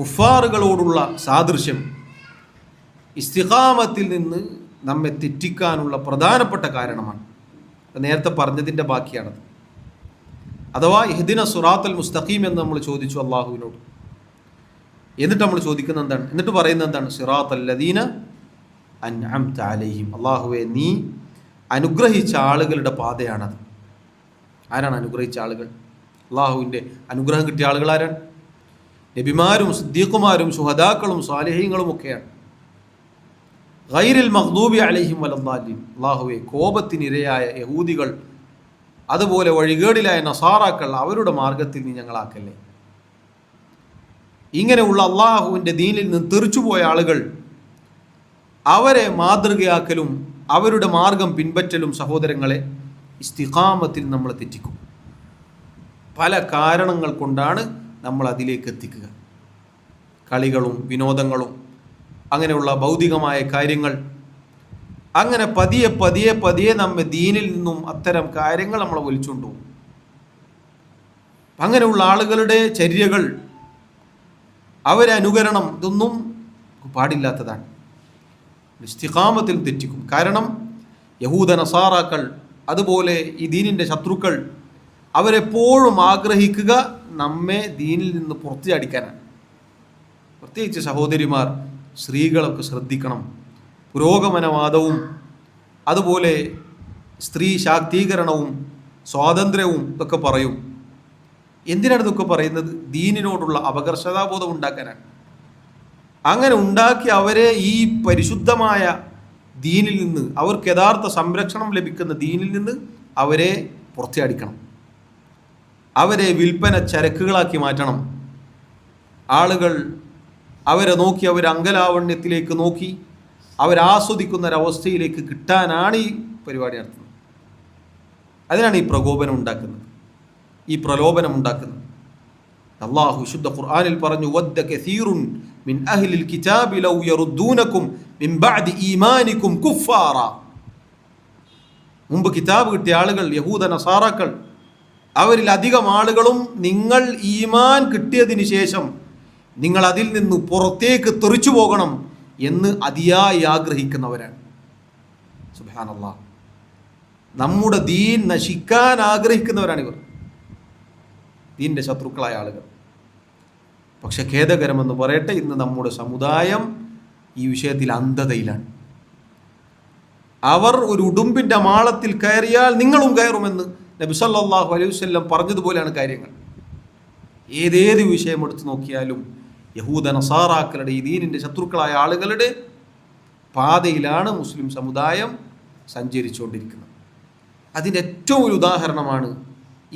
Speaker 1: കുഫാറുകളോടുള്ള സാദൃശ്യം ഇസ്തിഖാമത്തിൽ നിന്ന് നമ്മെ തെറ്റിക്കാനുള്ള പ്രധാനപ്പെട്ട കാരണമാണ്. നേരത്തെ പറഞ്ഞതിൻ്റെ ബാക്കിയാണത്. അഥവാ ഇഹ്ദിന സിറാത്തൽ മുസ്തഖീം എന്ന് നമ്മൾ ചോദിച്ചു അള്ളാഹുവിനോട്. എന്നിട്ട് നമ്മൾ ചോദിക്കുന്നത് എന്താണ്? എന്നിട്ട് പറയുന്നത് എന്താണ്? സിറാത്തൽ ലദീന അൻഅംത അലൈഹിം. അള്ളാഹുവെ, നീ അനുഗ്രഹിച്ച ആളുകളുടെ പാതയാണത്. ആരാണ് അനുഗ്രഹിച്ച ആളുകൾ? അള്ളാഹുവിൻ്റെ അനുഗ്രഹം കിട്ടിയ ആളുകൾ ആരാണ്? നബിമാരും സിദ്ദീഖുമാരും ശുഹദാക്കളും സാലിഹീങ്ങളും ഒക്കെയാണ്. ഗൈറിൽ മഗ്ദൂബി അലൈഹിം വലദ്ദാലിൻ. അള്ളാഹുവെ, കോപത്തിനിരയായ യഹൂദികൾ, അതുപോലെ വഴികേടിലായ നസാറാക്കൾ, അവരുടെ മാർഗത്തിൽ നീ ഞങ്ങളാക്കല്ലേ. ഇങ്ങനെയുള്ള അള്ളാഹുവിൻ്റെ ദീനിൽ നിന്ന് തെറിച്ചുപോയ ആളുകൾ, അവരെ മാതൃകയാക്കലും അവരുടെ മാർഗം പിൻപറ്റലും സഹോദരങ്ങളെ ഇസ്തിഖാമത്തിൽ നമ്മളെ തെറ്റിക്കും. പല കാരണങ്ങൾ കൊണ്ടാണ് നമ്മൾ അതിലേക്ക് എത്തിക്കുക. കളികളും വിനോദങ്ങളും അങ്ങനെയുള്ള ഭൗതികമായ കാര്യങ്ങൾ, അങ്ങനെ പതിയെ പതിയെ പതിയെ നമ്മെ ദീനിൽ നിന്നും അത്തരം കാര്യങ്ങൾ നമ്മളെ വലിച്ചുകൊണ്ടുപോകും. അങ്ങനെയുള്ള ആളുകളുടെ ചര്യകൾ, അവരെ അനുകരണം, ഇതൊന്നും പാടില്ലാത്തതാണ്. ഇസ്തിഖാമത്തിൽ തെറ്റിക്കും. കാരണം യഹൂദ നസാറാക്കൾ, അതുപോലെ ഈ ദീനിൻ്റെ ശത്രുക്കൾ, അവരെപ്പോഴും ആഗ്രഹിക്കുക നമ്മെ ദീനിൽ നിന്ന് പുറത്തു ചാടിക്കാനാണ്. പ്രത്യേകിച്ച് സഹോദരിമാർ, സ്ത്രീകളൊക്കെ ശ്രദ്ധിക്കണം. പുരോഗമനവാദവും അതുപോലെ സ്ത്രീ ശാക്തീകരണവും സ്വാതന്ത്ര്യവും ഇതൊക്കെ പറയും. എന്തിനാണ് ഇതൊക്കെ പറയുന്നത്? ദീനിനോടുള്ള അപകർഷതാബോധം ഉണ്ടാക്കാനാണ്. അങ്ങനെ ഉണ്ടാക്കി അവരെ ഈ പരിശുദ്ധമായ ദീനിൽ നിന്ന്, അവർക്ക് യഥാർത്ഥ സംരക്ഷണം ലഭിക്കുന്ന ദീനിൽ നിന്ന് അവരെ പുറത്തിയടിക്കണം. അവരെ വിൽപ്പന ചരക്കുകളാക്കി മാറ്റണം. ആളുകൾ അവരെ നോക്കി, അവർ അങ്കലാവണ്യത്തിലേക്ക് നോക്കി അവരാസ്വദിക്കുന്ന ഒരവസ്ഥയിലേക്ക് കിട്ടാനാണ് ഈ പരിപാടി നടത്തുന്നത്. അതിനാണ് ഈ പ്രകോപനം ഉണ്ടാക്കുന്നത്, ഈ പ്രലോഭനം ഉണ്ടാക്കുന്നത്. അല്ലാഹു വിശുദ്ധ ഖുർആനിൽ പറഞ്ഞു, വദ്ദ കസീറുൻ മിൻ അഹ്ലിൽ കിതാബി ലൗ യറുദ്ദൂനകും മിൻ ബഅദി ഈമാനികും കുഫാറ. മുമ്പ് കിതാബ് കിട്ടിയ ആളുകൾ, യഹൂദ നസാറാക്കൾ, അവരിൽ അധികം ആളുകളും നിങ്ങൾ ഈമാൻ കിട്ടിയതിന് ശേഷം നിങ്ങൾ അതിൽ നിന്ന് പുറത്തേക്ക് തെറിച്ചു പോകണം എന്ന് അതിയായി ആഗ്രഹിക്കുന്നവരാണ്. സുബ്ഹാനല്ലാഹ്, നമ്മുടെ ദീൻ നശിക്കാൻ ആഗ്രഹിക്കുന്നവരാണ് ഇവർ, ദീനിൻ്റെ ശത്രുക്കളായ ആളുകൾ. പക്ഷെ ഖേദകരമെന്ന് പറയട്ടെ, ഇന്ന് നമ്മുടെ സമുദായം ഈ വിഷയത്തിൽ അന്ധതയിലാണ്. അവർ ഒരു ഉടുമ്പിൻ്റെ മാളത്തിൽ കയറിയാൽ നിങ്ങളും കയറുമെന്ന് നബി സല്ലല്ലാഹു അലൈഹി വസല്ലം പറഞ്ഞതുപോലെയാണ് കാര്യങ്ങൾ. ഏതേത് വിഷയം എടുത്തു നോക്കിയാലും യഹൂദ നസാറാക്കളുടെ, ഈ ദീനിൻ്റെ ശത്രുക്കളായ ആളുകളുടെ പാതയിലാണ് മുസ്ലിം സമുദായം സഞ്ചരിച്ചുകൊണ്ടിരിക്കുന്നത്. അതിൻ്റെ ഏറ്റവും ഒരു ഉദാഹരണമാണ്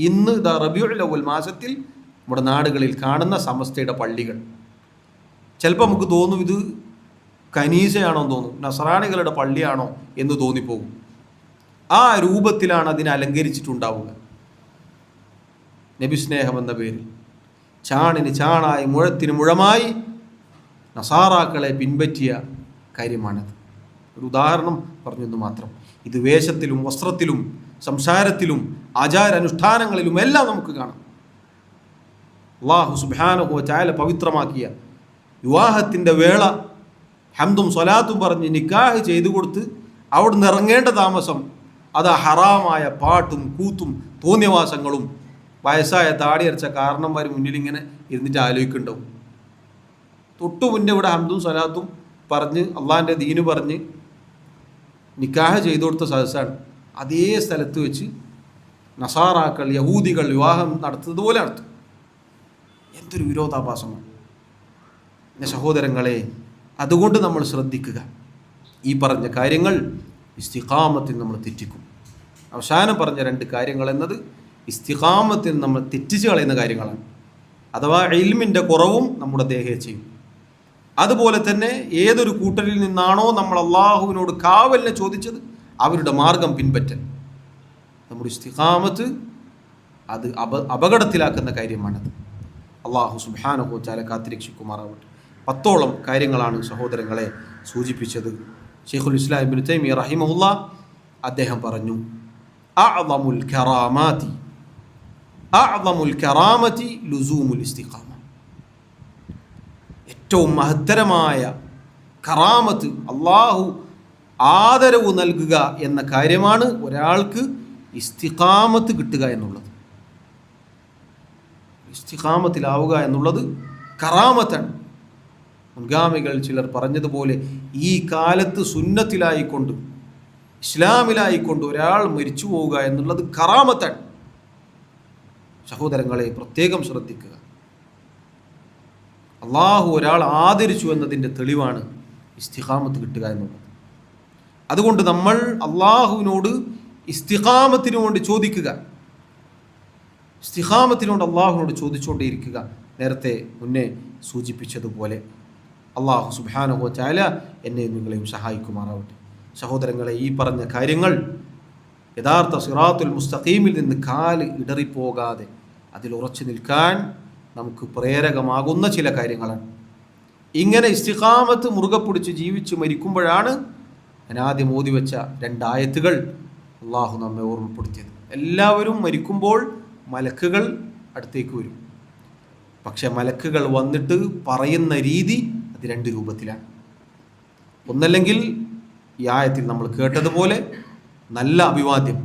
Speaker 1: ഇന്ന് റബീഉൽ അവ്വൽ മാസത്തിൽ നമ്മുടെ നാടുകളിൽ കാണുന്ന സമസ്തയുടെ പള്ളികൾ. ചിലപ്പോൾ നമുക്ക് തോന്നും ഇത് കനീസയാണോ എന്ന് തോന്നും, നസറാണികളുടെ പള്ളിയാണോ എന്ന് തോന്നിപ്പോകും. ആ രൂപത്തിലാണ് അതിനെ അലങ്കരിച്ചിട്ടുണ്ടാവുക. നബിസ്നേഹം എന്ന പേരിൽ ചാണിന് ചാണായി മുഴത്തിന് മുഴമായി നസാറാക്കളെ പിൻപറ്റിയ കാര്യമാണത്. ഒരു ഉദാഹരണം പറഞ്ഞെന്ന് മാത്രം. ഇത് വേഷത്തിലും വസ്ത്രത്തിലും സംസാരത്തിലും ആചാരാനുഷ്ഠാനങ്ങളിലും എല്ലാം നമുക്ക് കാണാം. അല്ലാഹു സുബ്ഹാനഹു വ തആല പവിത്രമാക്കിയ വിവാഹത്തിൻ്റെ വേള ഹംദും സ്വലാത്തും പറഞ്ഞ് നിക്കാഹ് ചെയ്തു കൊടുത്ത് അവിടുന്ന് ഇറങ്ങേണ്ട താമസം അത് ഹറാമായ പാട്ടും കൂത്തും തോന്നിയവാസങ്ങളും വയസ്സായ താടിയരച്ച കാരണന്മാർ മുന്നിൽ ഇങ്ങനെ ഇരുന്നിട്ട് ആലോചിക്കുന്നുണ്ടാവും. തൊട്ടു മുന്നേ ഇവിടെ ഹംദും സ്വലാത്തും പറഞ്ഞ് അള്ളാഹിൻ്റെ ദീന് പറഞ്ഞ് നിക്കാഹ് ചെയ്തു കൊടുത്ത സദസ്സാണ്. അതേ സ്ഥലത്ത് വെച്ച് നസാറാക്കൾ, യഹൂദികൾ വിവാഹം നടത്തുന്നത് പോലെ നടത്തും. എന്തൊരു വിരോധാഭാസമാണ് എൻ്റെ സഹോദരങ്ങളെ. അതുകൊണ്ട് നമ്മൾ ശ്രദ്ധിക്കുക. ഈ പറഞ്ഞ കാര്യങ്ങൾ ഇസ്തിഖാമത്തിൽ നമ്മൾ തെറ്റിക്കും. അവസാനം പറഞ്ഞ രണ്ട് കാര്യങ്ങൾ എന്നത് ഇസ്തിഖാമത്തിൽ നമ്മൾ തെറ്റിച്ച് കളയുന്ന കാര്യങ്ങളാണ്. അഥവാ ഇൽമിൻ്റെ കുറവും നമ്മുടെ ദേഹയെ ചെയ്യും. അതുപോലെ തന്നെ ഏതൊരു കൂട്ടരിൽ നിന്നാണോ നമ്മൾ അള്ളാഹുവിനോട് കാവലിനെ ചോദിച്ചത് അവരുടെ മാർഗം പിൻപറ്റൽ, നമ്മുടെ ഇസ്തിഖാമത്ത് അത് അപകടത്തിലാക്കുന്ന കാര്യമാണത്. അള്ളാഹു സുബ്ഹാനഹു വ തആല കാത്തിരക്ഷിക്കുമാറാവട്ടെ. 10ഓളം കാര്യങ്ങളാണ് സഹോദരങ്ങളെ സൂചിപ്പിച്ചത്. ശൈഖുൽ ഇസ്ലാം ഇബ്നു തൈമിയ്യ റഹിമഹുല്ലാഹ് അദ്ദേഹം പറഞ്ഞു, അഅ്ളമുൽ കറാമതി ലുസൂമുൽ ഇസ്തിഖാമ. ഏറ്റവും മഹത്തരമായ കറാമത്ത്, അള്ളാഹു ആദരവ് നൽകുക എന്ന കാര്യമാണ് ഒരാൾക്ക് ഇസ്തിഖാമത്ത് കിട്ടുക എന്നുള്ളത്. ഇസ്തിഖാമത്തിലാവുക എന്നുള്ളത് കറാമത്താണ്. മുൻഗാമികൾ ചിലർ പറഞ്ഞതുപോലെ ഈ കാലത്ത് സുന്നത്തിലായിക്കൊണ്ട് ഇസ്ലാമിലായിക്കൊണ്ട് ഒരാൾ മരിച്ചു പോവുക എന്നുള്ളത് കറാമത്താണ്. സഹോദരങ്ങളെ, പ്രത്യേകം ശ്രദ്ധിക്കുക. അള്ളാഹു ഒരാൾ ആദരിച്ചു എന്നതിൻ്റെ തെളിവാണ് ഇസ്തിഖാമത്ത് കിട്ടുക എന്നുള്ളത്. അതുകൊണ്ട് നമ്മൾ അള്ളാഹുവിനോട് ഇസ്തിഖാമത്തിനു വേണ്ടി ചോദിക്കുക. ഇസ്തിഖാമത്തിനോട് അള്ളാഹുവിനോട് ചോദിച്ചുകൊണ്ടേയിരിക്കുക. നേരത്തെ മുന്നേ സൂചിപ്പിച്ചതുപോലെ അള്ളാഹു സുബ്ഹാനഹു വ തആല എന്നെയും നിങ്ങളെയും സഹായിക്കുമാറാവട്ടെ. സഹോദരങ്ങളെ, ഈ പറഞ്ഞ കാര്യങ്ങൾ യഥാർത്ഥ സിറാത്തുൽ മുസ്തഖീമിൽ നിന്ന് കാല് ഇടറിപ്പോകാതെ അതിൽ ഉറച്ചു നിൽക്കാൻ നമുക്ക് പ്രേരകമാകുന്ന ചില കാര്യങ്ങളാണ്. ഇങ്ങനെ ഇസ്തിഖാമത്ത് മുറുകെ പിടിച്ച് ജീവിച്ച് മരിക്കുമ്പോഴാണ് ഞാൻ ആദ്യം ഓതി വെച്ച 2 ആയത്തുകൾ അള്ളാഹു നമ്മെ ഓർമ്മപ്പെടുത്തിയത്. എല്ലാവരും മരിക്കുമ്പോൾ മലക്കുകൾ അടുത്തേക്ക് വരും. പക്ഷെ മലക്കുകൾ വന്നിട്ട് പറയുന്ന രീതി അത് 2 രൂപത്തിലാണ്. ഒന്നല്ലെങ്കിൽ ഈ ആയത്തിൽ നമ്മൾ കേട്ടതുപോലെ നല്ല അഭിവാദ്യം,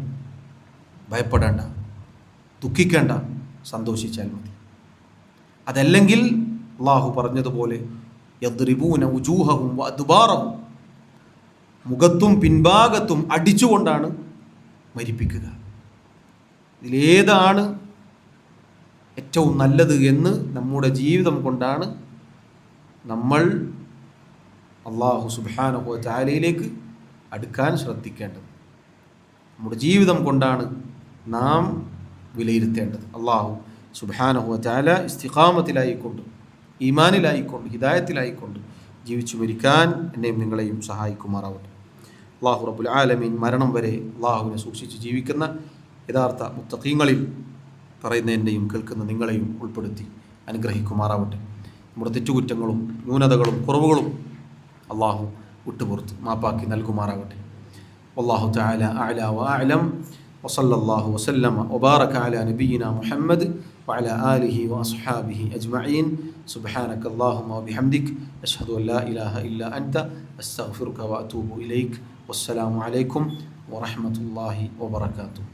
Speaker 1: ഭയപ്പെടേണ്ട, ദുഃഖിക്കേണ്ട, സന്തോഷിച്ചാൽ മതി. അതല്ലെങ്കിൽ അള്ളാഹു പറഞ്ഞതുപോലെ യദ്രിബൂന ഉജൂഹഹും വഅദ്ബാറഹും, മുഖത്തും പിൻഭാഗത്തും അടിച്ചുകൊണ്ടാണ് മരിപ്പിക്കുക. ഇതിലേതാണ് ഏറ്റവും നല്ലത് എന്ന് നമ്മുടെ ജീവിതം കൊണ്ടാണ് നമ്മൾ അള്ളാഹു സുബ്ഹാനഹു വ തആലയിലേക്ക് അടുക്കാൻ ശ്രദ്ധിക്കേണ്ടത്. നമ്മുടെ ജീവിതം കൊണ്ടാണ് നാം വിലയിരുത്തേണ്ടത്. അള്ളാഹു സുബ്ഹാനഹു വ തആല ഇസ്തിഖാമത്തിലായിക്കൊണ്ട്, ഈമാനിലായിക്കൊണ്ട്, ഹിദായത്തിലായിക്കൊണ്ട് ജീവിച്ചു മരിക്കാൻ എന്നെയും നിങ്ങളെയും സഹായിക്കുമാറാവട്ടെ. അള്ളാഹു റബ്ബുൽ ആലമീൻ മരണം വരെ അള്ളാഹുവിനെ സൂക്ഷിച്ച് ജീവിക്കുന്ന യഥാർത്ഥ മുത്തഖീങ്ങളിൽ പറയുന്ന എന്നെയും കേൾക്കുന്ന നിങ്ങളെയും ഉൾപ്പെടുത്തി അനുഗ്രഹിക്കുമാറാവട്ടെ. നമ്മുടെ തെറ്റുകുറ്റങ്ങളും ന്യൂനതകളും കുറവുകളും അള്ളാഹു വിട്ടുപുറത്ത് മാപ്പാക്കി നൽകുമാറാവട്ടെ. വല്ലാഹു തആല അഅ്ലാ വഅഅലം. വസല്ലല്ലാഹു വസല്ലമ വബാറക അലാ നബിയിനാ മുഹമ്മദ് വഅലാ ആലിഹി വഅസ്ഹാബിഹി അജ്മഈൻ. സുബ്ഹാനക അല്ലാഹുമ്മ വബിഹംദിക അശ്ഹദു അൻ ലാ ഇലാഹ ഇല്ലാ അൻത അസ്തഗ്ഫിറുക വഅതൂബു ഇലൈക്. വസ്സലാമു അലൈക്കും വറഹ്മത്തുള്ളാഹി വബറകാതുഹു.